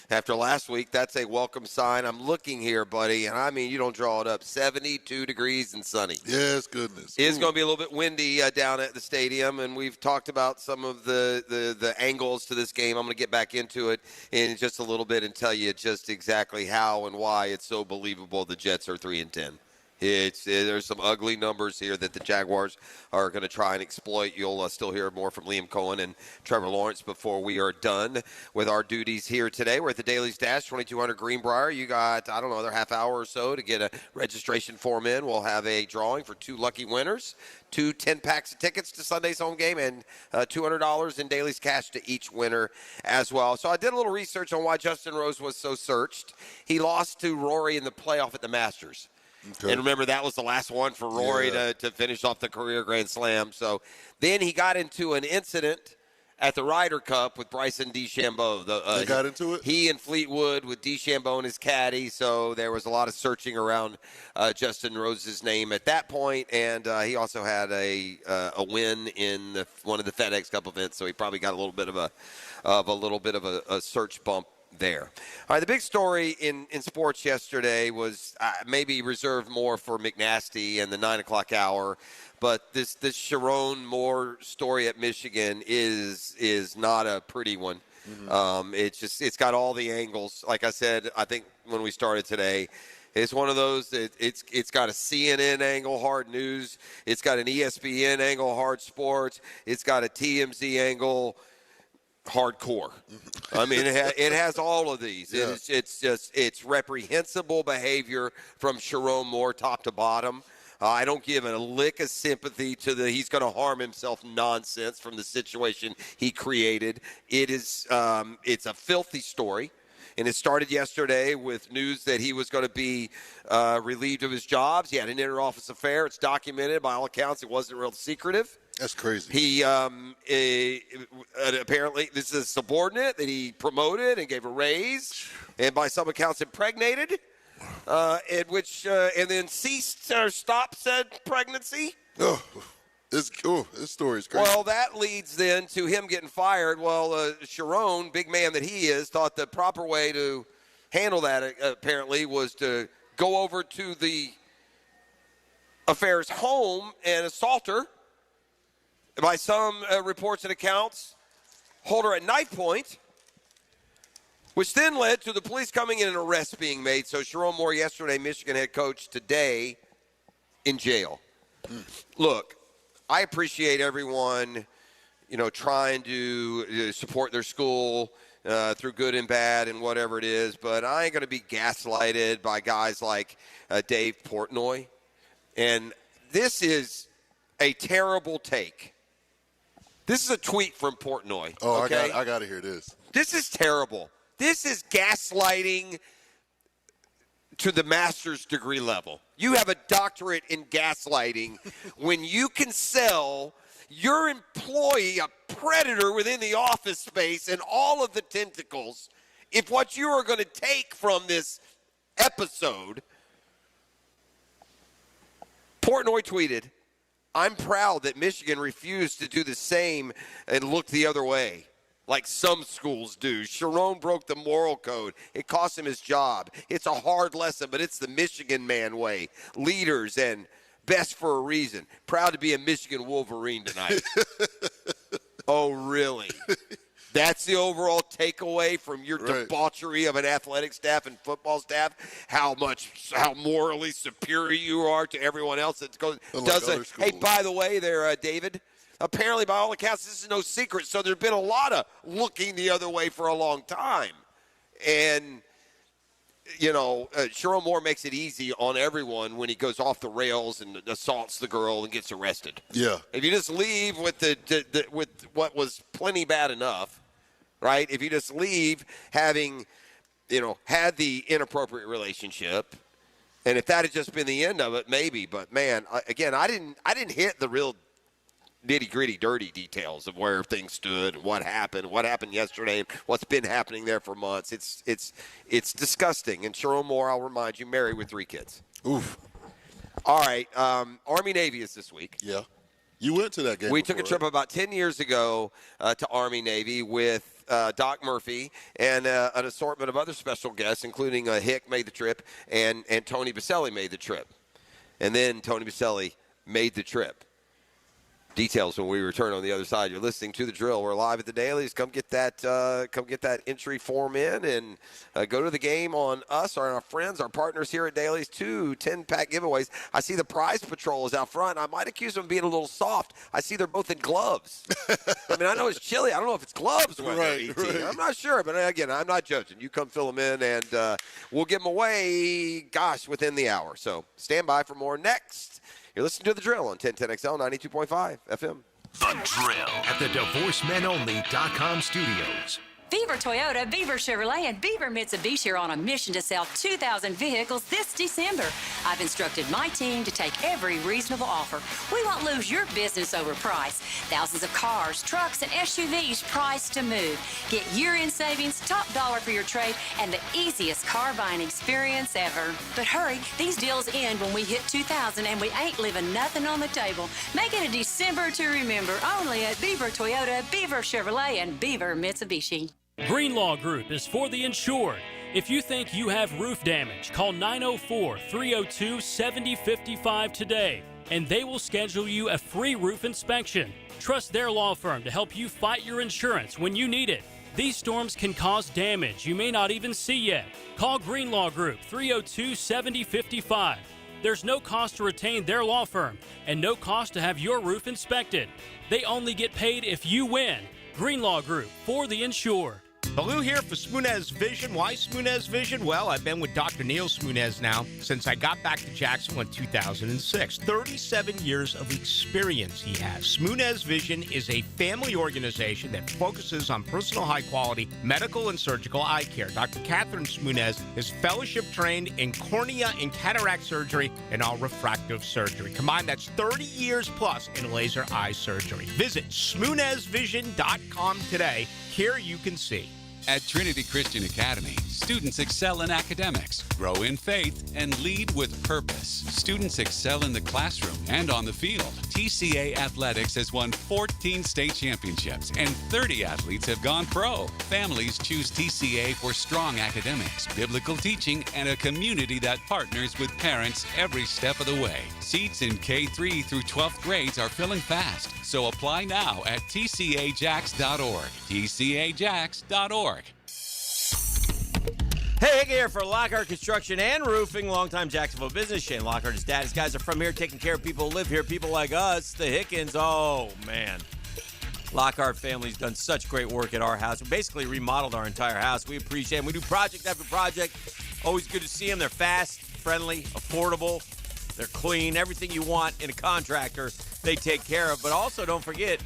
after last week. That's a welcome sign. I'm looking here, buddy, and I mean, you don't draw it up. 72 degrees and sunny. Yes, goodness. It's going to be a little bit windy down at the stadium, and we've talked about some of the angles to this game. I'm going to get back into it in just a little bit and tell you just exactly how and why it's so believable the Jets are 3-10. There's some ugly numbers here that the Jaguars are going to try and exploit. You'll still hear more from Liam Cohen and Trevor Lawrence before we are done with our duties here today. We're at the Daily's Dash, 2200 Greenbrier. You got, another half hour or so to get a registration form in. We'll have a drawing for 2 lucky winners, 2 10-packs of tickets to Sunday's home game, and $200 in Daily's cash to each winner as well. So I did a little research on why Justin Rose was so searched. He lost to Rory in the playoff at the Masters. Okay. And remember, that was the last one for Rory to finish off the career Grand Slam. So then he got into an incident at the Ryder Cup with Bryson DeChambeau. They got into it? He and Fleetwood with DeChambeau and his caddy. So there was a lot of searching around Justin Rose's name at that point. And he also had a win in one of the FedEx Cup events. So he probably got a little bit of a search bump there. All right, the big story in sports yesterday was maybe reserved more for McNasty and the 9 o'clock hour, but this Sharon Moore story at Michigan is not a pretty one. Mm-hmm. It's got all the angles. Like I said, I think when we started today, it's one of those. It's got a CNN angle, hard news. It's got an ESPN angle, hard sports. It's got a TMZ angle, hardcore. I mean, it has all of these. Yeah. It's reprehensible behavior from Sharon Moore top to bottom. I don't give a lick of sympathy to the he's going to harm himself nonsense from the situation he created. It's a filthy story. And it started yesterday with news that he was going to be relieved of his jobs. He had an inter-office affair. It's documented. By all accounts, it wasn't real secretive. That's crazy. He apparently this is a subordinate that he promoted and gave a raise, and by some accounts impregnated, and then ceased or stopped said pregnancy. This story is crazy. Well, that leads then to him getting fired. Well, Sharon, big man that he is, thought the proper way to handle that apparently was to go over to the affair's home and assault her. By some reports and accounts, hold her at knife point, which then led to the police coming in and an arrest being made. So Sharon Moore yesterday, Michigan head coach, today in jail. Look, I appreciate everyone, trying to support their school through good and bad and whatever it is, but I ain't going to be gaslighted by guys like Dave Portnoy. And this is a terrible take. This is a tweet from Portnoy. Oh, okay? I got to hear this. This is terrible. This is gaslighting to the master's degree level. You have a doctorate in gaslighting when you can sell your employee a predator within the office space and all of the tentacles. If what you are going to take from this episode, Portnoy tweeted, "I'm proud that Michigan refused to do the same and look the other way, like some schools do. Sharon broke the moral code. It cost him his job. It's a hard lesson, but it's the Michigan man way. Leaders and best for a reason. Proud to be a Michigan Wolverine tonight." Oh, really? That's the overall takeaway from your debauchery of an athletic staff and football staff. How morally superior you are to everyone else that does it. Hey, by the way, there, David. Apparently, by all accounts, this is no secret. So there's been a lot of looking the other way for a long time, and Sherrone Moore makes it easy on everyone when he goes off the rails and assaults the girl and gets arrested. Yeah. If you just leave with with what was plenty bad enough, right? If you just leave having, had the inappropriate relationship, and if that had just been the end of it, maybe. But man, I didn't hit the real nitty-gritty, dirty details of where things stood, what happened yesterday, what's been happening there for months. It's disgusting. And Sherrone Moore, I'll remind you, married with 3 kids. Oof. All right, Army-Navy is this week. Yeah. You went to that game. We took a trip about 10 years ago to Army-Navy with Doc Murphy and an assortment of other special guests, including Hick made the trip and Tony Baselli made the trip. And then Tony Baselli made the trip. Details when we return on the other side. You're listening to The Drill. We're live at the Dailies. Come get that entry form in and go to the game on us, our friends, our partners here at Dailies. 2 10-pack giveaways. I see the prize patrol is out front. I might accuse them of being a little soft. I see they're both in gloves. I mean, I know it's chilly. I don't know if it's gloves. Right. I'm not sure, but again, I'm not judging. You come fill them in, and we'll give them away, within the hour. So stand by for more next. You're listening to The Drill on 1010XL 92.5 FM. The Drill at the DivorceMenOnly.com studios. Beaver Toyota, Beaver Chevrolet, and Beaver Mitsubishi are on a mission to sell 2,000 vehicles this December. I've instructed my team to take every reasonable offer. We won't lose your business over price. Thousands of cars, trucks, and SUVs priced to move. Get year-end savings, top dollar for your trade, and the easiest car buying experience ever. But hurry, these deals end when we hit 2,000, and we ain't leaving nothing on the table. Make it a December to remember, only at Beaver Toyota, Beaver Chevrolet, and Beaver Mitsubishi. Greenlaw Group is for the insured. If you think you have roof damage, call 904-302-7055 today, and they will schedule you a free roof inspection. Trust their law firm to help you fight your insurance when you need it. These storms can cause damage you may not even see yet. Call Greenlaw Group 302-7055. There's no cost to retain their law firm and no cost to have your roof inspected. They only get paid if you win. Greenlaw Group, for the insured. Baloo here for Smoonez Vision. Why Smoonez Vision? Well, I've been with Dr. Neil Smoonez now since I got back to Jacksonville in 2006. 37 years of experience he has. Smoonez Vision is a family organization that focuses on personal high-quality medical and surgical eye care. Dr. Catherine Smoonez is fellowship trained in cornea and cataract surgery and all refractive surgery. Combined, that's 30 years plus in laser eye surgery. Visit SmoonezVision.com today. Here you can see. At Trinity Christian Academy, students excel in academics, grow in faith, and lead with purpose. Students excel in the classroom and on the field. TCA Athletics has won 14 state championships, and 30 athletes have gone pro. Families choose TCA for strong academics, biblical teaching, and a community that partners with parents every step of the way. Seats in K3 through 12th grades are filling fast, so apply now at tcajax.org. tcajax.org. Hey, Hick here for Lockhart Construction and Roofing, longtime Jacksonville business. Shane Lockhart, his dad. His guys are from here, taking care of people who live here, people like us, the Hickens. Oh, man. Lockhart family's done such great work at our house. We basically remodeled our entire house. We appreciate them. We do project after project. Always good to see them. They're fast, friendly, affordable. They're clean. Everything you want in a contractor, they take care of. But also, don't forget,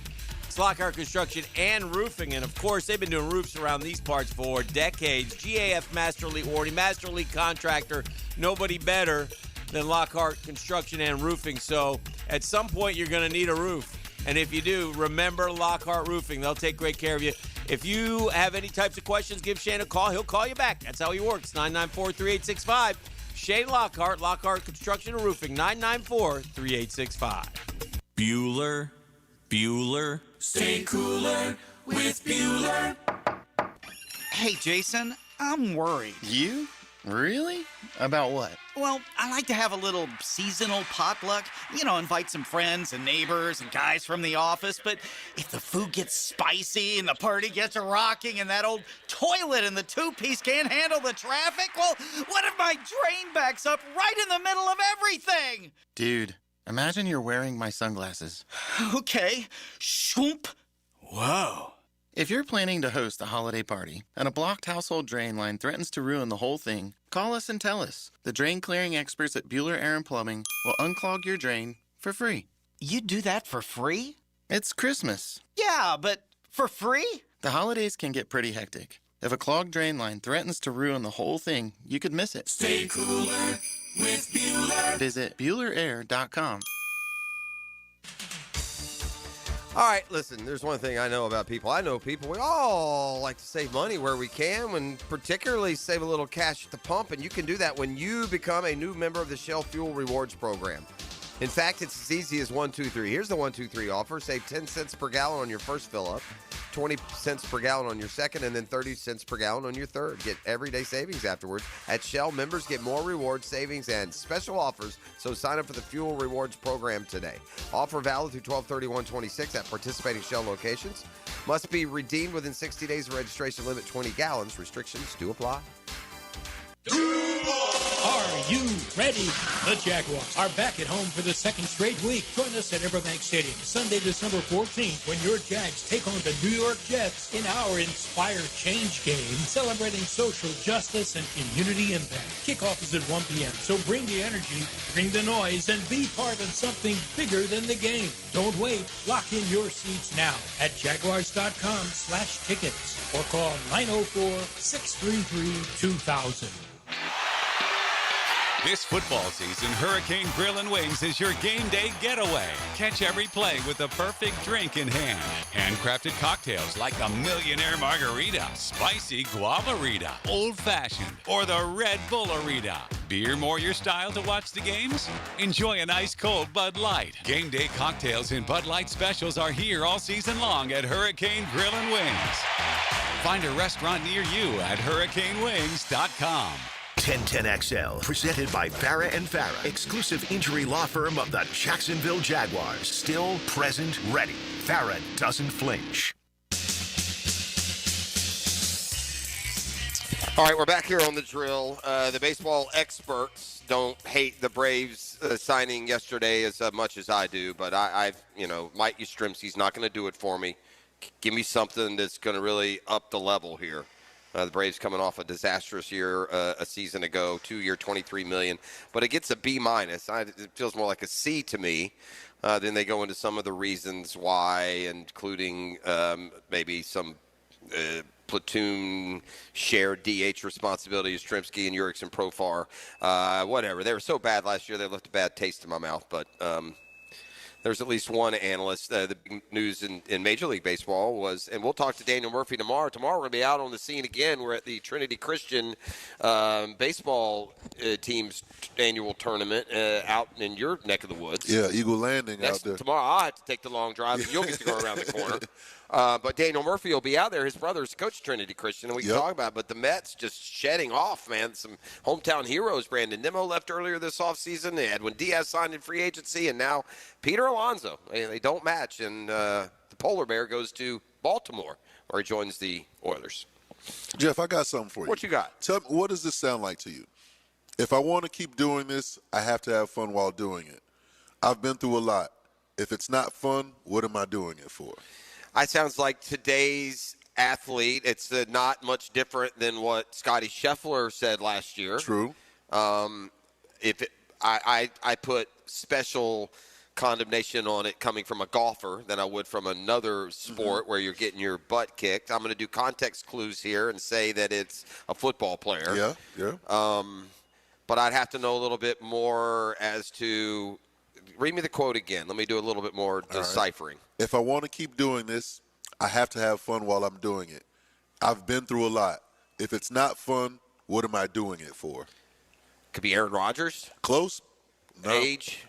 Lockhart Construction and Roofing, and of course they've been doing roofs around these parts for decades. GAF Master Elite Warranty, Master Elite Contractor, nobody better than Lockhart Construction and Roofing. So at some point you're going to need a roof, and if you do, remember Lockhart Roofing. They'll take great care of you. If you have any types of questions, give Shane a call. He'll call you back. That's how he works. 994-3865. Shane Lockhart, Lockhart Construction and Roofing, 994-3865. Bueller. Stay cooler with Bueller. Hey, Jason, I'm worried. You? Really? About what? Well, I like to have a little seasonal potluck. Invite some friends and neighbors and guys from the office. But if the food gets spicy and the party gets rocking and that old toilet in the two-piece can't handle the traffic, well, what if my drain backs up right in the middle of everything? Dude, imagine you're wearing my sunglasses. Okay. Shoomp. Whoa. If you're planning to host a holiday party and a blocked household drain line threatens to ruin the whole thing, call us and tell us. The drain clearing experts at Bueller Aaron Plumbing will unclog your drain for free. You do that for free? It's Christmas. Yeah, but for free? The holidays can get pretty hectic. If a clogged drain line threatens to ruin the whole thing, you could miss it. Stay cooler with Bueller. Visit BuellerAir.com. All right, listen, there's one thing I know about people. I know people, we all like to save money where we can, and particularly save a little cash at the pump, and you can do that when you become a new member of the Shell Fuel Rewards program. In fact, it's as easy as 1, 2, 3. Here's the 1, 2, 3 offer. Save 10 cents per gallon on your first fill-up, 20 cents per gallon on your second, and then 30 cents per gallon on your third. Get everyday savings afterwards. At Shell, members get more rewards, savings, and special offers, so sign up for the Fuel Rewards program today. Offer valid through 12/31/26 at participating Shell locations. Must be redeemed within 60 days of registration. Limit 20 gallons. Restrictions do apply. Are you ready? The Jaguars are back at home for the second straight week. Join us at Everbank Stadium Sunday, December 14th, when your Jags take on the New York Jets in our Inspire Change game, celebrating social justice and community impact. Kickoff is at 1 p.m., so bring the energy, bring the noise, and be part of something bigger than the game. Don't wait. Lock in your seats now at Jaguars.com/tickets or call 904-633-2000. This football season, Hurricane Grill and Wings is your game day getaway. Catch every play with the perfect drink in hand. Handcrafted cocktails like the Millionaire Margarita, Spicy Guavarita, Old Fashioned, or the Red Bullerita. Beer more your style to watch the games? Enjoy an ice cold Bud Light. Game day cocktails and Bud Light specials are here all season long at Hurricane Grill and Wings. Find a restaurant near you at hurricanewings.com. 1010XL, presented by Farah and Farah, exclusive injury law firm of the Jacksonville Jaguars. Still, present, ready. Farah doesn't flinch. All right, we're back here on the drill. The baseball experts don't hate the Braves signing yesterday as much as I do, but Mike Yastrzemski's not going to do it for me. Give me something that's going to really up the level here. The Braves coming off a disastrous year a season ago, 2-year, $23 million. But it gets a B-. It feels more like a C to me. Then they go into some of the reasons why, including maybe some platoon shared DH responsibility, Yastrzemski and Jurickson Profar. Whatever. They were so bad last year, they left a bad taste in my mouth. But there's at least one analyst. The big news in Major League Baseball was, and we'll talk to Daniel Murphy tomorrow. Tomorrow we're going to be out on the scene again. We're at the Trinity Christian baseball team's annual tournament out in your neck of the woods. Yeah, Eagle Landing out there. Tomorrow I'll have to take the long drive, and you'll get to go around the corner. But Daniel Murphy will be out there. His brother's coach Trinity Christian, and we can talk about it. But the Mets just shedding off, man. Some hometown heroes. Brandon Nimmo left earlier this offseason. Edwin Diaz signed in free agency, and now Peter Alonso. They don't match, and the Polar Bear goes to Baltimore, where he joins the Oilers. Jeff, I got something for you. What you got? Tell me, what does this sound like to you? If I want to keep doing this, I have to have fun while doing it. I've been through a lot. If it's not fun, what am I doing it for? It sounds like today's athlete. It's not much different than what Scotty Scheffler said last year. True. I put special condemnation on it coming from a golfer than I would from another sport where you're getting your butt kicked. I'm going to do context clues here and say that it's a football player. Yeah. But I'd have to know a little bit more as to – read me the quote again. Let me do a little bit more deciphering. Right. If I want to keep doing this, I have to have fun while I'm doing it. I've been through a lot. If it's not fun, what am I doing it for? Could be Aaron Rodgers. Close. No. Age.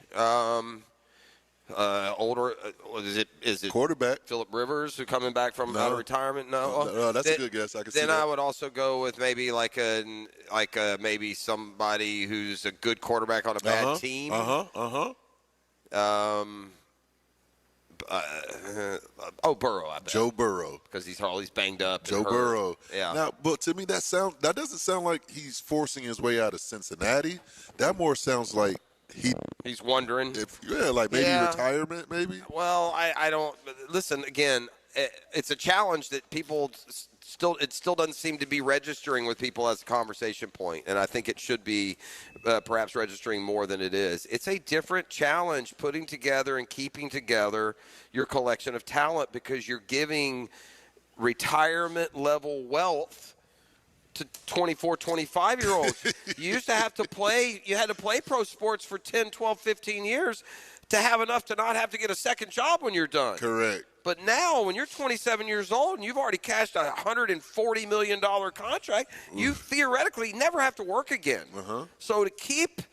Older, is it quarterback Phillip Rivers, who coming back from out of retirement? No, that's a good guess. I can see that. Then I would also go with maybe maybe somebody who's a good quarterback on a bad team. Burrow, I bet. Joe Burrow, because he's always banged up. Joe hurt. Burrow. Yeah. Now, but to me, that doesn't sound like he's forcing his way out of Cincinnati. That more sounds like he's wondering maybe retirement, maybe. Well, I don't listen again. It's a challenge that people still doesn't seem to be registering with people as a conversation point, and I think it should be perhaps registering more than it is. It's a different challenge putting together and keeping together your collection of talent, because you're giving retirement level wealth to 24, 25-year-olds. You used to have to play – you had to play pro sports for 10, 12, 15 years to have enough to not have to get a second job when you're done. Correct. But now when you're 27 years old and you've already cashed a $140 million contract, you theoretically never have to work again. So to keep –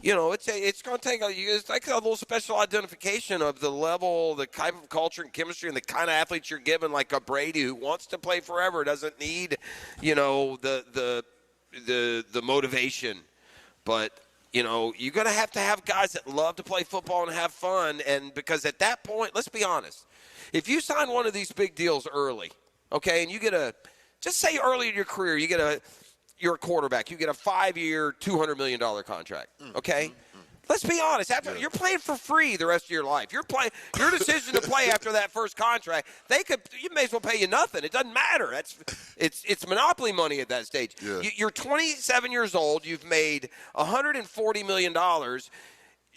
it's going to take it's like a little special identification of the level, the type of culture and chemistry and the kind of athletes you're given, like a Brady who wants to play forever, doesn't need, the motivation. But, you're going to have guys that love to play football and have fun. And because at that point, let's be honest, if you sign one of these big deals early, okay, and you get just say early in your career, you're a quarterback. You get a 5-year, $200 million contract. Okay, let's be honest. You're playing for free the rest of your life. Your decision to play after that first contract, you may as well pay you nothing. It doesn't matter. It's monopoly money at that stage. Yeah. You're 27 years old. You've made $140 million.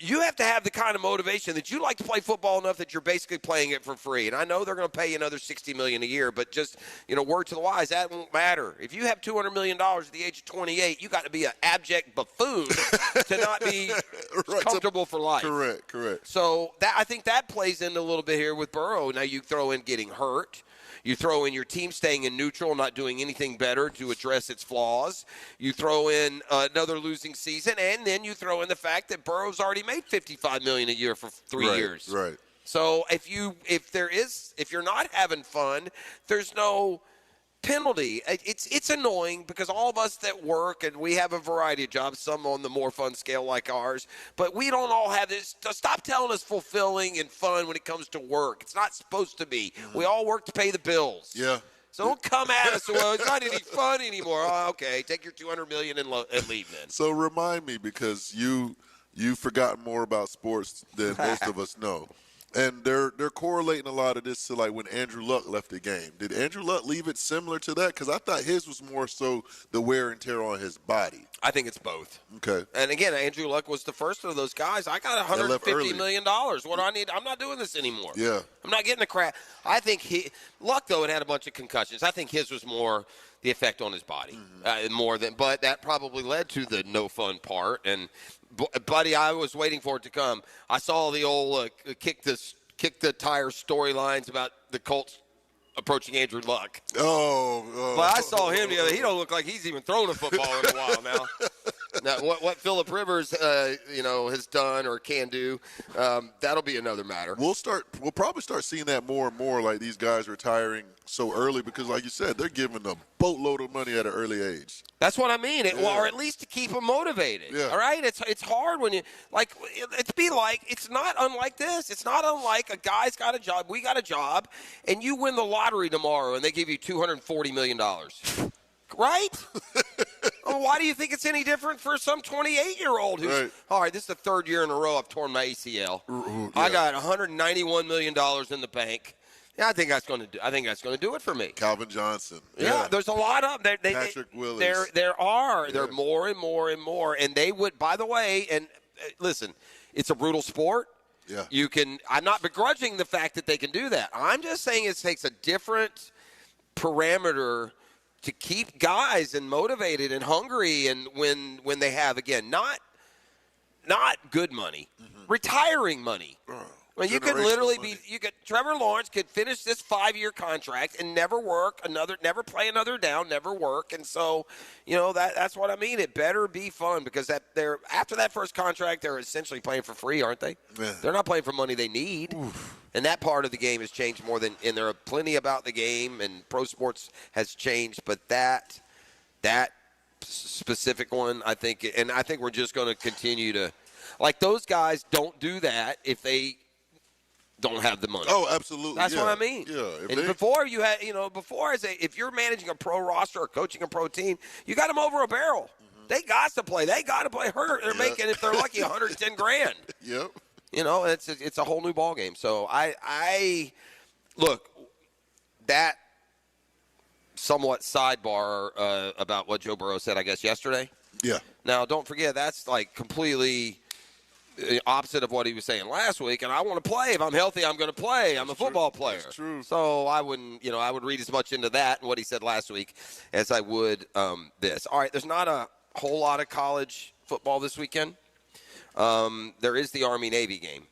You have to have the kind of motivation that you like to play football enough that you're basically playing it for free. And I know they're going to pay you another $60 million a year, but just, word to the wise, that won't matter. If you have $200 million at the age of 28, you got to be an abject buffoon to not be comfortable for life. Correct. So I think that plays in a little bit here with Burrow. Now you throw in getting hurt. You throw in your team staying in neutral, not doing anything better to address its flaws. You throw in another losing season, and then you throw in the fact that Burrow's already made $55 million a year for 3 years. Right. So if you're not having fun, there's no penalty. It's annoying because all of us that work, and we have a variety of jobs, some on the more fun scale like ours, but we don't all have this. Stop telling us fulfilling and fun when it comes to work. It's not supposed to be. We all work to pay the bills. Yeah. So don't come at us. Well, it's not any fun anymore. Oh, okay, take your $200 million and leave then. So remind me, because you've forgotten more about sports than most of us know. And they're correlating a lot of this to like when Andrew Luck left the game. Did Andrew Luck leave it similar to that? Because I thought his was more so the wear and tear on his body. I think it's both. Okay. And again, Andrew Luck was the first of those guys. I got $150 million. What do I need? I'm not doing this anymore. Yeah. I'm not getting the crap. I think Luck, though, had a bunch of concussions. I think his was more the effect on his body but that probably led to the no fun part. And buddy, I was waiting for it to come. I saw the old kick the tire storylines about the Colts approaching Andrew Luck. But I saw him the other. He don't look like he's even thrown a football in a while now. Now, what Phillip Rivers, has done or can do, that'll be another matter. We'll probably start seeing that more and more, like these guys retiring so early because, like you said, they're giving a boatload of money at an early age. That's what I mean, or at least to keep them motivated. Yeah. All right, it's hard when you it's not unlike this. It's not unlike a guy's got a job, we got a job, and you win the lottery tomorrow, and they give you $240 million. Right? Why do you think it's any different for some 28-year-old who's all right? This is the third year in a row I've torn my ACL. Yeah. I got $191 million in the bank. Yeah, I think that's going to do it for me. Calvin Johnson. Yeah, there's a lot of them. Patrick Willis. There are. There are more and more and more. And they would, by the way, and listen, it's a brutal sport. Yeah. I'm not begrudging the fact that they can do that. I'm just saying it takes a different parameter to keep guys and motivated and hungry, and when they have, again, not good money, retiring money. Well, you could literally Trevor Lawrence could finish this 5-year contract and never play another down, never work. And so, that's what I mean. It better be fun because after that first contract, they're essentially playing for free, aren't they? Yeah. They're not playing for money they need. Oof. And that part of the game has changed more and there are plenty about the game, and pro sports has changed. But that specific one, I think we're just going to continue to, like, those guys don't do that if they don't have the money. Oh, absolutely. That's what I mean. Yeah. Before you had, if you're managing a pro roster or coaching a pro team, you got them over a barrel. Mm-hmm. They got to play. They got to play hurt. They're making, if they're lucky, $110,000. Yep. It's a whole new ball game. So I look, that somewhat sidebar about what Joe Burrow said, I guess, yesterday. Yeah. Now, don't forget, that's like completely opposite of what he was saying last week. And I want to play. If I'm healthy, I'm going to play. I'm a football player. That's true. So I wouldn't, I would read as much into that and what he said last week as I would this. All right, there's not a whole lot of college football this weekend. There is the Army-Navy game.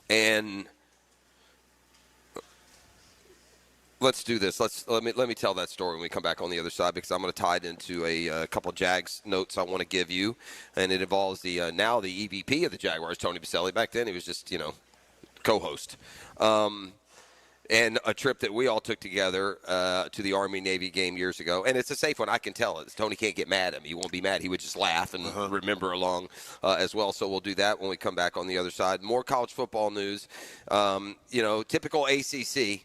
And let's do this. Let me tell that story when we come back on the other side, because I'm going to tie it into a couple of Jags notes I want to give you, and it involves the now the EVP of the Jaguars, Tony Baselli. Back then, he was just co-host, and a trip that we all took together to the Army-Navy game years ago. And it's a safe one. I can tell it. Tony can't get mad at me. He won't be mad. He would just laugh and remember along as well. So we'll do that when we come back on the other side. More college football news. Typical ACC.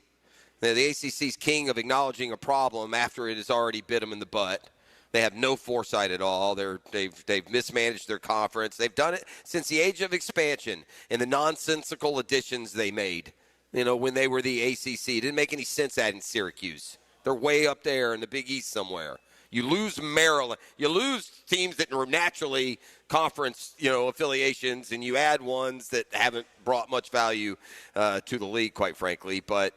The ACC's king of acknowledging a problem after it has already bit them in the butt. They have no foresight at all. They've mismanaged their conference. They've done it since the age of expansion and the nonsensical additions they made. When they were the ACC. It didn't make any sense adding Syracuse. They're way up there in the Big East somewhere. You lose Maryland. You lose teams that are naturally conference, affiliations, and you add ones that haven't brought much value to the league, quite frankly. But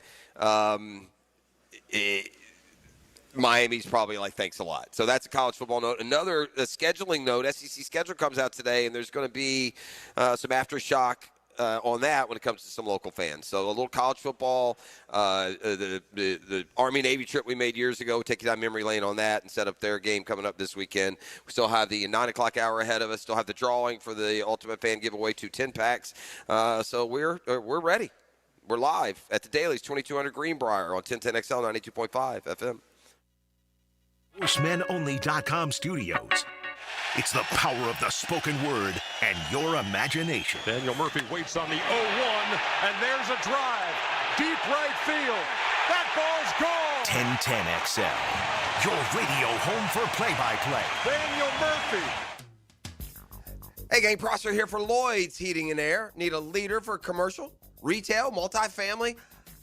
Miami's probably like, thanks a lot. So that's a college football note. Another scheduling note, SEC schedule comes out today, and there's going to be some aftershock on that when it comes to some local fans. So a little college football, the Army-Navy trip we made years ago, take you down memory lane on that and set up their game coming up this weekend. We still have the 9 o'clock hour ahead of us, still have the drawing for the Ultimate Fan Giveaway 2 10-packs. So we're ready. We're live at the Dailies, 2200 Greenbrier on 1010XL 92.5 FM. HorsemenOnly.com studios. It's the power of the spoken word and your imagination. Daniel Murphy waits on the 0-1, and there's a drive. Deep right field. That ball's gone. 1010XL, your radio home for play-by-play. Daniel Murphy. Hey, gang, Prosser here for Lloyd's Heating and Air. Need a leader for commercial, retail, multifamily,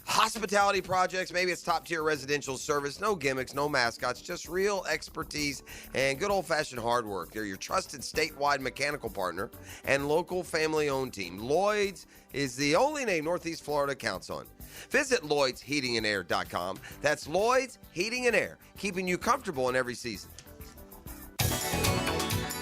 hospitality projects? Maybe it's top-tier residential service. No gimmicks, no mascots, just real expertise and good old-fashioned hard work. They're your trusted statewide mechanical partner and local family-owned team. Lloyd's is the only name Northeast Florida counts on. Visit Lloyd'sHeatingandAir.com. That's Lloyd's Heating and Air, keeping you comfortable in every season.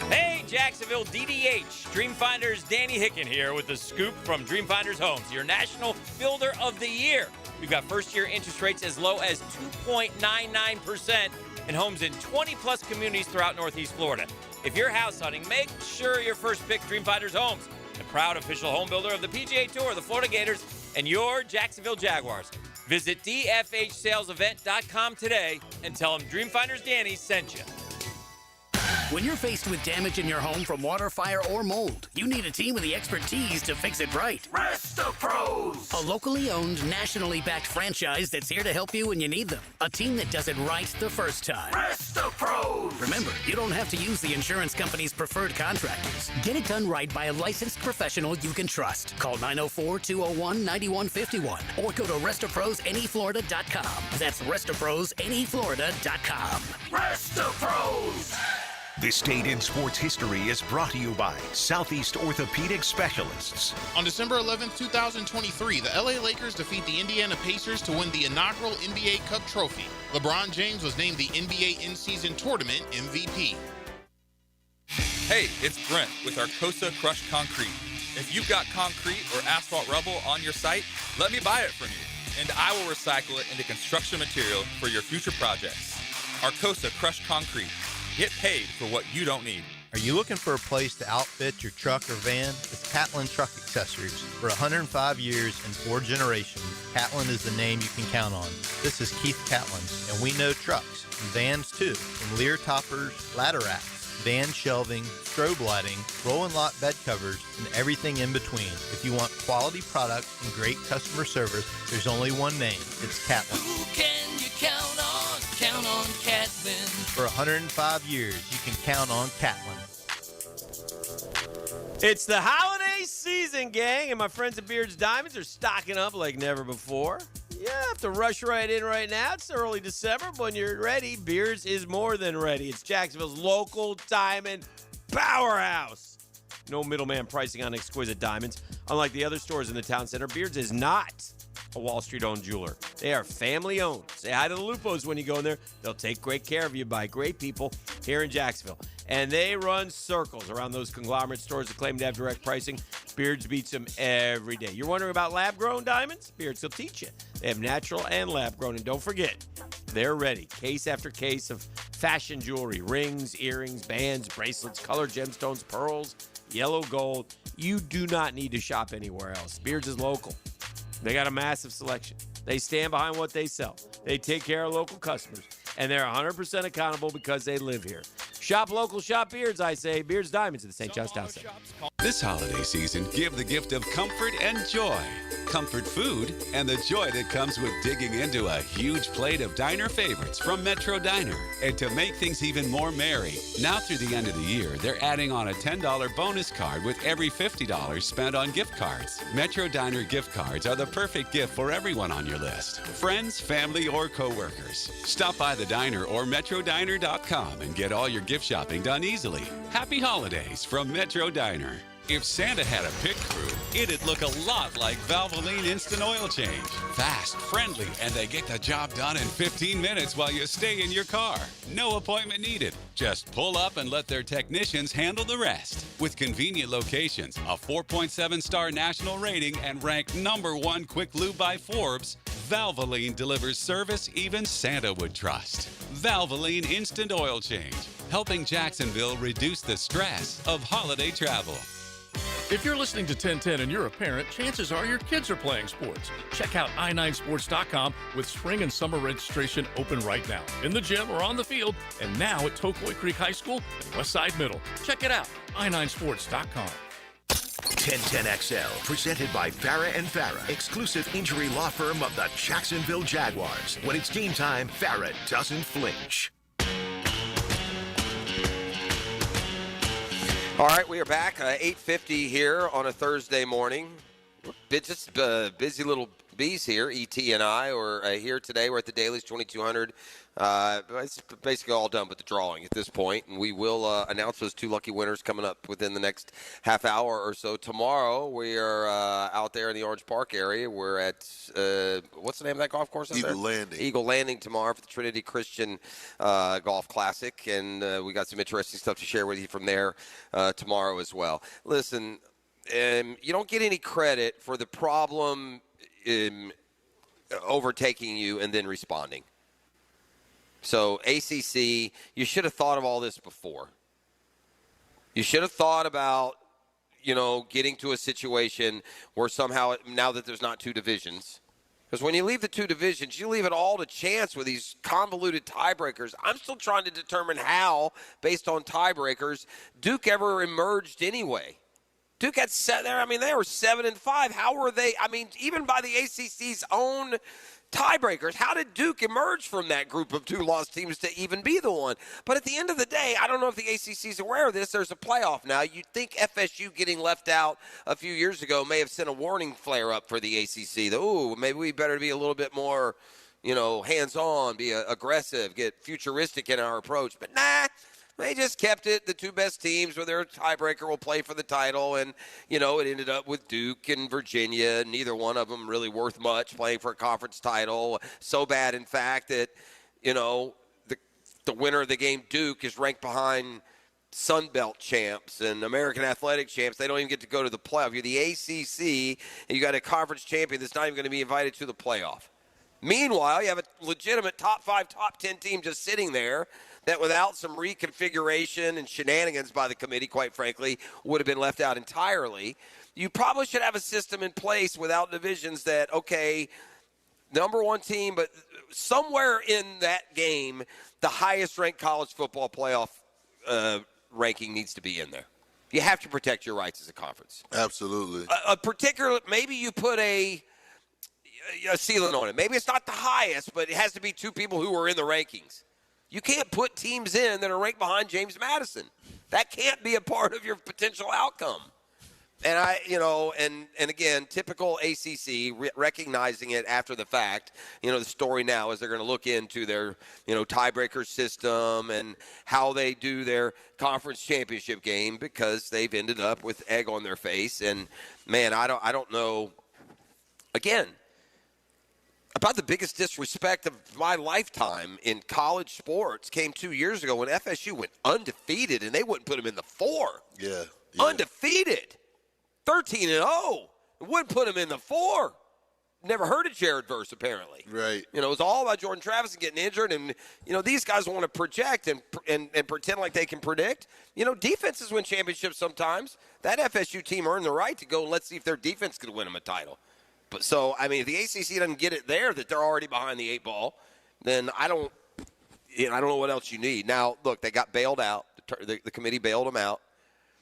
Hey, Jacksonville DDH. Dreamfinders Danny Hicken here with the scoop from Dreamfinders Homes, your National Builder of the Year. We've got first-year interest rates as low as 2.99% in homes in 20-plus communities throughout Northeast Florida. If you're house hunting, make sure your first pick Dreamfinders Homes, the proud official home builder of the PGA Tour, the Florida Gators, and your Jacksonville Jaguars. Visit DFHSalesEvent.com today and tell them Dreamfinders Danny sent you. When you're faced with damage in your home from water, fire, or mold, you need a team with the expertise to fix it right. RestoPros! A locally owned, nationally backed franchise that's here to help you when you need them. A team that does it right the first time. RestoPros! Remember, you don't have to use the insurance company's preferred contractors. Get it done right by a licensed professional you can trust. Call 904-201-9151 or go to RestoProsNEFlorida.com. That's RestoProsNEFlorida.com. RestoPros! This Date in Sports History is brought to you by Southeast Orthopedic Specialists. On December 11, 2023, the LA Lakers defeat the Indiana Pacers to win the inaugural NBA Cup trophy. LeBron James was named the NBA in-season tournament MVP. Hey, it's Brent with Arcosa Crushed Concrete. If you've got concrete or asphalt rubble on your site, let me buy it from you, and I will recycle it into construction material for your future projects. Arcosa Crushed Concrete. Get paid for what you don't need. Are you looking for a place to outfit your truck or van? It's Catlin Truck Accessories. For 105 years and 4 generations, Catlin is the name you can count on. This is Keith Catlin, and we know trucks and vans too, from Lear toppers, ladder racks, van shelving, strobe lighting, roll and lock bed covers, and everything in between. If you want quality products and great customer service, there's only one name. It's Catlin. Who can you count on? Count on Catlin. For 105 years, you can count on Catlin. It's the holiday season, gang, and my friends at Beard's Diamonds are stocking up like never before. You have to rush right in right now. It's early December, but when you're ready, Beard's is more than ready. It's Jacksonville's local diamond powerhouse. No middleman pricing on exquisite diamonds. Unlike the other stores in the town center, Beard's is not a Wall Street-owned jeweler. They are family-owned. Say hi to the Lupos when you go in there. They'll take great care of you by great people here in Jacksonville. And they run circles around those conglomerate stores that claim to have direct pricing. Beard's beats them every day. You're wondering about lab-grown diamonds? Beard's will teach you. They have natural and lab-grown. And don't forget, they're ready. Case after case of fashion jewelry, rings, earrings, bands, bracelets, colored gemstones, pearls, yellow gold. You do not need to shop anywhere else. Beard's is local. They got a massive selection. They stand behind what they sell. They take care of local customers. And they're 100% accountable because they live here. Shop local, shop Beards, I say. Beards Diamonds at the St. John's Town Center. This holiday season, give the gift of comfort and joy. Comfort food and the joy that comes with digging into a huge plate of diner favorites from Metro Diner. And to make things even more merry, now through the end of the year, they're adding on a $10 bonus card with every $50 spent on gift cards. Metro Diner gift cards are the perfect gift for everyone on your list. Friends, family, or coworkers. Stop by the diner or metrodiner.com and get all your gift shopping done easily. Happy holidays from Metro Diner. If Santa had a pit crew, it'd look a lot like Valvoline Instant Oil Change. Fast, friendly, and they get the job done in 15 minutes while you stay in your car. No appointment needed. Just pull up and let their technicians handle the rest. With convenient locations, a 4.7-star national rating, and ranked #1 Quick Lube by Forbes, Valvoline delivers service even Santa would trust. Valvoline Instant Oil Change, helping Jacksonville reduce the stress of holiday travel. If you're listening to 1010 and you're a parent, chances are your kids are playing sports. Check out i9sports.com with spring and summer registration open right now. In the gym or on the field, and now at Tocoi Creek High School and Westside Middle. Check it out, i9sports.com. 1010XL, presented by Farah & Farah, exclusive injury law firm of the Jacksonville Jaguars. When it's game time, Farah doesn't flinch. All right, we are back, 8:50 here on a Thursday morning. Just busy little bees here. E.T. and I are here today. We're at the Dailies 2200. It's basically all done but the drawing at this point, and we will announce those 2 lucky winners coming up within the next half hour or so. Tomorrow, we are out there in the Orange Park area. We're at, what's the name of that golf course out there? Eagle Landing. Eagle Landing tomorrow for the Trinity Christian Golf Classic, and we got some interesting stuff to share with you from there tomorrow as well. Listen, you don't get any credit for the problem overtaking you and then responding. So ACC, you should have thought of all this before. You should have thought about, getting to a situation where somehow, now that there's not 2 divisions, because when you leave the 2 divisions, you leave it all to chance with these convoluted tiebreakers. I'm still trying to determine how, based on tiebreakers, Duke ever emerged anyway. Duke had they were 7-5. How were they? Even by the ACC's own tiebreakers, how did Duke emerge from that group of 2 lost teams to even be the one? But at the end of the day, I don't know if the ACC is aware of this. There's a playoff now. You'd think FSU getting left out a few years ago may have sent a warning flare up for the ACC. Maybe we better be a little bit more, hands-on, be aggressive, get futuristic in our approach. But nah. They just kept it. The 2 best teams with their tiebreaker will play for the title. And, it ended up with Duke and Virginia. Neither one of them really worth much playing for a conference title. So bad, in fact, that, the winner of the game, Duke, is ranked behind Sun Belt champs and American Athletic champs. They don't even get to go to the playoff. You're the ACC, and you got a conference champion that's not even going to be invited to the playoff. Meanwhile, you have a legitimate top 5, top 10 team just sitting there that without some reconfiguration and shenanigans by the committee, quite frankly, would have been left out entirely. You probably should have a system in place without divisions that, okay, number 1 team, but somewhere in that game, the highest-ranked college football playoff ranking needs to be in there. You have to protect your rights as a conference. Absolutely. A particular, maybe you put a ceiling on it. Maybe it's not the highest, but it has to be 2 people who are in the rankings. You can't put teams in that are ranked behind James Madison. That can't be a part of your potential outcome. And and again, typical ACC, recognizing it after the fact. The story now is they're going to look into their, tiebreaker system and how they do their conference championship game because they've ended up with egg on their face. And man, I don't know. Again, about the biggest disrespect of my lifetime in college sports came 2 years ago when FSU went undefeated and they wouldn't put them in the 4. Yeah. Undefeated. 13-0. Wouldn't put him in the 4. Never heard of Jared Verse, apparently. Right. It was all about Jordan Travis getting injured, and these guys want to project and pretend like they can predict. Defenses win championships sometimes. That FSU team earned the right to go. Let's see if their defense could win them a title. But if the ACC doesn't get it there that they're already behind the 8 ball, then I don't know what else you need. Now, look, they got bailed out. The committee bailed them out.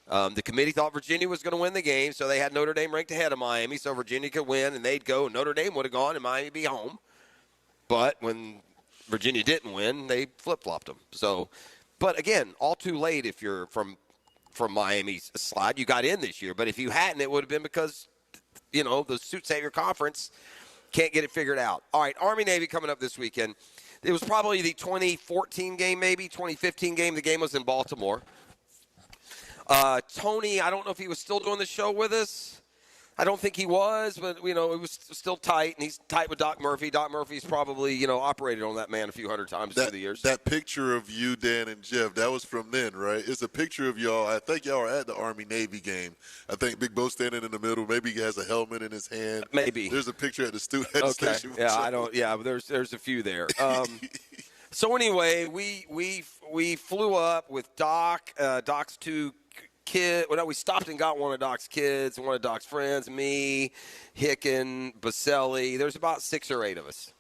The committee thought Virginia was going to win the game, so they had Notre Dame ranked ahead of Miami, so Virginia could win, and they'd go. Notre Dame would have gone, and Miami be home. But when Virginia didn't win, they flip-flopped them. So, but again, all too late if you're from Miami's slide. You got in this year, but if you hadn't, it would have been because, the suits at your conference can't get it figured out. All right, Army-Navy coming up this weekend. It was probably the 2014 game, maybe, 2015 game. The game was in Baltimore. Tony, I don't know if he was still doing the show with us. I don't think he was, but, it was still tight, and he's tight with Doc Murphy. Doc Murphy's probably, operated on that man a few hundred times through the years. That picture of you, Dan, and Jeff, that was from then, right? It's a picture of y'all. I think y'all are at the Army-Navy game. I think Big Bo standing in the middle. Maybe he has a helmet in his hand. Maybe. There's a picture at the station. Yeah, there's a few there. So anyway, we flew up with Doc, Doc's 2 kids. Well, no, we stopped and got one of Doc's kids and one of Doc's friends, me, Hicken, Baselli. There's about 6 or 8 of us.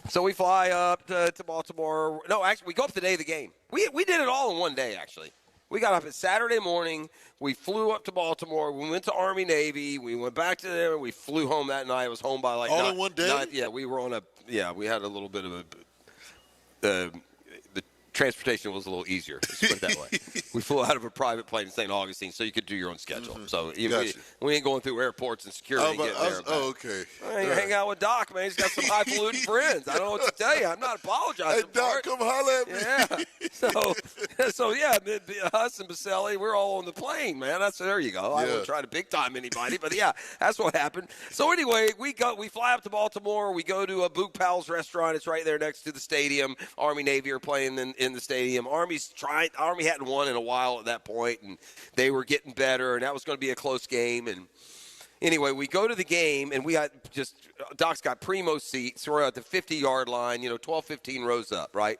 So we fly up to Baltimore. No, actually, we go up the day of the game. We did it all in one day, actually. We got up at Saturday morning. We flew up to Baltimore. We went to Army-Navy. We went back to there. We flew home that night. I was home by all in one day? We were on we had a little bit of the transportation was a little easier. Let's put it that way. We flew out of a private plane in St. Augustine, so you could do your own schedule. Mm-hmm. So we ain't going through airports and security. Okay. Hang out with Doc, man. He's got some highfalutin friends. I don't know what to tell you. I'm not apologizing. Hey, Doc, come holler at me. Yeah. So us and Baselli, we're all on the plane, man. There you go. I won't try to big time anybody, but yeah, that's what happened. So anyway, we fly up to Baltimore. We go to a Boog Powell's restaurant. It's right there next to the stadium. Army-Navy are playing in the stadium. Army hadn't won in a while at that point, and they were getting better, and that was going to be a close game. And anyway, we go to the game, and we got Doc's got primo seats. We're at the 50-yard line, 12, 15 rows up, right?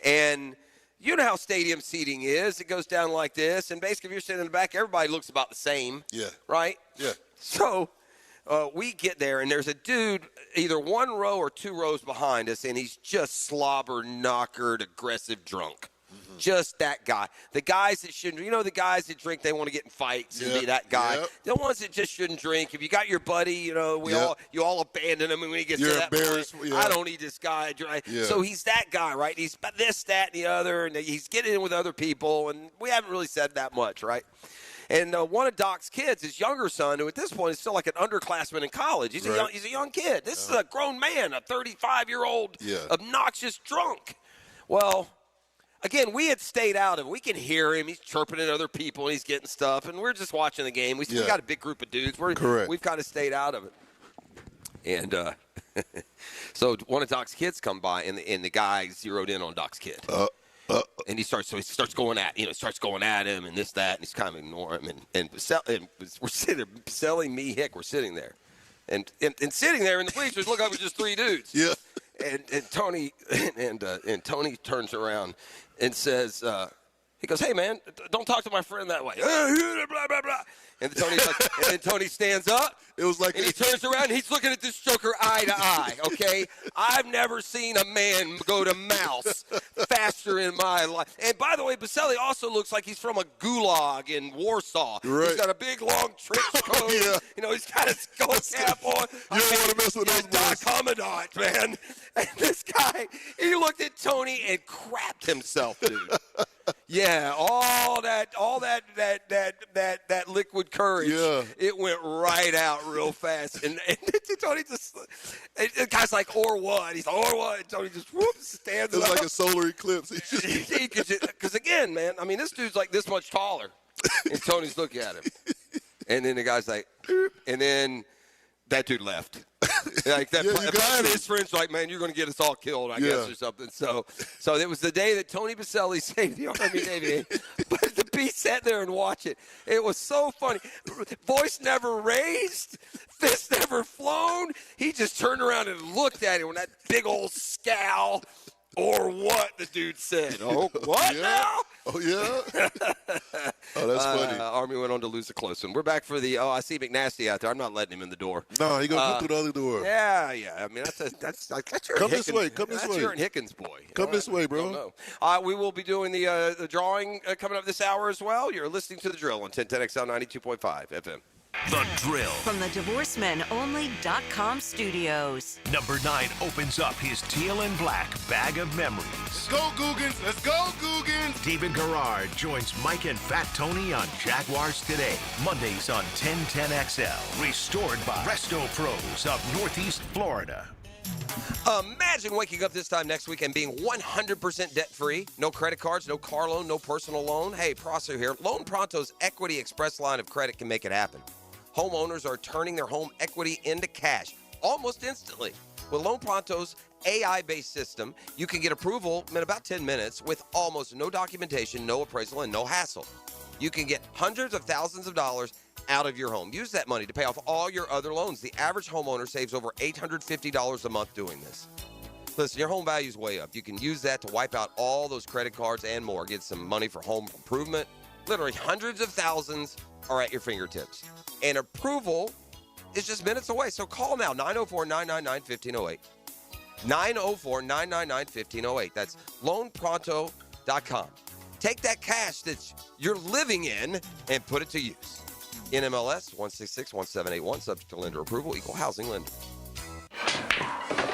And you know how stadium seating is. It goes down like this, and basically if you're sitting in the back, everybody looks about the same. Yeah. Right? Yeah. So we get there, and there's a dude either 1 row or 2 rows behind us, and he's just slobber-knockered, aggressive drunk. Mm-hmm. Just that guy. The guys that shouldn't, the guys that drink, they want to get in fights and be that guy. Yep. The ones that just shouldn't drink. If you got your buddy, you all abandon him, and when he gets to that point, I don't need this guy. Yeah. So he's that guy, right? He's this, that, and the other, and he's getting in with other people, and we haven't really said that much, right? And one of Doc's kids, his younger son, who at this point is still like an underclassman in college. He's a young kid. This is a grown man, a 35-year-old obnoxious drunk. Well, again, we had stayed out of it. We can hear him. He's chirping at other people, and he's getting stuff. And we're just watching the game. We got a big group of dudes. We've kind of stayed out of it. And so one of Doc's kids come by, and the guy zeroed in on Doc's kid. And he starts going at him and this, that, and he's kind of ignoring him. And we're sitting there, Baselli, me, Hick, we're sitting there. And sitting there in the bleachers, look like we're just three dudes. Yeah. And Tony and Tony turns around and says, he goes, "Hey man, don't talk to my friend that way." Blah, blah, blah. And then Tony stands up. It was like, and he turns around and he's looking at this Joker eye to eye. Okay, I've never seen a man go to mouse faster in my life. And by the way, Baselli also looks like he's from a gulag in Warsaw. Right. He's got a big long trench coat. Yeah. You know, he's got his skull cap on. You don't want to mess with those boys. Commandant, man. And this guy, he looked at Tony and crapped himself, dude. Yeah, all that liquid courage. Yeah. It went right out real fast, and Tony just, the guy's like, "Or what?" He's like, "Or what?" And Tony just stands It was up. like a solar eclipse. Because again, man, I mean, this dude's like this much taller, and Tony's looking at him, and then the guy's like, and then that dude left. Like that, his friends were like, "Man, you're going to get us all killed, I guess, or something." So it was the day that Tony Baselli saved the Army-Navy. But to be sat there and watch it, it was so funny. Voice never raised, fist never flown. He just turned around and looked at him with that big old scowl. Or what, the dude said. Oh, what now? Oh, yeah? Oh, that's funny. Army went on to lose a close one. We're back for the, I see McNasty out there. I'm not letting him in the door. No, he going to go through the other door. Yeah. I mean, that's your Come this way. Come this that's way. your Hickens boy. Come this way, bro. We will be doing the drawing coming up this hour as well. You're listening to The Drill on 1010XL 92.5 FM. The Drill. From the DivorceMenOnly.com studios. Number 9 opens up his teal and black bag of memories. Let's go, Googans. Let's go, Googans. David Garrard joins Mike and Fat Tony on Jaguars Today. Mondays on 1010XL. Restored by Resto Pros of Northeast Florida. Imagine waking up this time next week and being 100% debt-free. No credit cards, no car loan, no personal loan. Hey, Prosser here. Loan Pronto's Equity Express line of credit can make it happen. Homeowners are turning their home equity into cash almost instantly. With Loan Pronto's AI-based system, you can get approval in about 10 minutes with almost no documentation, no appraisal, and no hassle. You can get hundreds of thousands of dollars out of your home. Use that money to pay off all your other loans. The average homeowner saves over $850 a month doing this. Listen, your home value is way up. You can use that to wipe out all those credit cards and more. Get some money for home improvement. Literally hundreds of thousands are at your fingertips. And approval is just minutes away. So call now, 904-999-1508. 904-999-1508. That's loanpronto.com. Take that cash that you're living in and put it to use. NMLS 1661781, subject to lender approval, equal housing lender.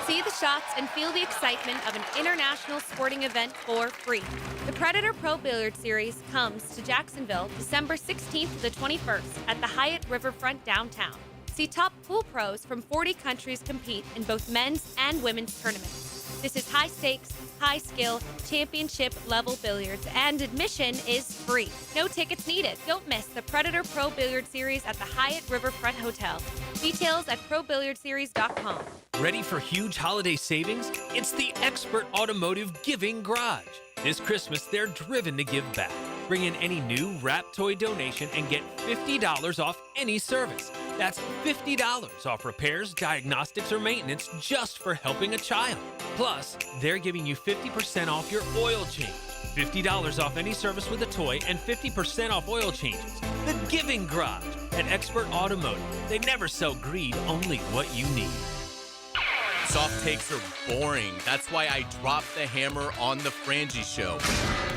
See the shots and feel the excitement of an international sporting event for free. The Predator Pro Billiard Series comes to Jacksonville December 16th to the 21st at the Hyatt Riverfront downtown. See top pool pros from 40 countries compete in both men's and women's tournaments. This is high stakes, high skill, championship level billiards, and admission is free. No tickets needed. Don't miss the Predator Pro Billiard Series at the Hyatt Riverfront Hotel. Details at probilliardseries.com. Ready for huge holiday savings? It's the Expert Automotive Giving Garage. This Christmas, they're driven to give back. Bring in any new wrap toy donation and get $50 off any service. That's $50 off repairs, diagnostics, or maintenance just for helping a child. Plus, they're giving you 50% off your oil change. $50 off any service with a toy and 50% off oil changes. The Giving Garage at Expert Automotive. They never sell greed, only what you need. Soft takes are boring. That's why I dropped the hammer on the Frangie Show.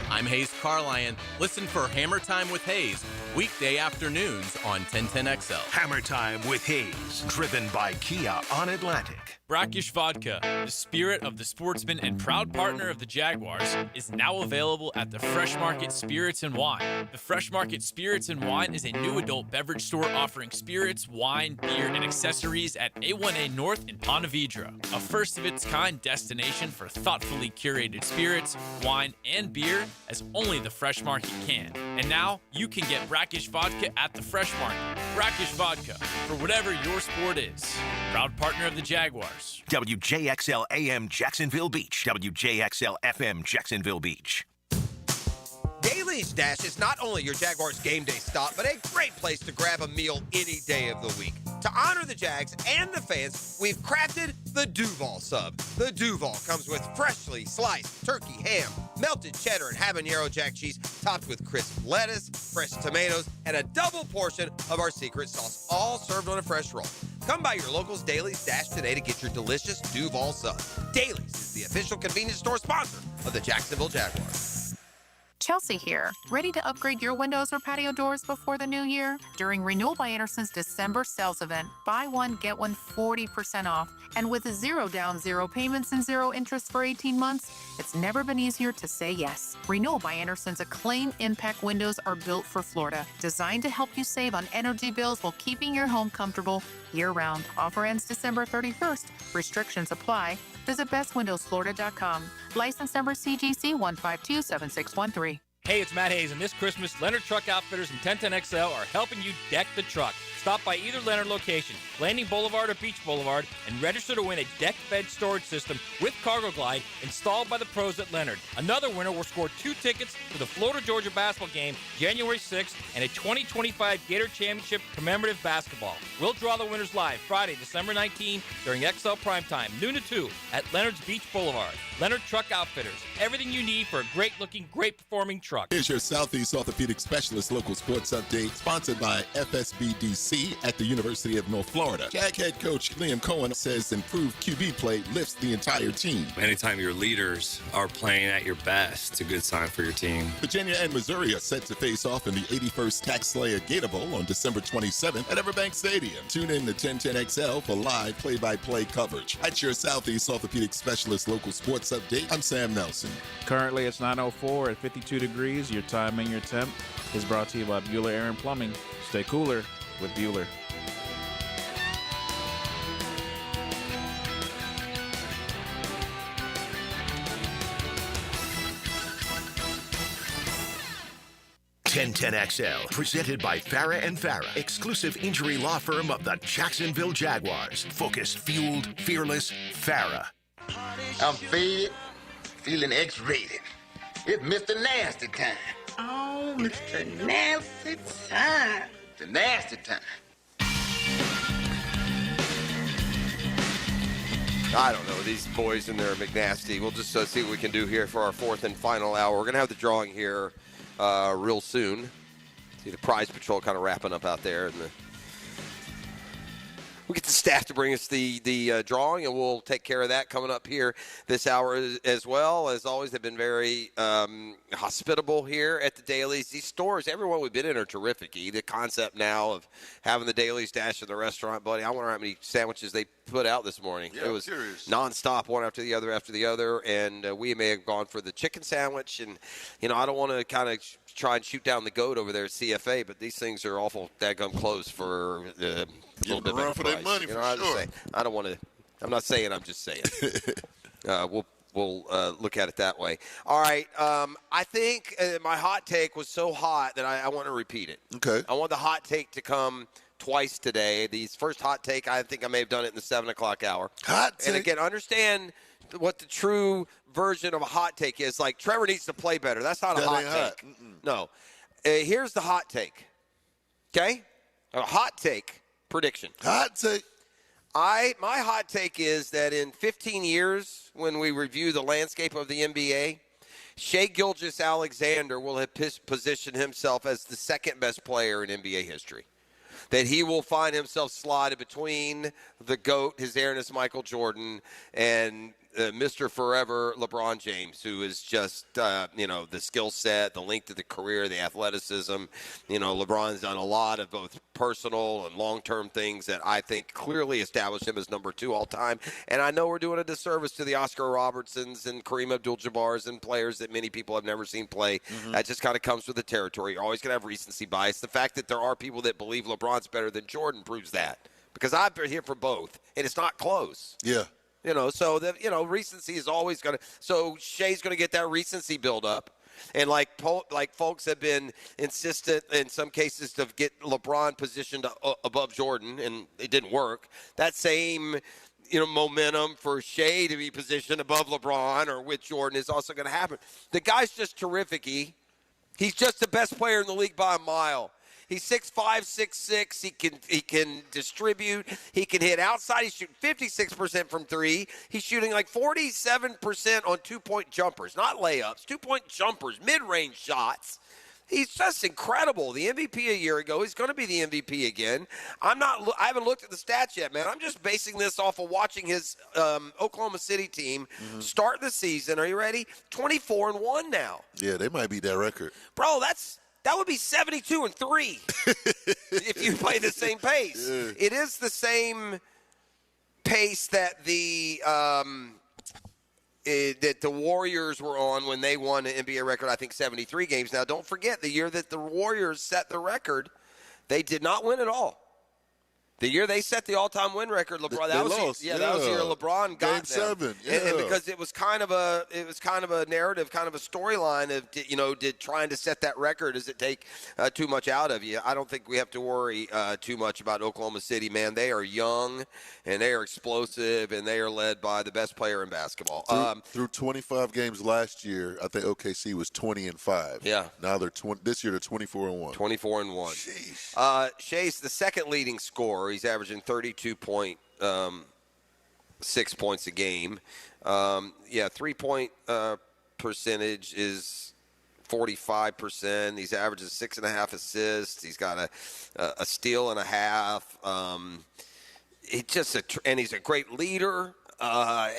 I'm Hayes Carlion. Listen for Hammer Time with Hayes, weekday afternoons on 1010XL. Hammer Time with Hayes, driven by Kia on Atlantic. Brackish Vodka, the spirit of the sportsman and proud partner of the Jaguars, is now available at the Fresh Market Spirits and Wine. The Fresh Market Spirits and Wine is a new adult beverage store offering spirits, wine, beer, and accessories at A1A North in Ponte Vedra, a first-of-its-kind destination for thoughtfully curated spirits, wine, and beer as only the Fresh Market can. And now, you can get Brackish Vodka at the Fresh Market. Brackish Vodka, for whatever your sport is. Proud partner of the Jaguars. WJXL AM Jacksonville Beach. WJXL FM Jacksonville Beach. Daly's Dash is not only your Jaguars game day stop, but a great place to grab a meal any day of the week. To honor the Jags and the fans, we've crafted the Duval Sub. The Duval comes with freshly sliced turkey, ham, melted cheddar, and habanero jack cheese, topped with crisp lettuce, fresh tomatoes, and a double portion of our secret sauce, all served on a fresh roll. Come by your local's Daly's Dash today to get your delicious Duval Sub. Daly's is the official convenience store sponsor of the Jacksonville Jaguars. Chelsea here. Ready to upgrade your windows or patio doors before the new year? During Renewal by Anderson's December sales event, buy one, get one 40% off. And with 0 down, 0 payments, and 0 interest for 18 months, it's never been easier to say yes. Renewal by Anderson's Acclaim Impact windows are built for Florida, designed to help you save on energy bills while keeping your home comfortable year-round. Offer ends December 31st. Restrictions apply. Visit bestwindowsflorida.com. License number CGC 1527613. Hey, it's Matt Hayes, and this Christmas, Leonard Truck Outfitters and 1010XL are helping you deck the truck. Stop by either Leonard location, Landing Boulevard or Beach Boulevard, and register to win a deck bed storage system with Cargo Glide installed by the pros at Leonard. Another winner will score 2 tickets to the Florida-Georgia basketball game January 6th and a 2025 Gator Championship commemorative basketball. We'll draw the winners live Friday, December 19 during XL Primetime, noon to 2 at Leonard's Beach Boulevard. Leonard Truck Outfitters, everything you need for a great-looking, great-performing truck. Here's your Southeast Orthopedic Specialist local sports update, sponsored by FSBDC at the University of North Florida. Jag head coach Liam Cohen says improved QB play lifts the entire team. Anytime your leaders are playing at your best, it's a good sign for your team. Virginia and Missouri are set to face off in the 81st Tax Slayer Gator Bowl on December 27th at Everbank Stadium. Tune in to 1010XL for live play-by-play coverage. That's your Southeast Orthopedic Specialist local sports update. I'm Sam Nelson. Currently, it's 9:04 at 52 degrees. Your time and your temp is brought to you by Bueller Air and Plumbing. Stay cooler with Bueller. XL, presented by Farah and Farah, exclusive injury law firm of the Jacksonville Jaguars. Focused, fueled, fearless, Farah. I'm fed, feeling X-rated. It's Mr. Nasty time. Oh, Mr. Nasty time. The nasty time. I don't know, these boys in there are McNasty. We'll just see what we can do here for our fourth and final hour. We're going to have the drawing here real soon. See the prize patrol kind of wrapping up out there. And we'll get the staff to bring us the drawing, and we'll take care of that coming up here this hour as well. As always, they've been very hospitable here at the Dailies. These stores, everyone we've been in are terrific. The concept now of having the Dailies Dash in the restaurant, buddy, I wonder how many sandwiches they put out this morning. Yeah, it was curious. nonstop, one after the other, and we may have gone for the chicken sandwich. And, I don't want to kind of try and shoot down the goat over there at CFA, but these things are awful daggum close for a little bit better for their price. money, for sure. I don't want to. I'm not saying. I'm just saying. We'll look at it that way. All right. I think my hot take was so hot that I want to repeat it. Okay. I want the hot take to come twice today. The first hot take, I think I may have done it in the 7 o'clock hour. Hot take. And again, understand what the true version of a hot take is. Like, Trevor needs to play better. That's not a hot take. No. Here's the hot take. Okay? A hot take prediction. Hot take. My hot take is that in 15 years, when we review the landscape of the NBA, Shai Gilgeous-Alexander will have positioned himself as the second best player in NBA history. That he will find himself slotted between the GOAT, His Airness Michael Jordan, and Mr. Forever LeBron James, who is just, the skill set, the length of the career, the athleticism. LeBron's done a lot of both personal and long-term things that I think clearly establish him as number 2 all-time. And I know we're doing a disservice to the Oscar Robertsons and Kareem Abdul-Jabbars and players that many people have never seen play. Mm-hmm. That just kind of comes with the territory. You're always going to have recency bias. The fact that there are people that believe LeBron's better than Jordan proves that. Because I've been here for both, and it's not close. Yeah. So recency is always going to – so Shai's going to get that recency build up. And like folks have been insistent in some cases to get LeBron positioned above Jordan, and it didn't work. That same momentum for Shai to be positioned above LeBron or with Jordan is also going to happen. The guy's just terrific, He's just the best player in the league by a mile. He's 6'5", 6'6". He can distribute. He can hit outside. He's shooting 56% from three. He's shooting like 47% on two-point jumpers, not layups, two-point jumpers, mid-range shots. He's just incredible. The MVP a year ago. He's going to be the MVP again. I haven't looked at the stats yet, man. I'm just basing this off of watching his Oklahoma City team start the season. Are you ready? 24-1 now. Yeah, they might beat that record. Bro, that would be 72-3 if you play the same pace. Yeah. It is the same pace that the Warriors were on when they won an NBA record, I think 73 games. Now, don't forget, the year that the Warriors set the record, they did not win at all. The year they set the all-time win record, LeBron. That was the year LeBron got Game them. 7. Yeah. And because it was kind of a narrative, kind of a storyline of did trying to set that record. Does it take too much out of you? I don't think we have to worry too much about Oklahoma City, man. They are young and they are explosive and they are led by the best player in basketball. Through 25 games last year, I think OKC was 20-5. Yeah. Now they're this year they're 24-1. 24-1. Shea's the second leading scorer. He's averaging 32.6 points a game. 3-point percentage is 45%. He's averaging 6.5 assists. He's got a steal and a half. And he's a great leader. I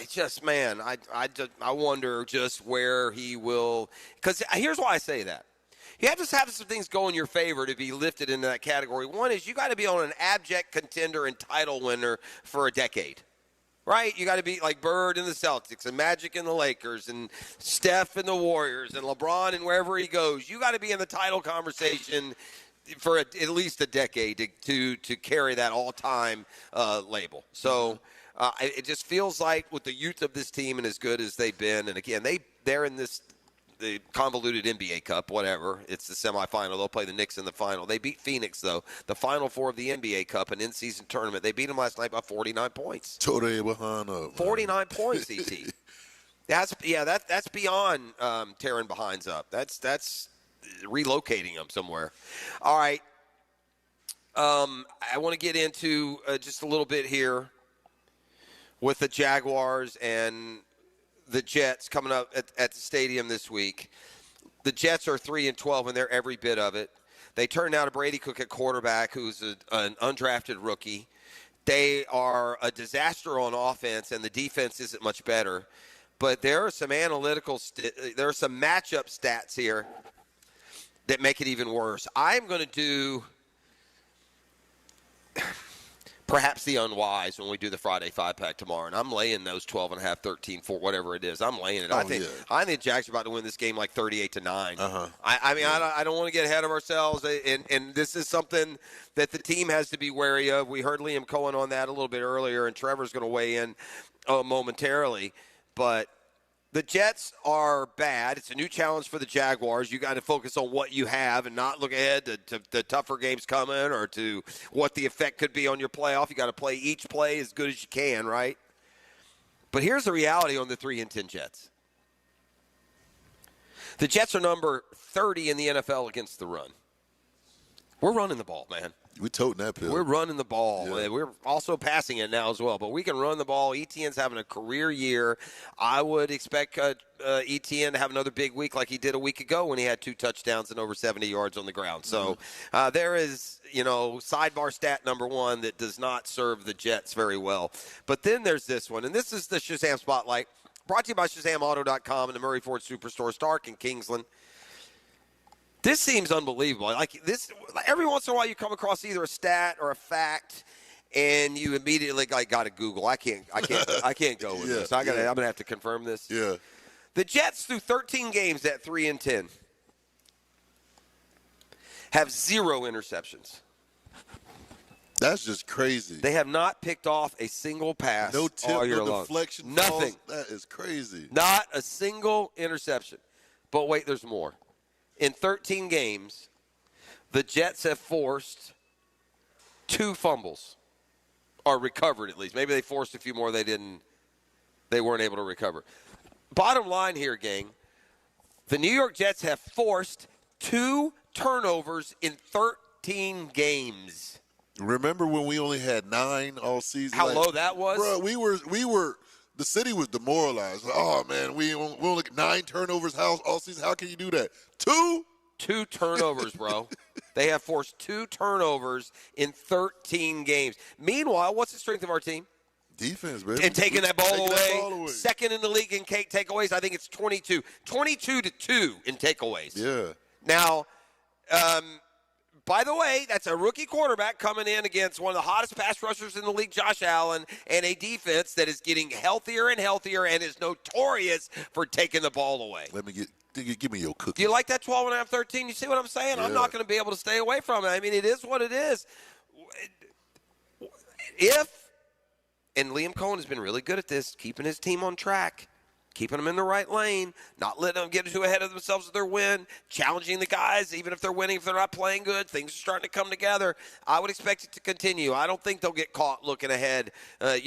wonder just where he will. Because here's why I say that. You have to have some things go in your favor to be lifted into that category. One is you got to be on an abject contender and title winner for a decade, right? You got to be like Bird and the Celtics and Magic and the Lakers and Steph and the Warriors and LeBron and wherever he goes. You got to be in the title conversation for at least a decade to carry that all-time label. So it just feels like with the youth of this team and as good as they've been, and again, they're in the convoluted NBA Cup, whatever. It's the semifinal. They'll play the Knicks in the final. They beat Phoenix, though. The Final Four of the NBA Cup, an in-season tournament. They beat them last night by 49 points. 49 points, E.T. That's beyond tearing behinds up. That's relocating them somewhere. All right. I want to get into just a little bit here with the Jaguars and the Jets coming up at the stadium this week. The Jets are 3-12, and they're every bit of it. They turned out a Brady Cook at quarterback, who's an undrafted rookie. They are a disaster on offense, and the defense isn't much better. But there are some there are some matchup stats here that make it even worse. I'm going to do perhaps the unwise when we do the Friday 5-pack tomorrow, and I'm laying those 12.5, 13, 4, whatever it is. I'm laying it. I think the Jags are about to win this game like 38-9. I don't want to get ahead of ourselves, and this is something that the team has to be wary of. We heard Liam Cohen on that a little bit earlier, and Trevor's going to weigh in momentarily, but the Jets are bad. It's a new challenge for the Jaguars. You got to focus on what you have and not look ahead to the tougher games coming or to what the effect could be on your playoff. You got to play each play as good as you can, right? But here's the reality on the 3-10 Jets. The Jets are number 30 in the NFL against the run. We're running the ball, man. We're toting that pill. We're running the ball. Yeah. We're also passing it now as well, but we can run the ball. Etienne's having a career year. I would expect Etienne to have another big week like he did a week ago when he had 2 touchdowns and over 70 yards on the ground. So there is, sidebar stat number 1 that does not serve the Jets very well. But then there's this one, and this is the Shazam Spotlight, brought to you by ShazamAuto.com and the Murray Ford Superstore, Stark and Kingsland. This seems unbelievable. Like this, every once in a while you come across either a stat or a fact, and you immediately got to Google. I can't go with this. I'm gonna have to confirm this. Yeah. The Jets through 13 games at 3-10 have 0 interceptions. That's just crazy. They have not picked off a single pass no tip, all year no long. deflection. Nothing. That is crazy. Not a single interception. But wait, there's more. In 13 games, the Jets have forced 2 fumbles, or recovered at least. Maybe they forced a few more they weren't able to recover. Bottom line here, gang, the New York Jets have forced 2 turnovers in 13 games. Remember when we only had 9 all season? How low that was? Bro, we were. The city was demoralized. Oh man, we only 9 turnovers all season. How can you do that? 2 turnovers, bro. They have forced 2 turnovers in 13 games. Meanwhile, what's the strength of our team? Defense, baby. And taking that ball away. away. Second in the league in takeaways. I think it's 22. 22-2 in takeaways. Yeah. Now, by the way, that's a rookie quarterback coming in against one of the hottest pass rushers in the league, Josh Allen, and a defense that is getting healthier and healthier and is notorious for taking the ball away. Give me your cookie. Do you like that 12.5-13? You see what I'm saying? Yeah. I'm not going to be able to stay away from it. I mean, it is what it is. And Liam Cohen has been really good at this, keeping his team on track, keeping them in the right lane, not letting them get too ahead of themselves with their win, challenging the guys, even if they're winning, if they're not playing good, things are starting to come together. I would expect it to continue. I don't think they'll get caught looking ahead, to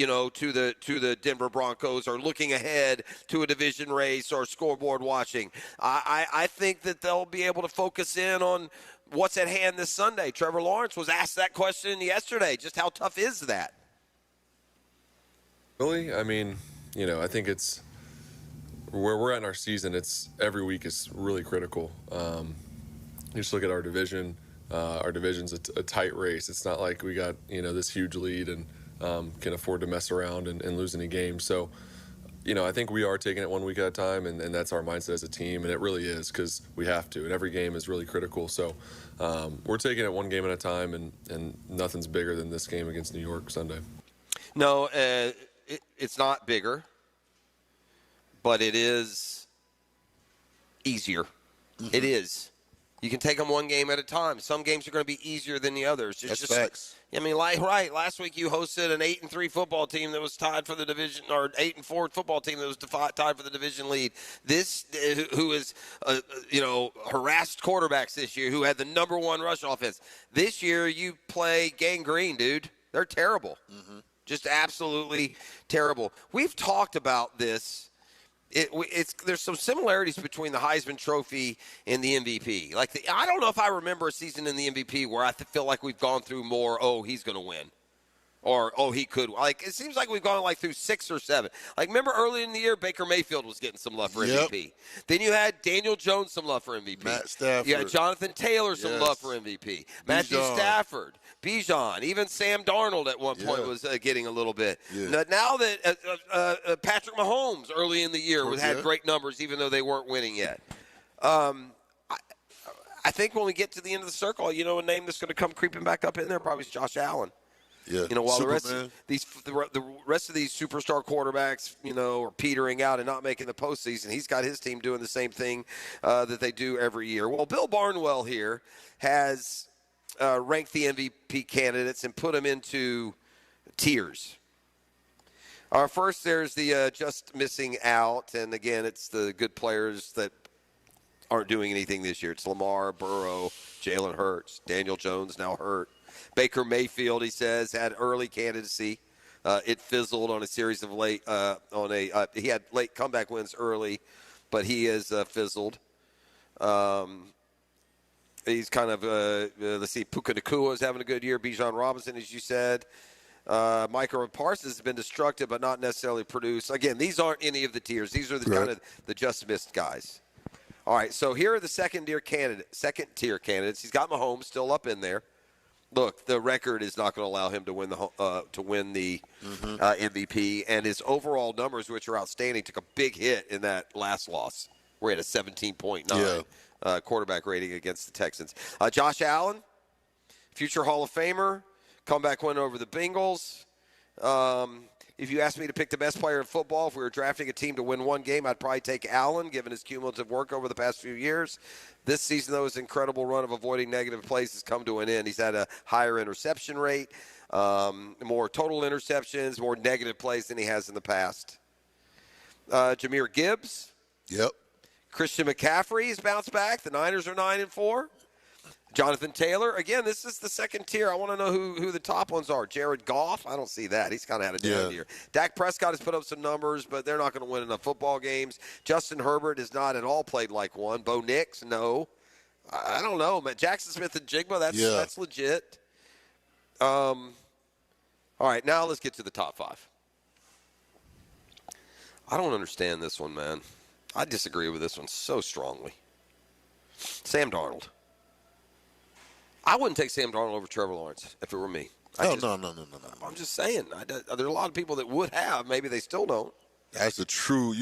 the Denver Broncos or looking ahead to a division race or scoreboard watching. I think that they'll be able to focus in on what's at hand this Sunday. Trevor Lawrence was asked that question yesterday. Just how tough is that? Really? I mean, I think it's where we're at in our season. It's every week is really critical. You just look at our division. Our division's a tight race. It's not like we got this huge lead and can afford to mess around and lose any games. So, I think we are taking it one week at a time, and that's our mindset as a team, and it really is because we have to. And every game is really critical. So we're taking it one game at a time, and nothing's bigger than this game against New York Sunday. No, it's not bigger, but it is easier. Mm-hmm. It is. You can take them one game at a time. Some games are going to be easier than the others. It's That's facts. I mean, right. Last week you hosted an 8-3 football team that was tied for the division, or 8-4 football team that was tied for the division lead. This, who is, harassed quarterbacks this year, who had the number 1 rush offense. This year you play Gang Green, dude. They're terrible. Mm-hmm. Just absolutely terrible. We've talked about this. There's some similarities between the Heisman Trophy and the MVP. I don't know if I remember a season in the MVP where I feel like we've gone through more, he's going to win. Or, he could. It seems like we've gone through 6 or 7. Remember early in the year, Baker Mayfield was getting some love for MVP. Then you had Daniel Jones some love for MVP. Matt Stafford. You had Jonathan Taylor some love for MVP. Matthew Stafford. Bijan. Even Sam Darnold at one point was getting a little bit. Yeah. Now that Patrick Mahomes early in the year had great numbers, even though they weren't winning yet. I think when we get to the end of the circle, a name that's going to come creeping back up in there probably is Josh Allen. Yeah. While the rest of these superstar quarterbacks, are petering out and not making the postseason, he's got his team doing the same thing that they do every year. Well, Bill Barnwell here has ranked the MVP candidates and put them into tiers. First, there's the just missing out, and again, it's the good players that aren't doing anything this year. It's Lamar, Burrow, Jalen Hurts, Daniel Jones now hurt. Baker Mayfield, he says, had early candidacy. It fizzled on a series of he had late comeback wins early, but he has fizzled. He's kind of, Puka Nacua is having a good year. Bijan Robinson, as you said. Micah Parsons has been destructive, but not necessarily produced. Again, these aren't any of the tiers. These are the kind of the just missed guys. All right, so here are the second tier candidates. He's got Mahomes still up in there. Look, the record is not going to allow him to win the MVP, and his overall numbers, which are outstanding, took a big hit in that last loss. We're at a 17.9 quarterback rating against the Texans. Josh Allen, future Hall of Famer, comeback win over the Bengals. If you asked me to pick the best player in football, if we were drafting a team to win one game, I'd probably take Allen, given his cumulative work over the past few years. This season, though, his incredible run of avoiding negative plays has come to an end. He's had a higher interception rate, more total interceptions, more negative plays than he has in the past. Jahmyr Gibbs. Yep. Christian McCaffrey has bounced back. The Niners are 9-4. Jonathan Taylor. Again, this is the second tier. I want to know who the top ones are. Jared Goff. I don't see that. He's kind of had a down year. Dak Prescott has put up some numbers, but they're not going to win enough football games. Justin Herbert has not at all played like one. Bo Nix, no. I don't know, man. Jackson Smith and Jigba, that's legit. All right, now let's get to the top 5. I don't understand this one, man. I disagree with this one so strongly. Sam Darnold. I wouldn't take Sam Darnold over Trevor Lawrence if it were me. No. I'm just saying. There are a lot of people that would have. Maybe they still don't. That's a true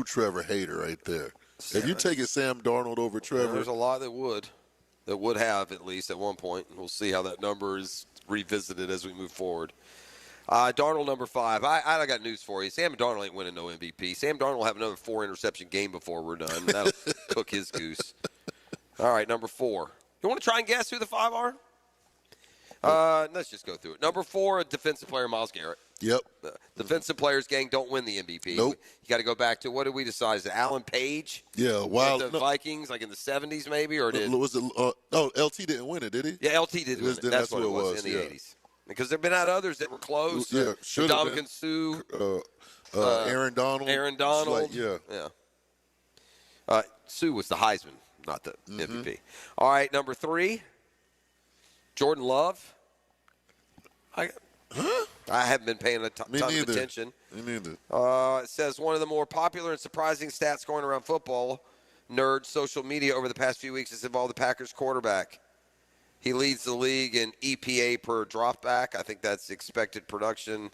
Trevor hater right there. If you take it Sam Darnold over Trevor, there's a lot that would have at least at one point. We'll see how that number is revisited as we move forward. Darnold number 5. I got news for you. Sam Darnold ain't winning no MVP. Sam Darnold will have another 4-interception game before we're done. That'll cook his goose. All right, number 4. You want to try and guess who the 5 are? Let's just go through it. Number 4, defensive player Myles Garrett. Yep. Defensive players, gang, don't win the MVP. Nope. You got to go back to, what did we decide? Is it Alan Page? Yeah, wow. The Vikings, like in the 70s maybe? Or did was it? No, LT didn't win it, did he? Yeah, LT did win it. That's what it was in the 80s. Because there have been others that were close. Yeah, should have been. Dominican Sue. Aaron Donald. Yeah. Sue was the Heisman, not the MVP. All right, number 3, Jordan Love. I haven't been paying a ton of attention. Me neither. It says one of the more popular and surprising stats going around football nerds social media over the past few weeks has involved the Packers quarterback. He leads the league in EPA per dropback. I think that's expected production.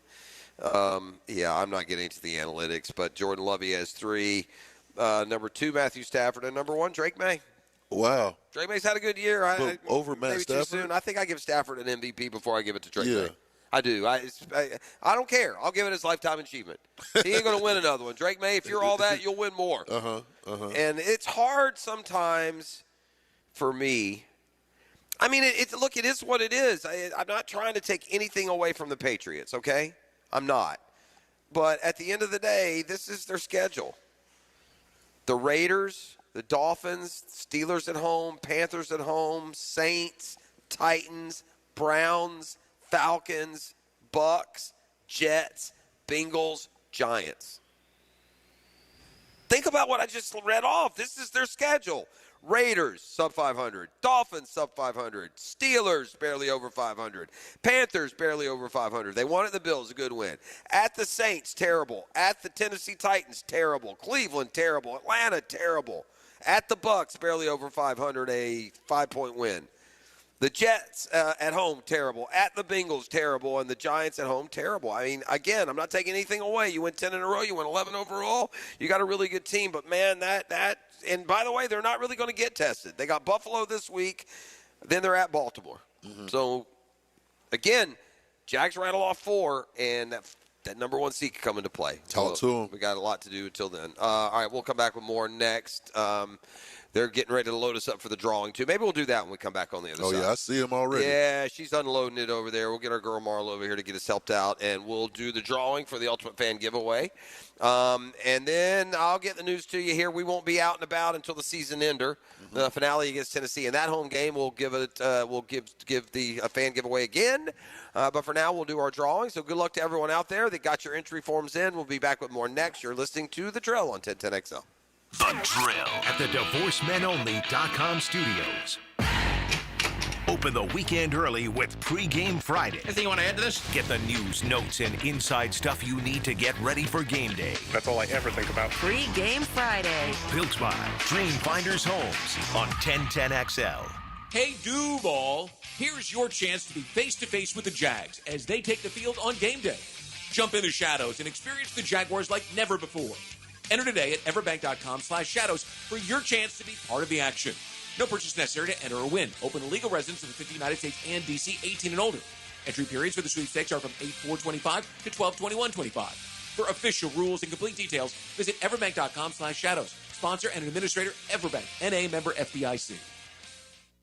I'm not getting into the analytics, but Jordan Love has 3. Number 2, Matthew Stafford, and number 1, Drake May. Wow. Drake May's had a good year. Over Matt maybe Stafford? Too soon. I think I give Stafford an MVP before I give it to Drake May. Yeah. I do. I don't care. I'll give it his lifetime achievement. He ain't going to win another one. Drake May, if you're all that, you'll win more. And it's hard sometimes for me. I mean, it is what it is. I'm not trying to take anything away from the Patriots, okay? I'm not. But at the end of the day, this is their schedule. The Raiders, the Dolphins, Steelers at home, Panthers at home, Saints, Titans, Browns, Falcons, Bucks, Jets, Bengals, Giants. Think about what I just read off. This is their schedule. Raiders, sub 500. Dolphins, sub 500. Steelers, barely over 500. Panthers, barely over 500. They won at the Bills, a good win. At the Saints, terrible. At the Tennessee Titans, terrible. Cleveland, terrible. Atlanta, terrible. At the Bucks, barely over 500, a 5-point win. The Jets at home, terrible. At the Bengals, terrible. And the Giants at home, terrible. I mean, again, I'm not taking anything away. You win 10 in a row. You win 11 overall. You got a really good team. But, man, that and, by the way, they're not really going to get tested. They got Buffalo this week. Then they're at Baltimore. So, again, Jags rattle off 4, and that number 1 seed could come into play. Talk to them. We got a lot to do until then. All right, we'll come back with more next. They're getting ready to load us up for the drawing, too. Maybe we'll do that when we come back on the other side. Oh, yeah, I see them already. Yeah, she's unloading it over there. We'll get our girl Marla over here to get us helped out, and we'll do the drawing for the Ultimate Fan giveaway. And then I'll get the news to you here. We won't be out and about until the season ender, the finale against Tennessee. And that home game, we'll give it. We'll give the fan giveaway again. But for now, we'll do our drawing. So good luck to everyone out there that got your entry forms in. We'll be back with more next. You're listening to The Drill on 1010XL. The Drill at the DivorceMenOnly.com studios. Open the weekend early with Pre-Game Friday. Anything you want to add to this? Get the news, notes, and inside stuff you need to get ready for game day. That's all I ever think about. Pre-Game Friday. Built by Dreamfinders Homes on 1010XL. Hey, Duval, here's your chance to be face-to-face with the Jags as they take the field on game day. Jump in the shadows and experience the Jaguars like never before. Enter today at everbank.com/shadows for your chance to be part of the action. No purchase necessary to enter or win. Open to legal residents of the 50 United States and D.C., 18 and older. Entry periods for the sweepstakes are from 8/4/25 to 12/21/25. For official rules and complete details, visit everbank.com/shadows. Sponsor and administrator, Everbank, N.A. member FDIC.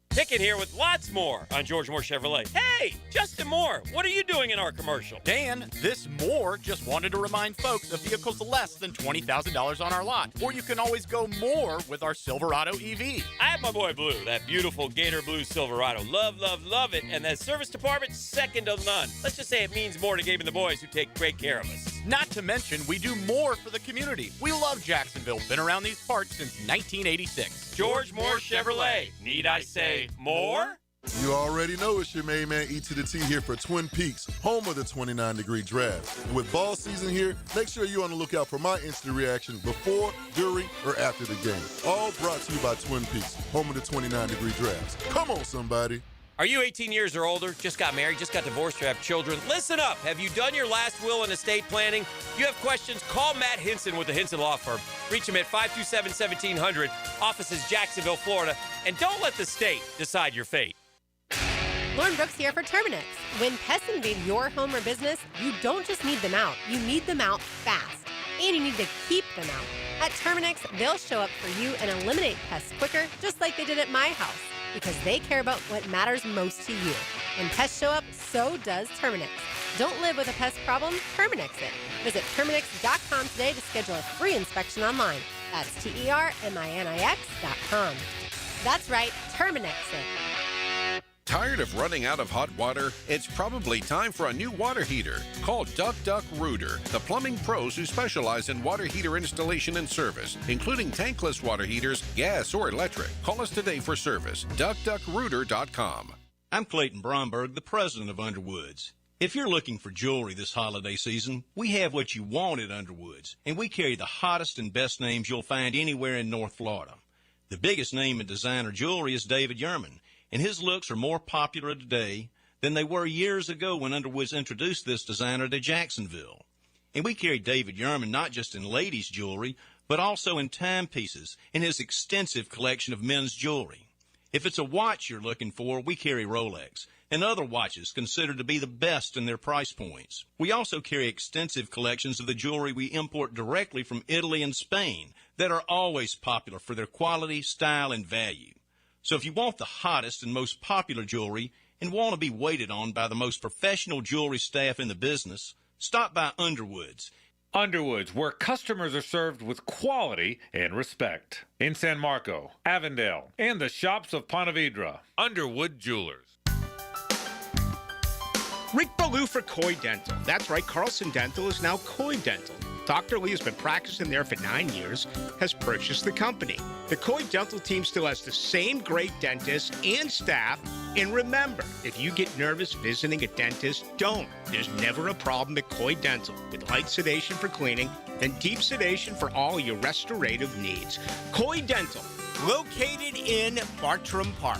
Pickett here with lots more on George Moore Chevrolet. Hey, Justin Moore, what are you doing in our commercial? Dan, this Moore just wanted to remind folks of vehicles less than $20,000 on our lot. Or you can always go more with our Silverado EV. I have my boy Blue, that beautiful Gator Blue Silverado. Love, love, love it. And that service department, second to none. Let's just say it means more to Gabe and the boys who take great care of us. Not to mention, we do more for the community. We love Jacksonville. Been around these parts since 1986. George Moore Chevrolet. Need I say more? You already know it's your main man E to the T here for Twin Peaks, home of the 29-degree draft. And with ball season here, make sure you're on the lookout for my instant reaction before, during, or after the game. All brought to you by Twin Peaks, home of the 29-degree drafts. Come on, somebody. Are you 18 years or older, just got married, just got divorced, or have children? Listen up. Have you done your last will and estate planning? If you have questions, call Matt Hinson with the Hinson Law Firm. Reach him at 527-1700. Office is Jacksonville, Florida. And don't let the state decide your fate. Lauren Brooks here for Terminix. When pests invade your home or business, you don't just need them out, you need them out fast. And you need to keep them out. At Terminix, they'll show up for you and eliminate pests quicker, just like they did at my house, because they care about what matters most to you. When pests show up, so does Terminix. Don't live with a pest problem, Terminix it. Visit Terminix.com today to schedule a free inspection online. That's TERMINIX.com. That's right, Terminix it. Tired of running out of hot water? It's probably time for a new water heater. Call Duck Duck Rooter, the plumbing pros who specialize in water heater installation and service, including tankless water heaters, gas or electric. Call us today for service. DuckDuckRooter.com. I'm Clayton Bromberg, the president of Underwoods. If you're looking for jewelry this holiday season, we have what you want at Underwoods, and we carry the hottest and best names you'll find anywhere in North Florida. The biggest name in designer jewelry is David Yurman, and his looks are more popular today than they were years ago when Underwoods introduced this designer to Jacksonville. And we carry David Yurman not just in ladies' jewelry, but also in timepieces in his extensive collection of men's jewelry. If it's a watch you're looking for, we carry Rolex and other watches considered to be the best in their price points. We also carry extensive collections of the jewelry we import directly from Italy and Spain that are always popular for their quality, style, and value. So if you want the hottest and most popular jewelry and want to be waited on by the most professional jewelry staff in the business, stop by Underwoods. Underwoods, where customers are served with quality and respect. In San Marco, Avondale, and the shops of Ponte Vedra. Underwood Jewelers. Rick Ballou for Coy Dental. That's right, Carlson Dental is now Coy Dental. Dr. Lee has been practicing there for 9 years, has purchased the company. The Coy Dental team still has the same great dentists and staff. And remember, if you get nervous visiting a dentist, don't. There's never a problem at Coy Dental. With light sedation for cleaning and deep sedation for all your restorative needs. Coy Dental, located in Bartram Park.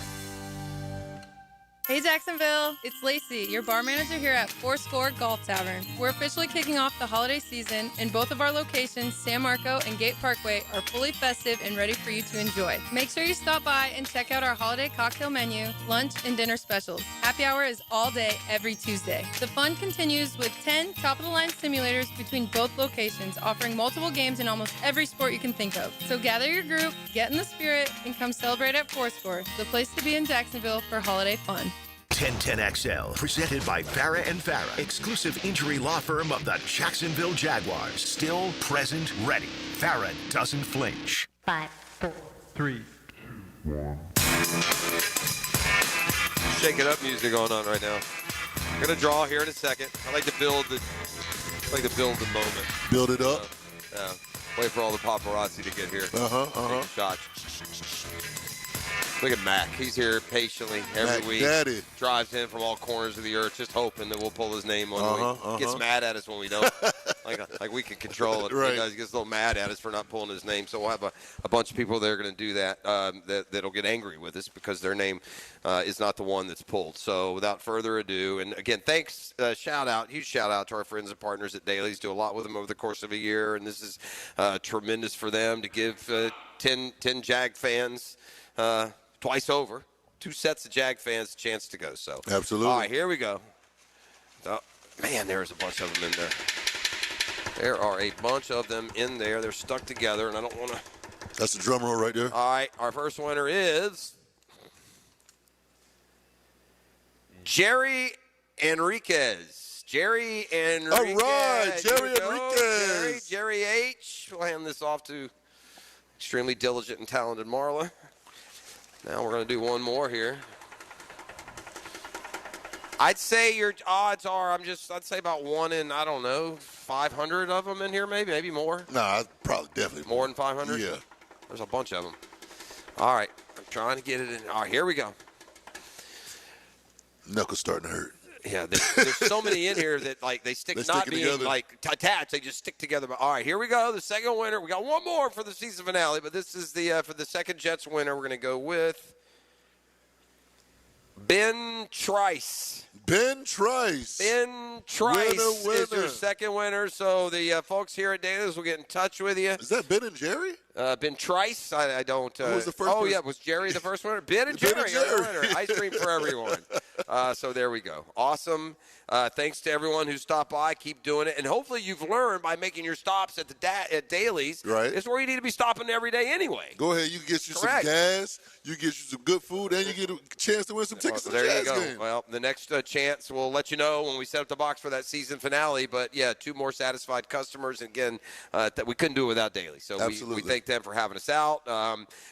Hey Jacksonville, it's Lacey, your bar manager here at Fourscore Golf Tavern. We're officially kicking off the holiday season, and both of our locations, San Marco and Gate Parkway, are fully festive and ready for you to enjoy. Make sure you stop by and check out our holiday cocktail menu, lunch, and dinner specials. Happy hour is all day, every Tuesday. The fun continues with 10 top-of-the-line simulators between both locations, offering multiple games in almost every sport you can think of. So gather your group, get in the spirit, and come celebrate at Fourscore, the place to be in Jacksonville for holiday fun. 1010XL, presented by Farah and Farah, exclusive injury law firm of the Jacksonville Jaguars. Still, present, ready. Farah doesn't flinch. 5, 4, 3, 2, 1. Shake it up music going on right now. I'm gonna draw here in a second. I like to build the moment. Build it up. Wait for all the paparazzi to get here. Take a shot. Look at Mac. He's here patiently every Mac week. Daddy. Drives in from all corners of the earth, just hoping that we'll pull his name on. Gets mad at us when we don't. like we can control it. Right. He gets a little mad at us for not pulling his name. So we'll have a bunch of people that are going to do that, that'll get angry with us because their name is not the one that's pulled. So without further ado, and again, thanks, huge shout out to our friends and partners at Dailies. Do a lot with them over the course of a year, and this is tremendous for them to give 10 Jag fans twice over, 2 sets of Jag fans a chance to go. So absolutely. All right, here we go. Oh, man, there's a bunch of them in there. There are a bunch of them in there. They're stuck together, and I don't want to. That's the drum roll right there. All right, our first winner is Jerry Enriquez. Jerry Enriquez. All right, Jerry Enriquez. Jerry H. We'll hand this off to extremely diligent and talented Marla. Now we're going to do one more here. I'd say your odds are, I'd say about 1 in, 5 500 of them in here, maybe more. Nah, probably definitely more than 500. Yeah, there's a bunch of them. All right, I'm trying to get it in. All right, here we go. Knuckles starting to hurt. Yeah, there's so many in here that like they stick not being together. like attached. They just stick together. But all right, here we go. The second winner. We got one more for the season finale, but this is the for the second Jets winner. We're going to go with Ben Trice. Ben Trice. Ben Trice Winner. is your second winner. So the folks here at Dana's will get in touch with you. Is that Ben and Jerry? Ben Trice. I don't. Who was the first oh, person? yeah. Was Jerry the first winner? Ben and Jerry. Are the winner. Ice cream for everyone. So there we go. Awesome. Thanks to everyone who stopped by. Keep doing it. And hopefully you've learned by making your stops at the at Dailies. Right. It's where you need to be stopping every day anyway. Go ahead. You can get you Correct. some gas. You get you some good food, and you get a chance to win some tickets to the There Jazz you go. game. Well, the next chance, we'll let you know when we set up the box for that season finale. But, yeah, 2 more satisfied customers. And, again, we couldn't do it without Daily. So we thank them for having us out.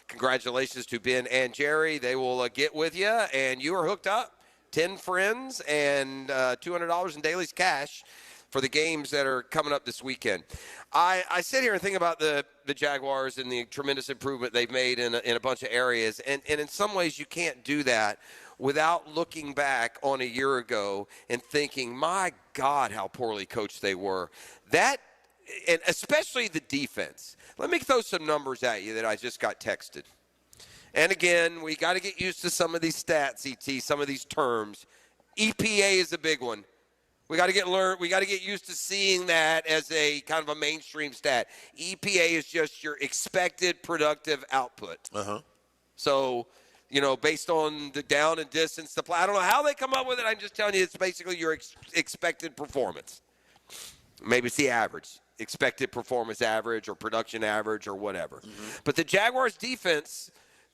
Congratulations to Ben and Jerry. They will get with you, and you are hooked up. 10 friends and $200 in Daily's cash for the games that are coming up this weekend. I sit here and think about the Jaguars and the tremendous improvement they've made in a bunch of areas. And in some ways you can't do that without looking back on a year ago and thinking, my God, how poorly coached they were. That, and especially the defense. Let me throw some numbers at you that I just got texted. And again, we got to get used to some of these stats, ET, some of these terms. EPA is a big one. We got to get used to seeing that as a kind of a mainstream stat. EPA is just your expected productive output. So, based on the down and distance, the play. I don't know how they come up with it. I'm just telling you, it's basically your expected performance. Maybe it's the average, expected performance average or production average or whatever. But the Jaguars defense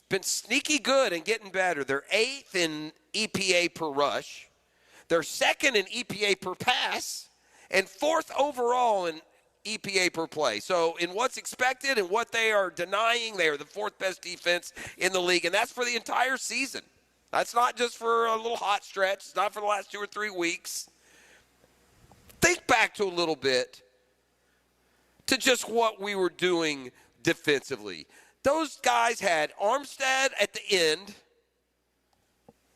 been sneaky good and getting better. They're 8th in EPA per rush. They're 2nd in EPA per pass and 4th overall in EPA per play. So in what's expected and what they are denying, they are the 4th best defense in the league, and that's for the entire season. That's not just for a little hot stretch. It's not for the last 2 or 3 weeks. Think back to a little bit to just what we were doing defensively. Those guys had Armstead at the end,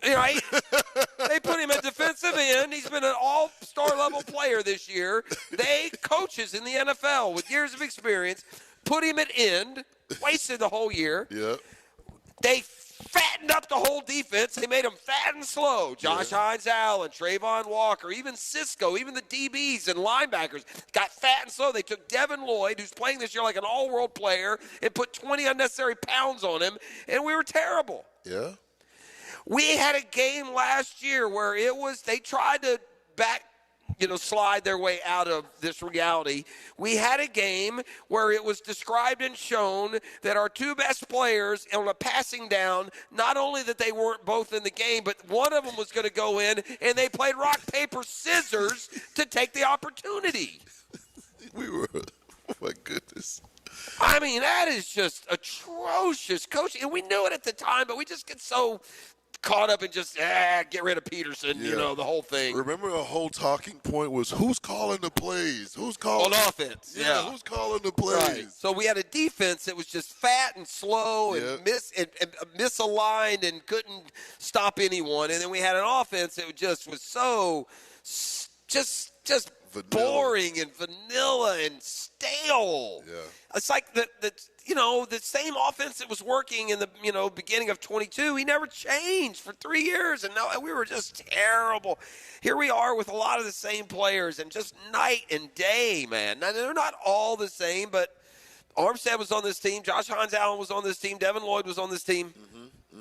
right? They put him at defensive end. He's been an all-star level player this year. They, coaches in the NFL with years of experience, put him at end, wasted the whole year. Yeah. They fattened up the whole defense. They made them fat and slow. Josh Hines Allen, Trayvon Walker, even Cisco, even the DBs and linebackers got fat and slow. They took Devin Lloyd, who's playing this year like an all-world player, and put 20 unnecessary pounds on him, and we were terrible. Yeah. We had a game last year where they tried to slide their way out of this reality. We had a game where it was described and shown that our 2 best players on a passing down, not only that they weren't both in the game, but one of them was going to go in, and they played rock, paper, scissors to take the opportunity. Oh, my goodness. I mean, that is just atrocious coaching. And we knew it at the time, but we just get so caught up in just, get rid of Peterson, the whole thing. Remember, a whole talking point was who's calling the plays? Who's calling on offense? Yeah, who's calling the plays? Right. So we had a defense that was just fat and slow and misaligned and couldn't stop anyone. And then we had an offense that just was so just boring and vanilla and stale. Yeah. It's like the same offense that was working in the beginning of 22. He never changed for 3 years, and we were just terrible. Here we are with a lot of the same players, and just night and day, man. Now, they're not all the same, but Armstead was on this team. Josh Hines Allen was on this team. Devin Lloyd was on this team.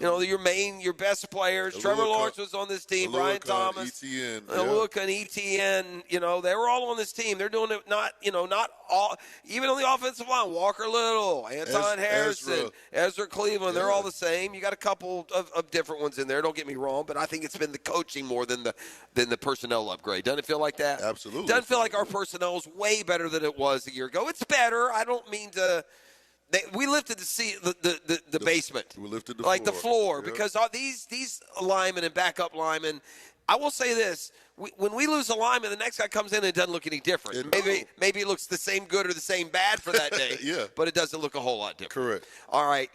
Your best players. Trevor Lawrence was on this team. Brian Thomas, Luka and Etienne. They were all on this team. They're doing it not all. Even on the offensive line, Walker Little, Anton Harrison, Ezra Cleveland. They're all the same. You got a couple of different ones in there. Don't get me wrong, but I think it's been the coaching more than the personnel upgrade. Doesn't it feel like that? Absolutely. Doesn't feel like our personnel is way better than it was a year ago. It's better. I don't mean to. We lifted the basement. We lifted the floor. The floor, because these linemen and backup linemen I will say this. When we lose a lineman, the next guy comes in and it doesn't look any different. Maybe it looks the same good or the same bad for that day. Yeah. But it doesn't look a whole lot different. Correct. All right.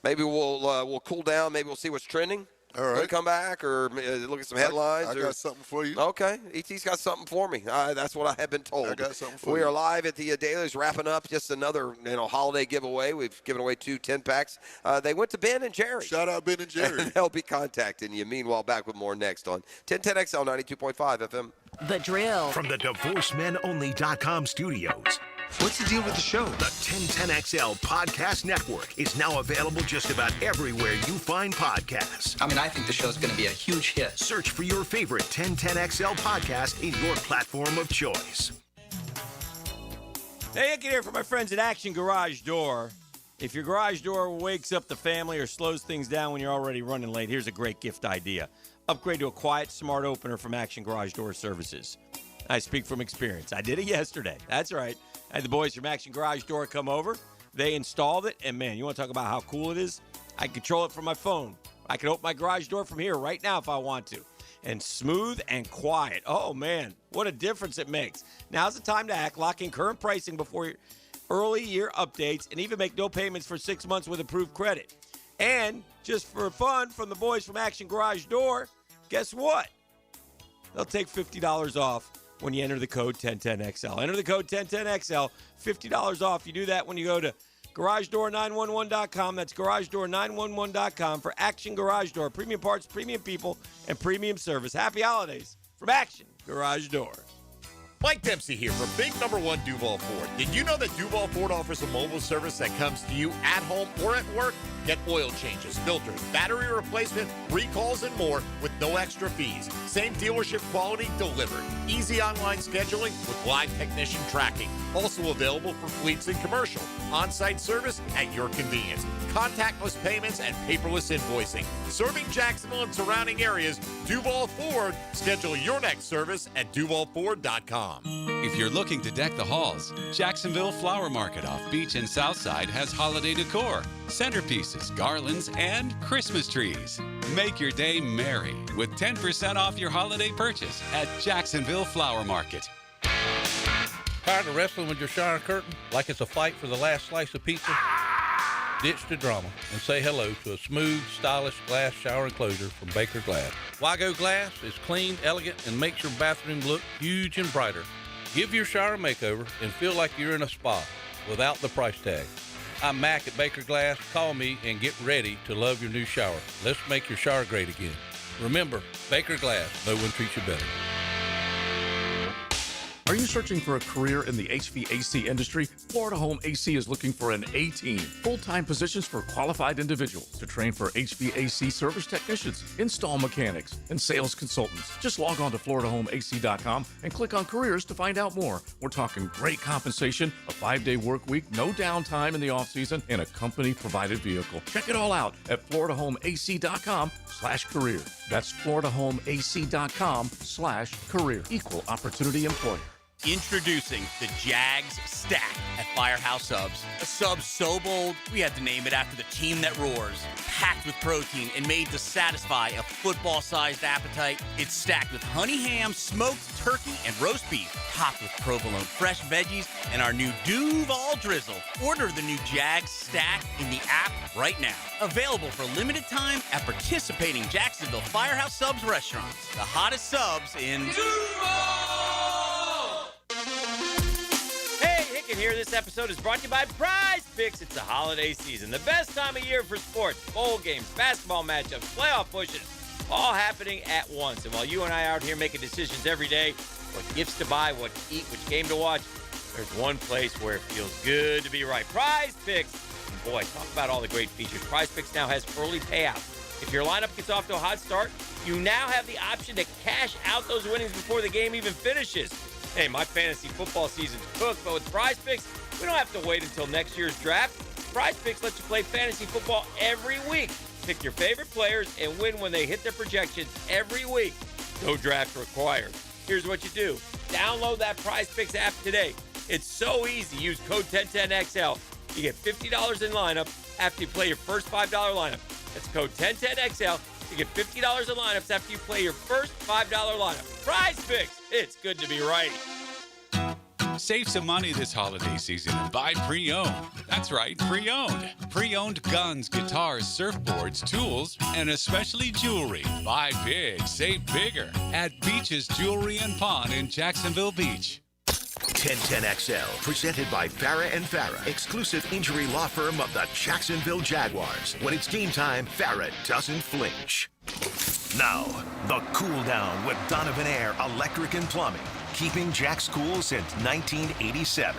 Maybe we'll cool down. Maybe we'll see what's trending. All right. When we come back or look at some headlines. I got something for you. Okay. ET's got something for me. That's what I have been told. I got something for we you. are live at the Dailies, wrapping up just another holiday giveaway. We've given away 2 10-packs. They went to Ben and Jerry. Shout out Ben and Jerry. And they'll be contacting you. Meanwhile, back with more next on 1010XL 92.5 FM. The Drill. From the DivorceMenOnly.com studios. What's the deal with the show? The 1010XL Podcast Network is now available just about everywhere you find podcasts. I mean, I think the show's going to be a huge hit. Search for your favorite 1010XL podcast in your platform of choice. Hey, Icky here for my friends at Action Garage Door. If your garage door wakes up the family or slows things down when you're already running late, here's a great gift idea. Upgrade to a quiet, smart opener from Action Garage Door Services. I speak from experience. I did it yesterday. That's right. I had the boys from Action Garage Door come over. They installed it, and man, you want to talk about how cool it is? I can control it from my phone. I can open my garage door from here right now if I want to. And smooth and quiet. Oh, man, what a difference it makes. Now's the time to act. Lock in current pricing before your early year updates and even make no payments for 6 months with approved credit. And just for fun from the boys from Action Garage Door, guess what? They'll take $50 off when you enter the code 1010XL. Enter the code 1010XL, $50 off. You do that when you go to GarageDoor911.com. That's GarageDoor911.com for Action Garage Door. Premium parts, premium people, and premium service. Happy holidays from Action Garage Door. Mike Dempsey here for Big Number 1 Duval Ford. Did you know that Duval Ford offers a mobile service that comes to you at home or at work? Get oil changes, filters, battery replacement, recalls, and more with no extra fees. Same dealership quality delivered. Easy online scheduling with live technician tracking. Also available for fleets and commercial. On-site service at your convenience. Contactless payments and paperless invoicing. Serving Jacksonville and surrounding areas, Duval Ford. Schedule your next service at DuvalFord.com. If you're looking to deck the halls, Jacksonville Flower Market off Beach and Southside has holiday decor, centerpieces, garlands, and Christmas trees. Make your day merry with 10% off your holiday purchase at Jacksonville Flower Market. Tired of wrestling with your shower curtain like it's a fight for the last slice of pizza? Ditch the drama and say hello to a smooth, stylish glass shower enclosure from Baker Glass. Wago Glass is clean, elegant, and makes your bathroom look huge and brighter. Give your shower a makeover and feel like you're in a spa without the price tag. I'm Mac at Baker Glass. Call me and get ready to love your new shower. Let's make your shower great again. Remember, Baker Glass, no one treats you better. Are you searching for a career in the HVAC industry? Florida Home AC is looking for an A-team. Full-time positions for qualified individuals to train for HVAC service technicians, install mechanics, and sales consultants. Just log on to FloridaHomeAC.com and click on careers to find out more. We're talking great compensation, a 5-day work week, no downtime in the off-season, and a company-provided vehicle. Check it all out at FloridaHomeAC.com/career. That's FloridaHomeAC.com/career. Equal opportunity employer. Introducing the Jags Stack at Firehouse Subs. A sub so bold, we had to name it after the team that roars. Packed with protein and made to satisfy a football-sized appetite. It's stacked with honey ham, smoked turkey, and roast beef. Topped with provolone fresh veggies and our new Duval Drizzle. Order the new Jags Stack in the app right now. Available for limited time at participating Jacksonville Firehouse Subs restaurants. The hottest subs in Duval! Hey, Hicken here. This episode is brought to you by Prize Picks. It's the holiday season, the best time of year for sports, bowl games, basketball matchups, playoff pushes, all happening at once. And while you and I are out here making decisions every day, what gifts to buy, what to eat, which game to watch, there's one place where it feels good to be right. Prize Picks. And boy, talk about all the great features. Prize Picks now has early payouts. If your lineup gets off to a hot start, you now have the option to cash out those winnings before the game even finishes. Hey, my fantasy football season's cooked, but with Prize Picks, we don't have to wait until next year's draft. Prize Picks lets you play fantasy football every week. Pick your favorite players and win when they hit their projections every week. No draft required. Here's what you do. Download that Prize Picks app today. It's so easy. Use code 1010XL. You get $50 in lineup after you play your first $5 lineup. That's code 1010XL. You get $50 in lineups after you play your first $5 lineup. Prize Picks. It's good to be right. Save some money this holiday season and buy pre-owned. That's right, pre-owned. Pre-owned guns, guitars, surfboards, tools, and especially jewelry. Buy big, save bigger at Beach's Jewelry and Pawn in Jacksonville Beach. 1010XL, presented by Farrah and Farrah, exclusive injury law firm of the Jacksonville Jaguars. When it's game time, Farrah doesn't flinch. Now, the cool down with Donovan Air Electric and Plumbing, keeping Jack's cool since 1987.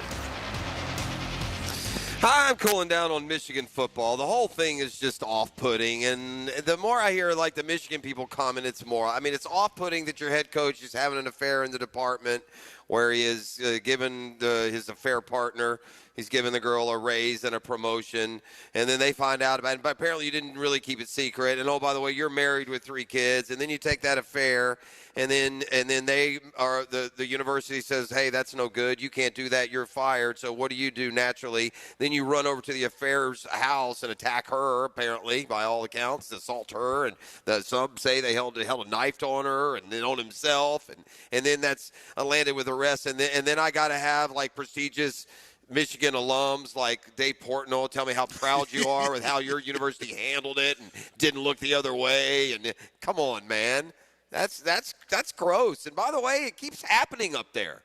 Hi, I'm cooling down on Michigan football. The whole thing is just off-putting, and the more I hear, like, the Michigan people comment, it's more. I mean, it's off-putting that your head coach is having an affair in the department where he is given his affair partner. He's given the girl a raise and a promotion, and then they find out about it. But apparently you didn't really keep it secret. And, oh, by the way, you're married with 3 kids, and then you take that affair, and then they are the university says, hey, that's no good. You can't do that. You're fired. So what do you do naturally? Then you run over to the affair's house and attack her, apparently, by all accounts, assault her. And some say they held a knife on her and then on himself. And then that's landed with arrest. And then I got to have, like, prestigious Michigan alums like Dave Portnoy tell me how proud you are with how your university handled it and didn't look the other way. And come on, man. That's gross. And by the way, it keeps happening up there.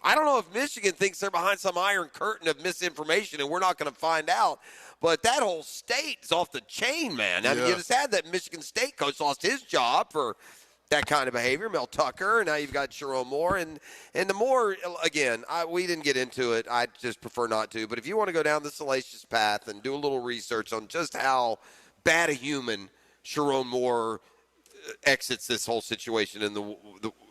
I don't know if Michigan thinks they're behind some iron curtain of misinformation and we're not going to find out. But that whole state is off the chain, man. I mean, you just had that Michigan State coach lost his job for that kind of behavior, Mel Tucker, and now you've got Sherrone Moore. And the more, again, we didn't get into it. I just prefer not to. But if you want to go down the salacious path and do a little research on just how bad a human Sherrone Moore exits this whole situation and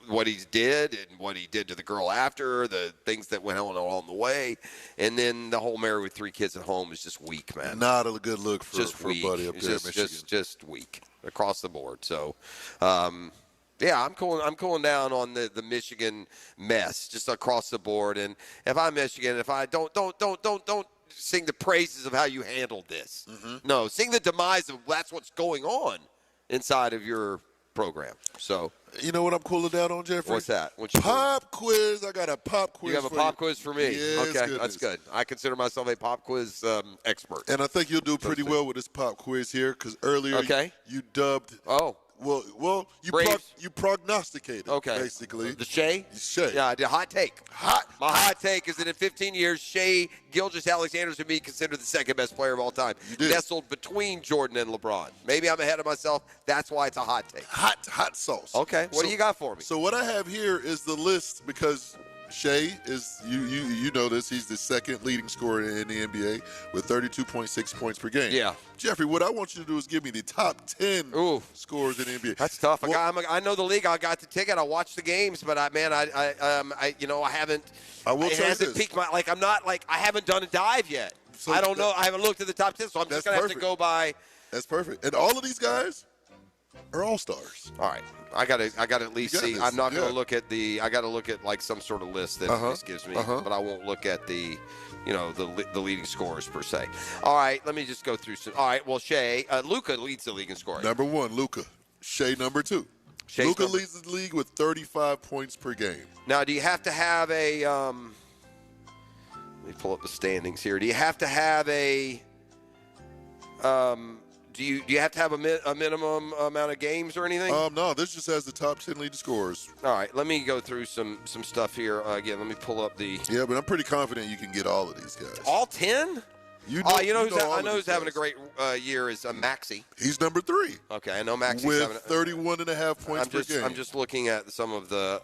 what he did and what he did to the girl after, the things that went on along the way, and then the whole married with 3 kids at home is just weak, man. Not a good look for weak. Buddy up there in Michigan. Just weak across the board. So, yeah, I'm cooling down on the Michigan mess just across the board. And if I'm Michigan, if I don't sing the praises of how you handled this. Mm-hmm. No, sing the demise of that's what's going on inside of your program. So, you know what I'm cooling down on, Jeffrey? What's that? Pop quiz. I got a pop quiz. You have a pop quiz for me? Yes, okay, that's good. I consider myself a pop quiz expert. And I think you'll do pretty well with this pop quiz here because earlier you dubbed. Oh. Well, you prognosticated, basically. The Shea? Shea. Yeah, I did. Hot take. My hot take is that in 15 years, Shea Gilgeous-Alexander would be considered the second best player of all time. Nestled between Jordan and LeBron. Maybe I'm ahead of myself. That's why it's a hot take. Hot sauce. Okay. What do you got for me? So what I have here is the list because Shea is, you know this, he's the second leading scorer in the NBA with 32.6 points per game. Yeah. Jeffrey, what I want you to do is give me the top 10 scorers in the NBA. That's tough. Well, I know the league. I got the ticket. I watched the games, but I haven't. I will it tell hasn't you this. piqued my, like, I'm not, like, I haven't done a dive yet. So I don't know. I haven't looked at the top 10, so I'm just going to have to go by. That's perfect. And all of these guys are all-stars. All right. I got to at least see. I'm not going to look at I got to look at, like, some sort of list that this gives me, but I won't look at the leading scorers per se. All right, let me just go through some. All right, well, Shea, Luka leads the league in scoring. Number 1, Luka. Shea, number 2. Luka leads the league with 35 points per game. Now, do you have to have a let me pull up the standings here. Do you have to have a do you have to have a minimum amount of games or anything? No, this just has the top 10 leading scorers. All right, let me go through some stuff here. Again, let me pull up the. Yeah, but I'm pretty confident you can get all of these guys. All 10? I know who's having a great year is Maxey. He's number 3. Okay, I know Maxey's with having 31.5 points per game. I'm just looking at some of the.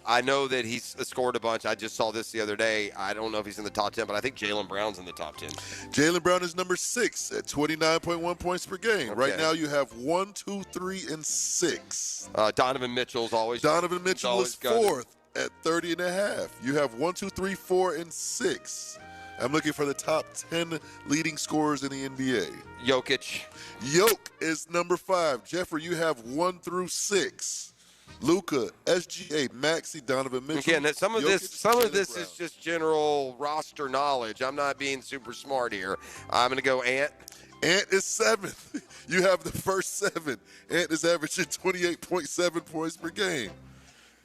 I know that he's scored a bunch. I just saw this the other day. I don't know if he's in the top 10, but I think Jaylen Brown's in the top 10. Jaylen Brown is number 6 at 29.1 points per game. Okay. Right now, you have 1, 2, 3, and 6. Donovan Mitchell's always. Donovan Mitchell is 4th at 30.5. You have 1, 2, 3, 4, and 6. I'm looking for the top 10 leading scorers in the NBA. Jokic is number 5. Jeffrey, you have 1 through 6. Luka, SGA, Maxey, Donovan Mitchell. Again, some of this is just general roster knowledge. I'm not being super smart here. I'm going to go Ant. Ant is 7th. You have the first 7. Ant is averaging 28.7 points per game.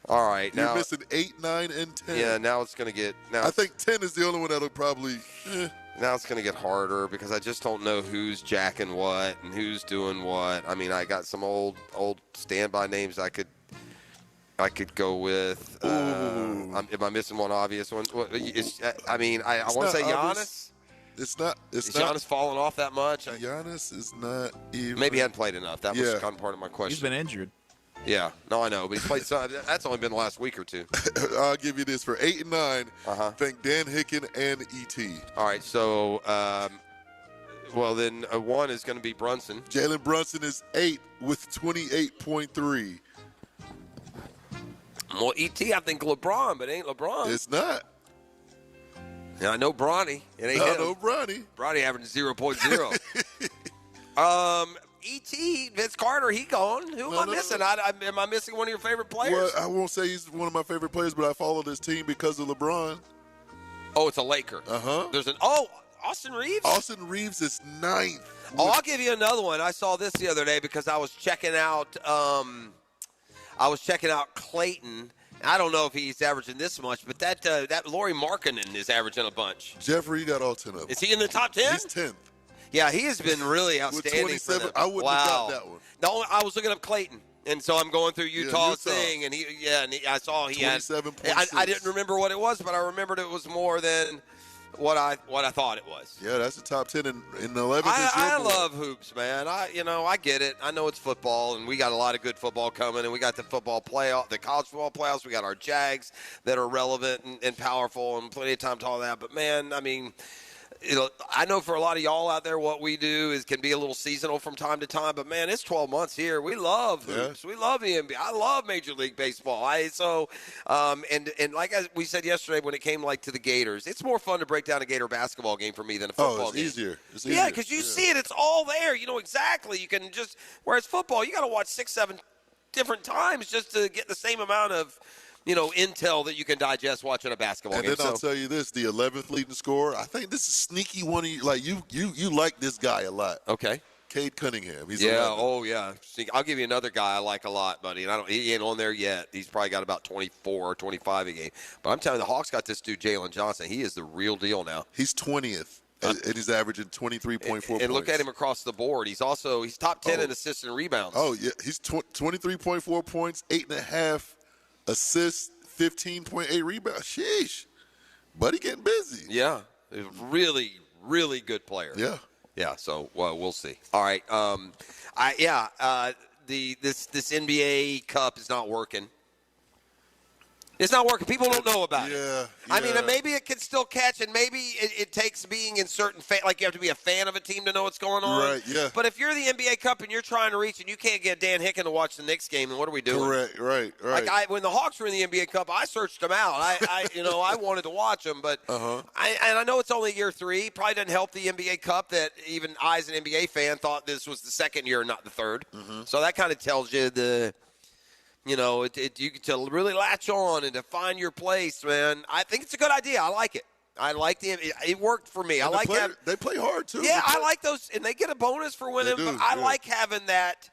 All right. You're now missing 8, 9, and 10. Yeah, now it's going to get – I think 10 is the only one that'll probably Now it's going to get harder because I just don't know who's jacking what and who's doing what. I mean, I got some old standby names I could go with. Am I missing one obvious one? I want to say Giannis. It's not. Is Giannis falling off that much? Giannis is not even. Maybe he hadn't played enough. That was kind of part of my question. He's been injured. Yeah, no, I know, but he's played. That's only been the last week or two. I'll give you this for 8 and 9. Thank Dan Hicken and ET. All right, so then 1 is going to be Brunson. Jalen Brunson is 8 with 28.3. Well, ET, I think LeBron, but it ain't LeBron. It's not. Yeah, I know Bronny. It ain't him. I know Bronny. Bronny averaging 0.0. E.T., Vince Carter, he gone. Who am I missing? Am I missing one of your favorite players? Well, I won't say he's one of my favorite players, but I followed his team because of LeBron. Oh, it's a Laker. There's Austin Reeves? Austin Reeves is 9th. Oh, I'll give you another one. I saw this the other day because I was checking out Clayton. I don't know if he's averaging this much, but that Lauri Markkanen is averaging a bunch. Jeffrey, you got all 10 of them. Is he in the top 10? He's 10th. Yeah, he has been really outstanding. With 27, for them. I wouldn't have got that one. No, I was looking up Clayton, and so I'm going through Utah's thing, and I saw he had 27.6. I didn't remember what it was, but I remembered it was more than what I thought it was. Yeah, that's the top 10 in 11th. I love hoops, man. I get it. I know it's football, and we got a lot of good football coming, and we got the football playoff, the college football playoffs. We got our Jags that are relevant and powerful, and plenty of time to all that. But man, I mean. I know for a lot of y'all out there, what we do can be a little seasonal from time to time. But man, it's 12 months here. We love hoops. We love the NBA. I love Major League Baseball. And like we said yesterday, when it came to the Gators, it's more fun to break down a Gator basketball game for me than a football game. It's easier. Yeah, because you see it. It's all there. You know exactly. You can just whereas football, you got to watch 6-7 different times just to get the same amount of. Intel that you can digest watching a basketball game. And then I'll tell you this, the 11th leading scorer, I think this is sneaky one of you. You like this guy a lot. Okay. Cade Cunningham. He's 11th. Yeah. I'll give you another guy I like a lot, buddy. And he ain't on there yet. He's probably got about 24 or 25 a game. But I'm telling you, the Hawks got this dude, Jalen Johnson. He is the real deal now. He's 20th. And he's averaging 23.4 points. And look at him across the board. He's top 10 in assists and rebounds. Oh, yeah. He's 23.4 points, 8.5 assists, 15.8 rebounds. Sheesh. Buddy getting busy. Yeah. Really, really good player. Yeah. Yeah, so we'll see. All right. This NBA Cup is not working. It's not working. People don't know about it. I mean, maybe it can still catch, and maybe it takes being in certain like you have to be a fan of a team to know what's going on. Right, yeah. But if you're the NBA Cup and you're trying to reach and you can't get Dan Hicken to watch the Knicks game, then what are we doing? Correct, right. Like when the Hawks were in the NBA Cup, I searched them out. I wanted to watch them, but I know it's only year 3. Probably doesn't help the NBA Cup that even I, as an NBA fan, thought this was the second year, not the third. So that kind of tells you you to really latch on and to find your place, man. I think it's a good idea. I like it. I like it worked for me. I like that. They play hard too. Yeah, I like those, and they get a bonus for winning. But I like having that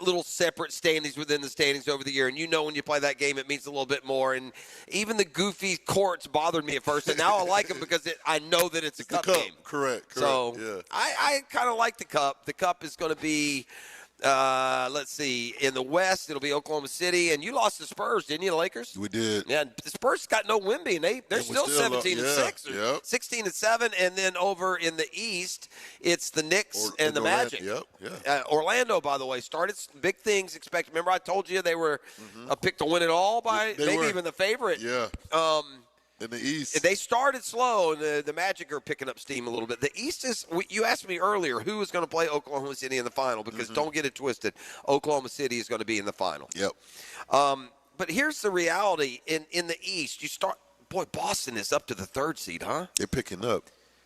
little separate standings within the standings over the year. And when you play that game, it means a little bit more. And even the goofy courts bothered me at first, and now I like them because I know that it's a cup game. Correct. So yeah. I kind of like the cup. The cup is going to be. Let's see. In the West, it'll be Oklahoma City, and you lost the Spurs, didn't you, the Lakers? We did. Yeah, the Spurs got no Wemby, and they're still 17-6, or 16-7, and then over in the East, it's the Knicks and the Magic. Orlando, by the way, started big things. Remember, I told you they were a pick to win it all by even the favorite. Yeah. In the East. They started slow, and the Magic are picking up steam a little bit. The East is – you asked me earlier who is going to play Oklahoma City in the final because don't get it twisted. Oklahoma City is going to be in the final. Yep. But here's the reality. In the East, you start – boy, Boston is up to the 3rd seed, huh? They're picking up.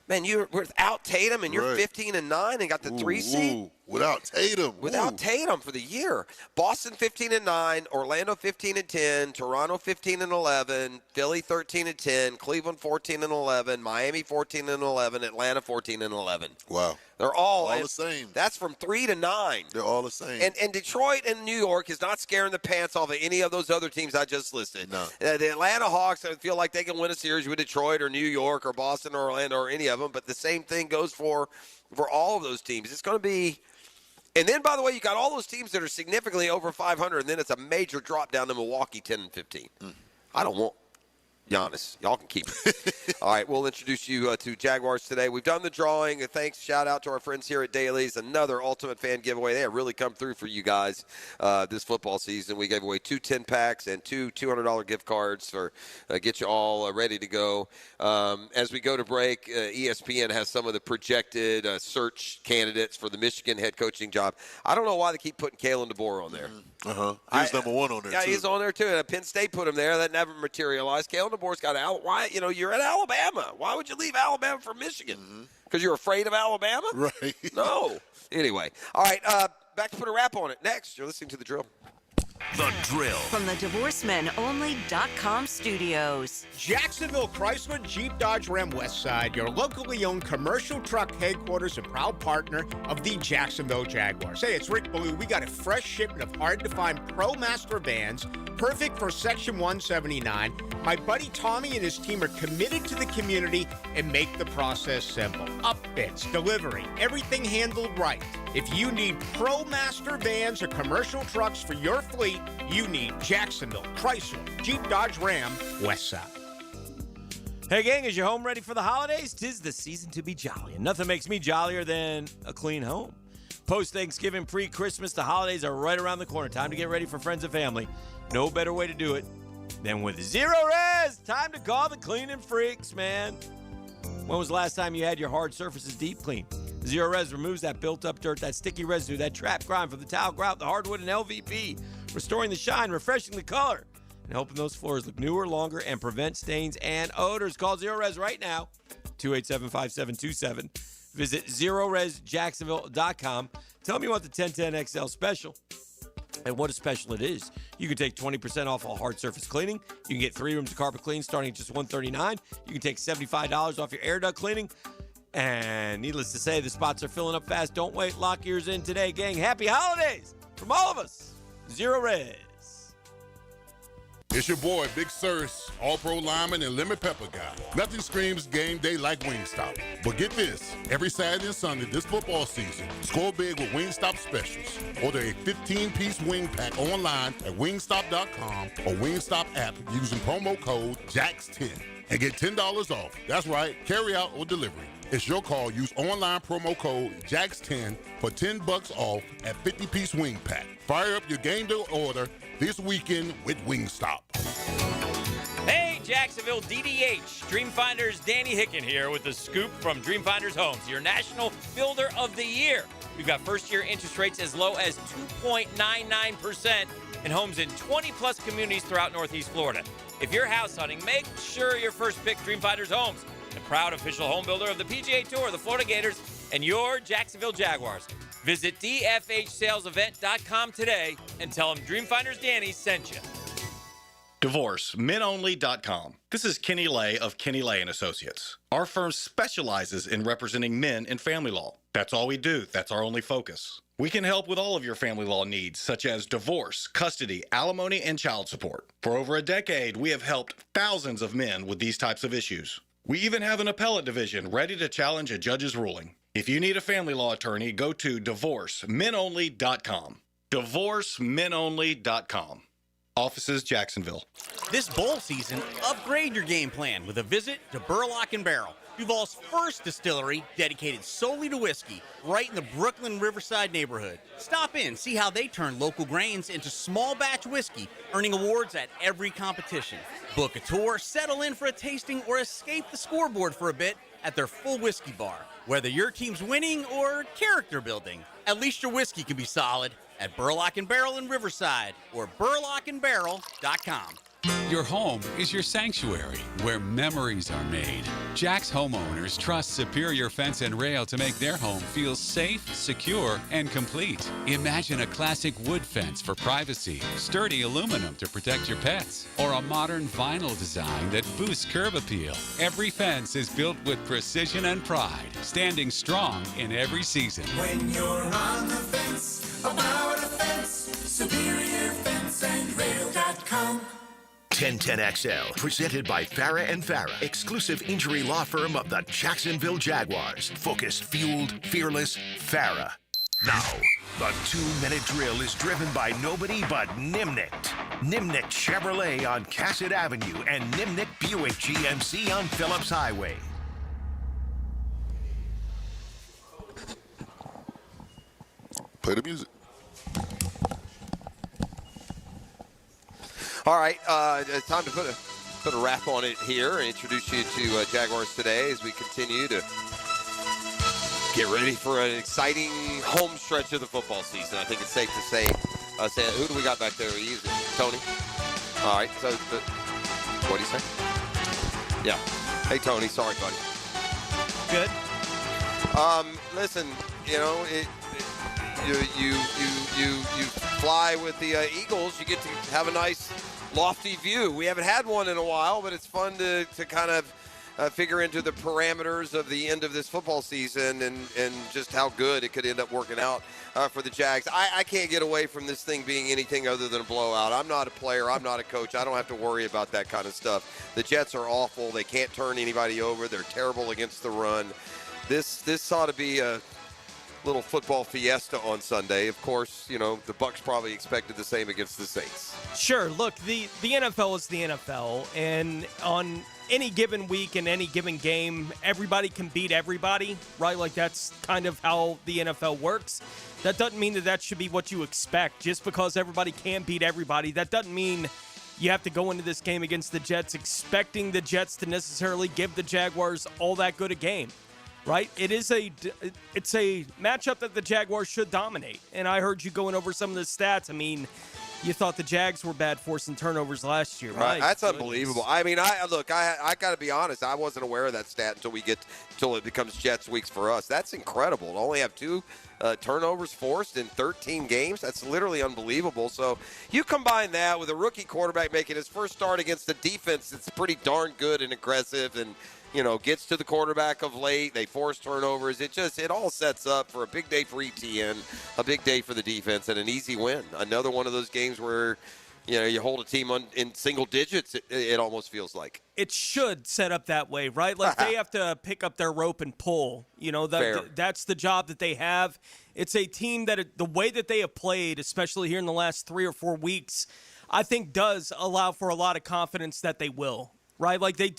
Man, you're without Tatum, and you're 15-9 and got the 3 seed? Without Tatum. Without Tatum for the year. Boston 15-9, Orlando 15-10, Toronto 15-11, Philly 13-10, Cleveland 14-11, Miami 14-11, Atlanta 14-11. Wow. They're all the same. That's from 3 to 9. They're all the same. And Detroit and New York is not scaring the pants off of any of those other teams I just listed. No. The Atlanta Hawks, I feel like they can win a series with Detroit or New York or Boston or Orlando or any of them, but the same thing goes for all of those teams. It's going to be – and then, by the way, you got all those teams that are significantly over 500, and then it's a major drop down to Milwaukee 10-15. I don't want Giannis. Y'all can keep it. All right, we'll introduce you to Jaguars today. We've done the drawing. Thanks, shout out to our friends here at Dailies. Another Ultimate Fan giveaway. They have really come through for you guys this football season. We gave away 2 10-packs and 2 $200 gift cards for get you all ready to go. As we go to break, ESPN has some of the projected search candidates for the Michigan head coaching job. I don't know why they keep putting Kalen DeBoer on there. He's number 1 on there, yeah, too. he's on there, too. And Penn State put him there. That never materialized. Kalen DeBoer's got why? You're at Alabama. Why would you leave Alabama for Michigan? Because you're afraid of Alabama? Right. No. Anyway. All right, back to put a wrap on it. Next, you're listening to The Drill. The Drill. From the DivorceMenOnly.com studios. Jacksonville Chrysler Jeep Dodge Ram Westside, your locally owned commercial truck headquarters and proud partner of the Jacksonville Jaguars. Hey, it's Rick Ballou. We got a fresh shipment of hard-to-find ProMaster vans, perfect for Section 179. My buddy Tommy and his team are committed to the community and make the process simple. Upfits, delivery, everything handled right. If you need ProMaster vans or commercial trucks for your fleet, you need Jacksonville Chrysler Jeep Dodge Ram Westside. Hey, gang, is your home ready for the holidays? 'Tis the season to be jolly, and nothing makes me jollier than a clean home. Post-Thanksgiving, pre-Christmas, the holidays are right around the corner. Time to get ready for friends and family. No better way to do it than with Zero Res. Time to call the cleaning freaks, man. When was the last time you had your hard surfaces deep cleaned? Zero Res removes that built-up dirt, that sticky residue, that trapped grime from the tile, grout, the hardwood, and LVP, restoring the shine, refreshing the color, and helping those floors look newer, longer, and prevent stains and odors. Call Zero Res right now, 287-5727. Visit ZeroResJacksonville.com. Tell them you want the 1010XL special and what a special it is. You can take 20% off all hard surface cleaning. You can get 3 rooms of carpet clean starting at just $139. You can take $75 off your air duct cleaning. And needless to say, the spots are filling up fast. Don't wait. Lock yours in today, gang. Happy holidays from all of us. Zero Res. It's your boy, Big Sirs, All-Pro lineman and lemon pepper guy. Nothing screams game day like Wingstop. But get this, every Saturday and Sunday this football season, score big with Wingstop specials. Order a 15-piece wing pack online at wingstop.com or Wingstop app using promo code JAX10 and get $10 off. That's right, carry out or delivery. It's your call. Use online promo code JAX10 for $10 off at 50-piece wing pack. Fire up your game day order this weekend with Wingstop. Hey, Jacksonville DDH. Dreamfinders Danny Hicken here with the scoop from Dreamfinders Homes, your National Builder of the Year. We've got first-year interest rates as low as 2.99% and homes in 20-plus communities throughout Northeast Florida. If you're house hunting, make sure your first pick Dreamfinders Homes, the proud official home builder of the PGA Tour, the Florida Gators, and your Jacksonville Jaguars. Visit DFHSalesEvent.com today and tell them Dreamfinders Danny sent you. DivorceMenOnly.com. This is Kenny Lay of Kenny Lay & Associates. Our firm specializes in representing men in family law. That's all we do. That's our only focus. We can help with all of your family law needs, such as divorce, custody, alimony, and child support. For over a decade, we have helped thousands of men with these types of issues. We even have an appellate division ready to challenge a judge's ruling. If you need a family law attorney, go to DivorceMenOnly.com. DivorceMenOnly.com. Offices, Jacksonville. This bowl season, upgrade your game plan with a visit to Burlock & Barrel, Duval's first distillery dedicated solely to whiskey, right in the Brooklyn Riverside neighborhood. Stop in, see how they turn local grains into small batch whiskey, earning awards at every competition. Book a tour, settle in for a tasting, or escape the scoreboard for a bit at their full whiskey bar. Whether your team's winning or character building, at least your whiskey can be solid at Burlock & Barrel in Riverside or burlockandbarrel.com. Your home is your sanctuary where memories are made. Jack's homeowners trust Superior Fence and Rail to make their home feel safe, secure, and complete. Imagine a classic wood fence for privacy, sturdy aluminum to protect your pets, or a modern vinyl design that boosts curb appeal. Every fence is built with precision and pride, standing strong in every season. When you're on the fence, about a fence, SuperiorFenceandRail.com. 1010XL, presented by Farah and Farah, exclusive injury law firm of the Jacksonville Jaguars. Focused, fueled, fearless, Farah. Now, the 2-minute drill is driven by nobody but Nimnicht. Nimnicht Chevrolet on Cassett Avenue and Nimnicht Buick GMC on Phillips Highway. Play the music. All right, it's time to put a wrap on it here and introduce you to Jaguars Today as we continue to get ready for an exciting home stretch of the football season. I think it's safe to say, who do we got back there? Tony? All right, so what do you say? Yeah. Hey, Tony, sorry, buddy. Good. Listen, you know, you fly with the Eagles, you get to have a nice lofty view. We haven't had one in a while, but it's fun to kind of figure into the parameters of the end of this football season and just how good it could end up working out for the Jags. I can't get away from this thing being anything other than a blowout. I'm not a player. I'm not a coach. I don't have to worry about that kind of stuff. The Jets are awful. They can't turn anybody over. They're terrible against the run. This ought to be a little football fiesta on Sunday. Of course, you know, the Bucs probably expected the same against the Saints. Sure. Look, the NFL is the NFL, and on any given week in any given game, everybody can beat everybody, right? Like, that's kind of how the NFL works. That doesn't mean that should be what you expect. Just because everybody can beat everybody, that doesn't mean you have to go into this game against the Jets expecting the Jets to necessarily give the Jaguars all that good a game. Right? It's a matchup that the Jaguars should dominate. And I heard you going over some of the stats. I mean, you thought the Jags were bad forcing turnovers last year, right? That's unbelievable. I mean, I got to be honest. I wasn't aware of that stat until it becomes Jets weeks for us. That's incredible. To only have 2 turnovers forced in 13 games. That's literally unbelievable. So you combine that with a rookie quarterback making his first start against a defense that's pretty darn good and aggressive and, you know, gets to the quarterback of late. They force turnovers. It all sets up for a big day for ETN, a big day for the defense, and an easy win. Another one of those games where, you know, you hold a team in single digits, it almost feels like. It should set up that way, right? Like, they have to pick up their rope and pull. You know, that's the job that they have. It's a team that the way that they have played, especially here in the last 3 or 4 weeks, I think does allow for a lot of confidence that they will. Right, like they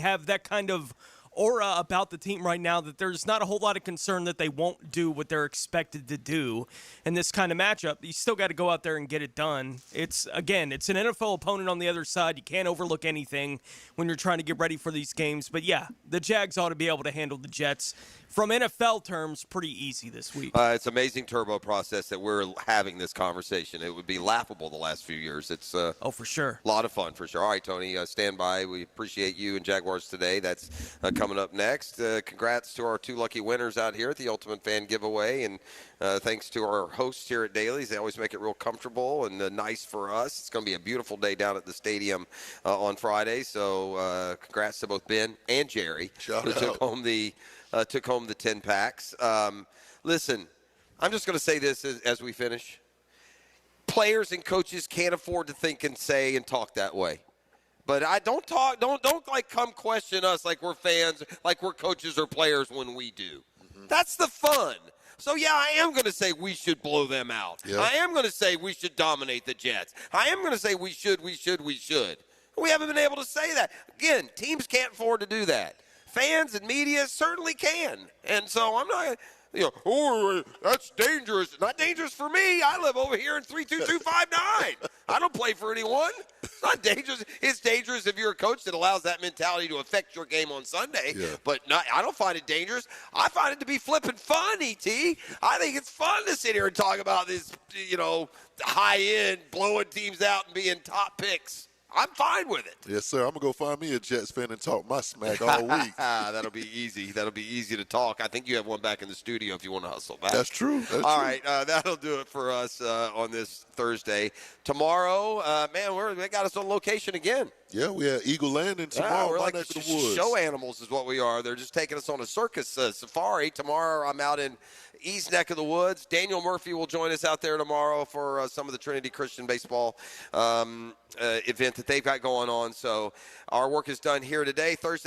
have that kind of aura about the team right now that there's not a whole lot of concern that they won't do what they're expected to do in this kind of matchup. You still got to go out there and get it done. It's an NFL opponent on the other side. You can't overlook anything when you're trying to get ready for these games. But yeah, the Jags ought to be able to handle the Jets. From NFL terms, pretty easy this week. It's amazing turbo process that we're having this conversation. It would be laughable the last few years. It's for sure. A lot of fun for sure. All right, Tony, stand by. We appreciate you and Jaguars Today. That's coming up next. Congrats to our 2 lucky winners out here at the Ultimate Fan Giveaway, and thanks to our hosts here at Dailies. They always make it real comfortable and nice for us. It's going to be a beautiful day down at the stadium on Friday. So congrats to both Ben and Jerry, who took home the 10 packs. Listen, I'm just going to say this as we finish. Players and coaches can't afford to think and say and talk that way. But don't like come question us like we're fans, like we're coaches or players when we do. Mm-hmm. That's the fun. So, yeah, I am going to say we should blow them out. Yep. I am going to say we should dominate the Jets. I am going to say we should. We haven't been able to say that. Again, teams can't afford to do that. Fans and media certainly can. And so I'm not, that's dangerous. Not dangerous for me. I live over here in 32259. I don't play for anyone. It's not dangerous. It's dangerous if you're a coach that allows that mentality to affect your game on Sunday. Yeah. But I don't find it dangerous. I find it to be flipping fun, E.T. I think it's fun to sit here and talk about this, high-end, blowing teams out and being top picks. I'm fine with it. Yes, sir. I'm going to go find me a Jets fan and talk my smack all week. That'll be easy. That'll be easy to talk. I think you have one back in the studio if you want to hustle back. That's true. All right. That'll do it for us on this Thursday. Tomorrow, they got us on location again. Yeah, we have Eagle Landing tomorrow. We're my like neck of the woods. show animals is what we are. They're just taking us on a circus safari. Tomorrow I'm out in East neck of the woods. Daniel Murphy will join us out there tomorrow for some of the Trinity Christian baseball event that they've got going on. So our work is done here today, Thursday.